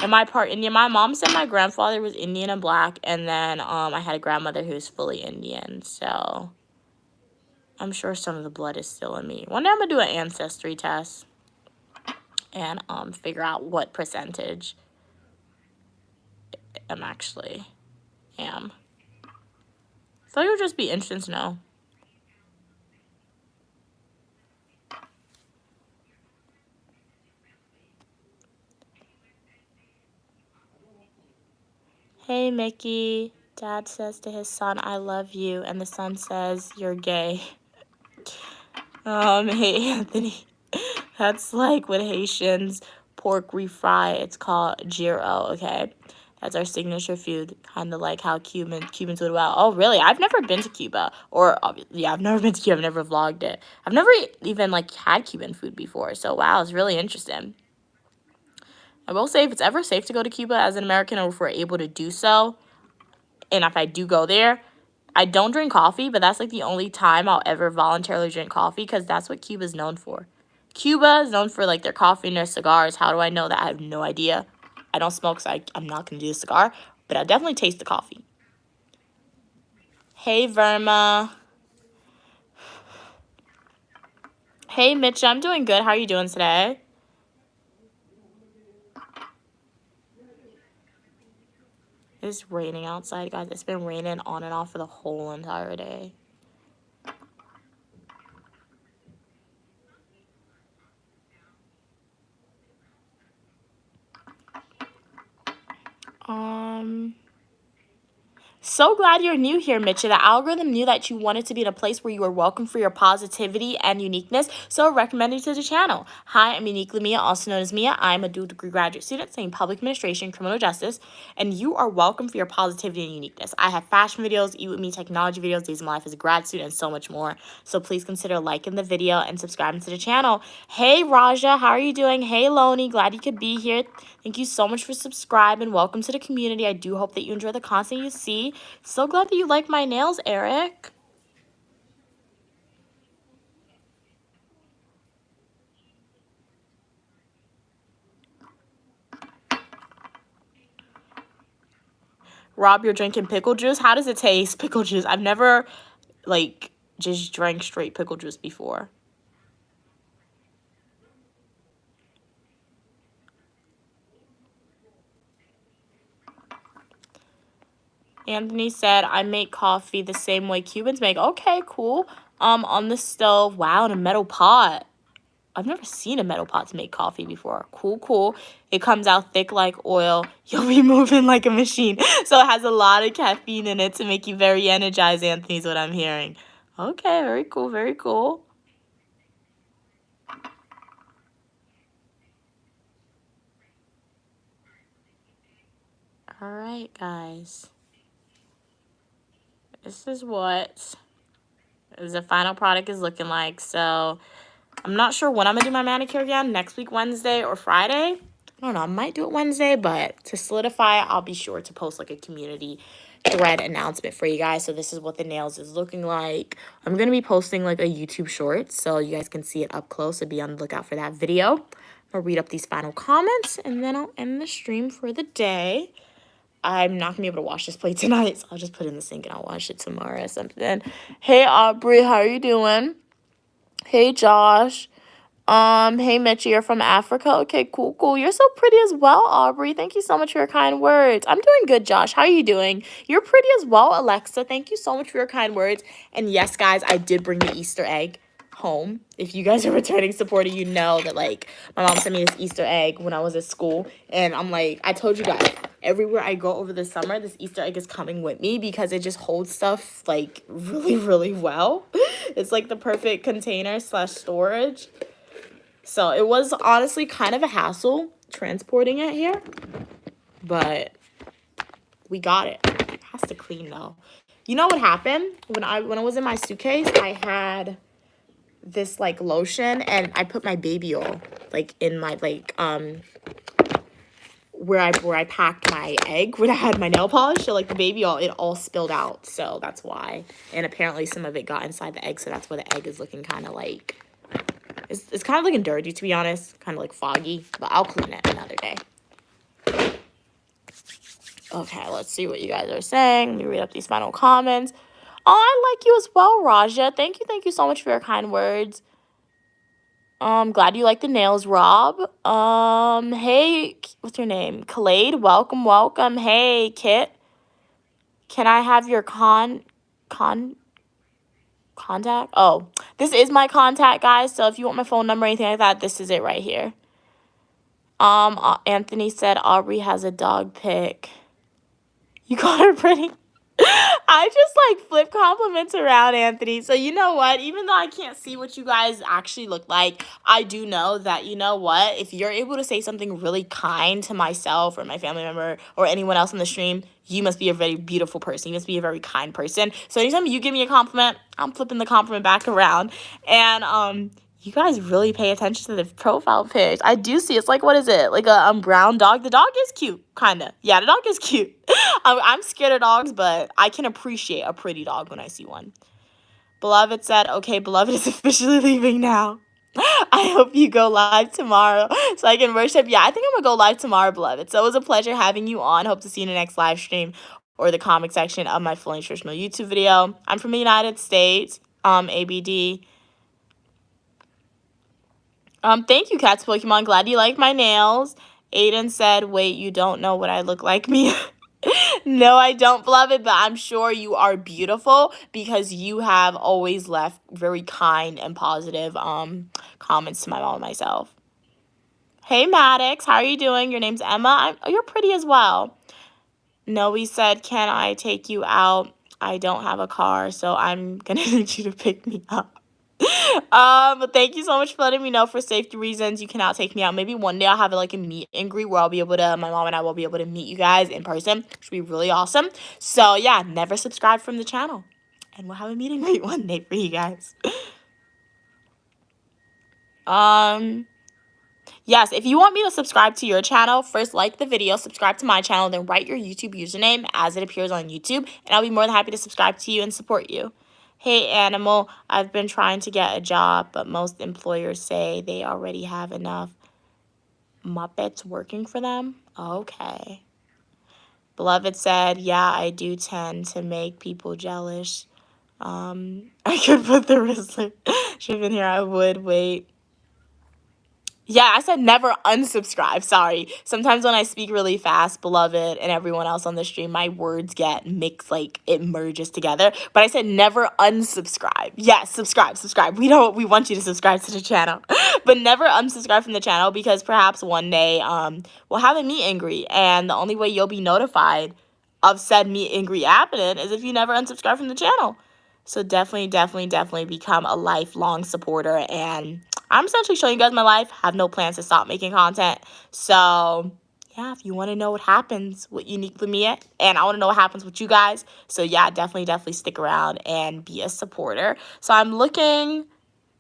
Speaker 1: And my part Indian. My mom said my grandfather was Indian and black, and then I had a grandmother who was fully Indian. So I'm sure some of the blood is still in me. One day I'm gonna do an ancestry test and figure out what percentage I'm actually am. So it would just be interesting to know. Hey, Mickey. Dad says to his son, I love you. And the son says, you're gay. Hey, Anthony. That's like with Haitians pork refry. It's called gyro, okay? That's our signature food. Kind of like how Cubans would wow. Oh, really? I've never been to Cuba. Or, yeah, I've never been to Cuba. I've never vlogged it. I've never even, like, had Cuban food before. So, wow, it's really interesting. I will say if it's ever safe to go to Cuba as an American or if we're able to do so, and if I do go there, I don't drink coffee, but that's like the only time I'll ever voluntarily drink coffee because that's what Cuba's known for. Cuba is known for like their coffee and their cigars. How do I know that? I have no idea. I don't smoke, so I'm not going to do a cigar, but I definitely taste the coffee. Hey, Verma. Hey, Mitch, I'm doing good. How are you doing today? It's raining outside, guys. It's been raining on and off for the whole entire day. So glad you're new here, Mitchie. The algorithm knew that you wanted to be in a place where you were welcome for your positivity and uniqueness, so it recommended you to the channel. Hi, I'm Uniquely Mia, also known as Mia. I'm a dual degree graduate student studying public administration, criminal justice, and you are welcome for your positivity and uniqueness. I have fashion videos, eat with me, technology videos, days of my life as a grad student, and so much more. So please consider liking the video and subscribing to the channel. Hey, Raja, how are you doing? Hey, Loney, glad you could be here. Thank you so much for subscribing. Welcome to the community. I do hope that you enjoy the content you see. So glad that you like my nails, Eric. Rob, you're drinking pickle juice? How does it taste, pickle juice? I've never, like, just drank straight pickle juice before. Anthony said, I make coffee the same way Cubans make. Okay, cool. On the stove. Wow, in a metal pot. I've never seen a metal pot to make coffee before. Cool, cool. It comes out thick like oil. You'll be moving like a machine. So it has a lot of caffeine in it to make you very energized, Anthony, is what I'm hearing. Okay, very cool, very cool. All right, guys. This is what the final product is looking like. So I'm not sure when I'm going to do my manicure again. Next week, Wednesday or Friday. I don't know. I might do it Wednesday, but to solidify, I'll be sure to post like a community thread announcement for you guys. So this is what the nails is looking like. I'm going to be posting like a YouTube short so you guys can see it up close. So be on the lookout for that video. I'll read up these final comments and then I'll end the stream for the day. I'm not going to be able to wash this plate tonight, so I'll just put it in the sink and I'll wash it tomorrow or something. Hey, Aubrey, how are you doing? Hey, Josh. Hey, Mitch, you're from Africa. Okay, cool, cool. You're so pretty as well, Aubrey. Thank you so much for your kind words. I'm doing good, Josh. How are you doing? You're pretty as well, Alexa. Thank you so much for your kind words. And yes, guys, I did bring the Easter egg home. If you guys are returning supporter, you know that, like, my mom sent me this Easter egg when I was at school. And I'm like, I told you guys, everywhere I go over the summer, this Easter egg is coming with me because it just holds stuff, like, really, really well. It's, like, the perfect container / storage. So it was honestly kind of a hassle transporting it here. But we got it. It has to clean though. You know what happened? When I was in my suitcase, I had this like lotion and I put my baby oil like in my like where I packed my egg when I had my nail polish. So like the baby oil, it all spilled out. So that's why. And apparently some of it got inside the egg, so that's why the egg is looking kind of like it's kind of looking dirty, to be honest, kind of like foggy, but I'll clean it another day. Okay, let's see what you guys are saying. Let me read up these final comments. Oh, I like you as well, Raja. Thank you so much for your kind words. Glad you like the nails, Rob. Hey, what's your name? Khalid, welcome. Hey, Kit. Can I have your contact? Oh, this is my contact, guys. So if you want my phone number or anything like that, this is it right here. Anthony said Aubrey has a dog pic. You called her pretty. I just like flip compliments around, Anthony. So you know what? Even though I can't see what you guys actually look like, I do know that, you know what? If you're able to say something really kind to myself or my family member or anyone else on the stream, you must be a very beautiful person. You must be a very kind person. So anytime you give me a compliment, I'm flipping the compliment back around. And you guys really pay attention to the profile pics. I do see. It's like, what is it? Like a brown dog. The dog is cute, kind of. Yeah, the dog is cute. I'm scared of dogs, but I can appreciate a pretty dog when I see one. Beloved said, okay, Beloved is officially leaving now. I hope you go live tomorrow so I can worship. Yeah, I think I'm going to go live tomorrow, Beloved. So it was a pleasure having you on. Hope to see you in the next live stream or the comic section of my fully nutritional YouTube video. I'm from the United States, ABD. Thank you, Cats Pokemon. Glad you like my nails. Aiden said, wait, you don't know what I look like, me? No, I don't, Beloved, but I'm sure you are beautiful because you have always left very kind and positive comments to my mom and myself. Hey, Maddox, how are you doing? Your name's Emma. You're pretty as well. Noe said, can I take you out? I don't have a car, so I'm going to need you to pick me up. But thank you so much for letting me know. For safety reasons, you cannot take me out. Maybe one day I'll have like a meet and greet where I'll be able to, my mom and I will be able to meet you guys in person, which would be really awesome. So yeah, never subscribe from the channel, and we'll have a meet and greet one day for you guys. Yes, if you want me to subscribe to your channel, first like the video, subscribe to my channel, then write your YouTube username as it appears on YouTube, and I'll be more than happy to subscribe to you and support you. Hey, Animal, I've been trying to get a job, but most employers say they already have enough Muppets working for them. Okay. Beloved said, yeah, I do tend to make people jealous. I could put the Rizzler strip in here. I would. Wait. Yeah, I said never unsubscribe. Sorry. Sometimes when I speak really fast, Beloved and everyone else on the stream, my words get mixed, like it merges together. But I said never unsubscribe. Yes, subscribe. We want you to subscribe to the channel. But never unsubscribe from the channel because perhaps one day we'll have a meet and greet. And the only way you'll be notified of said meet and greet happening is if you never unsubscribe from the channel. So definitely become a lifelong supporter. And I'm essentially showing you guys my life. Have no plans to stop making content. So yeah, if you want to know what happens with Unique Lumia, and I want to know what happens with you guys. So yeah, definitely stick around and be a supporter. So I'm looking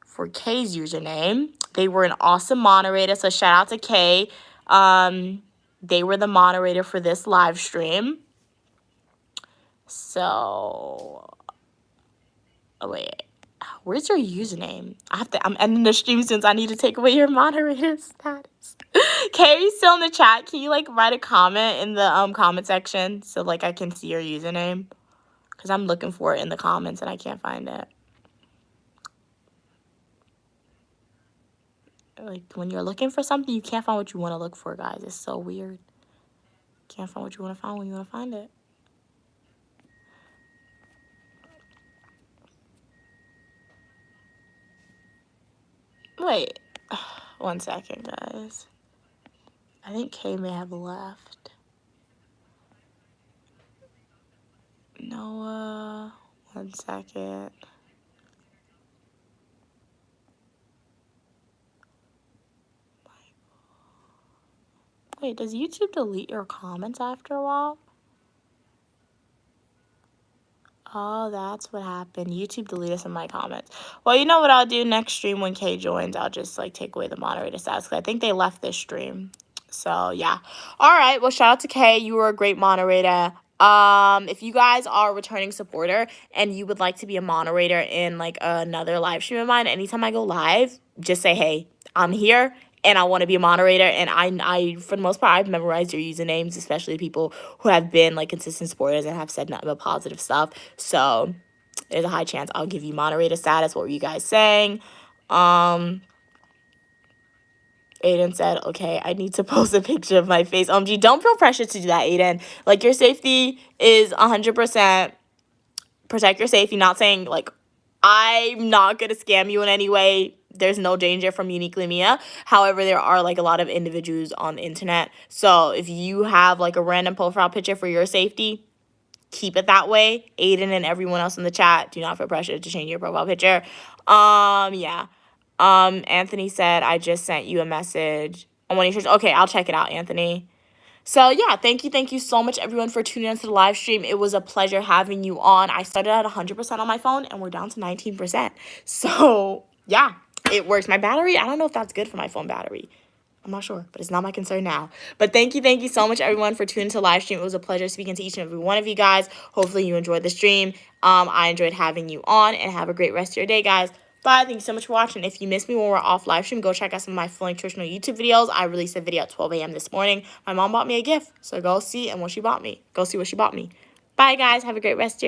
Speaker 1: for Kay's username. They were an awesome moderator. So shout out to Kay. They were the moderator for this live stream. So... oh, wait, where's your username? I'm ending the stream since I need to take away your moderator status. Okay, are you still in the chat? Can you like write a comment in the comment section so like I can see your username? Because I'm looking for it in the comments and I can't find it. Like when you're looking for something, you can't find what you want to look for, guys. It's so weird. Can't find what you want to find when you want to find it. Wait, 1 second, guys. I think Kay may have left. Noah, 1 second. Wait, does YouTube delete your comments after a while? Oh, that's what happened. YouTube deleted some of my comments. Well, you know what I'll do next stream when Kay joins? I'll just like take away the moderator status because I think they left this stream. So yeah. All right. Well, shout out to Kay. You were a great moderator. If you guys are a returning supporter and you would like to be a moderator in like another live stream of mine, anytime I go live, just say, hey, I'm here and I want to be a moderator. And I, for the most part, I've memorized your usernames, especially people who have been like consistent supporters and have said nothing but positive stuff. So there's a high chance I'll give you moderator status. What were you guys saying? Aiden said, okay, I need to post a picture of my face. OMG, don't feel pressure to do that, Aiden. Like, your safety is 100%. Protect your safety. Not saying, like, I'm not going to scam you in any way. There's no danger from Uniquely Mia. However, there are, like, a lot of individuals on the internet. So if you have, like, a random profile picture for your safety, keep it that way. Aiden and everyone else in the chat, do not feel pressure to change your profile picture. Yeah. Anthony said, I just sent you a message on one of your shirts. Okay, I'll check it out, Anthony. So, yeah, thank you so much, everyone, for tuning into the live stream. It was a pleasure having you on. I started at 100% on my phone, and we're down to 19%. So, yeah, it works. My battery, I don't know if that's good for my phone battery. I'm not sure, but it's not my concern now. But thank you so much, everyone, for tuning to the live stream. It was a pleasure speaking to each and every one of you guys. Hopefully you enjoyed the stream. I enjoyed having you on, and have a great rest of your day, guys. Bye. Thank you so much for watching. If you missed me when we're off live stream, go check out some of my full nutritional YouTube videos. I released a video at 12 a.m. this morning. My mom bought me a gift, so go see what she bought me. Bye, guys. Have a great rest of your day.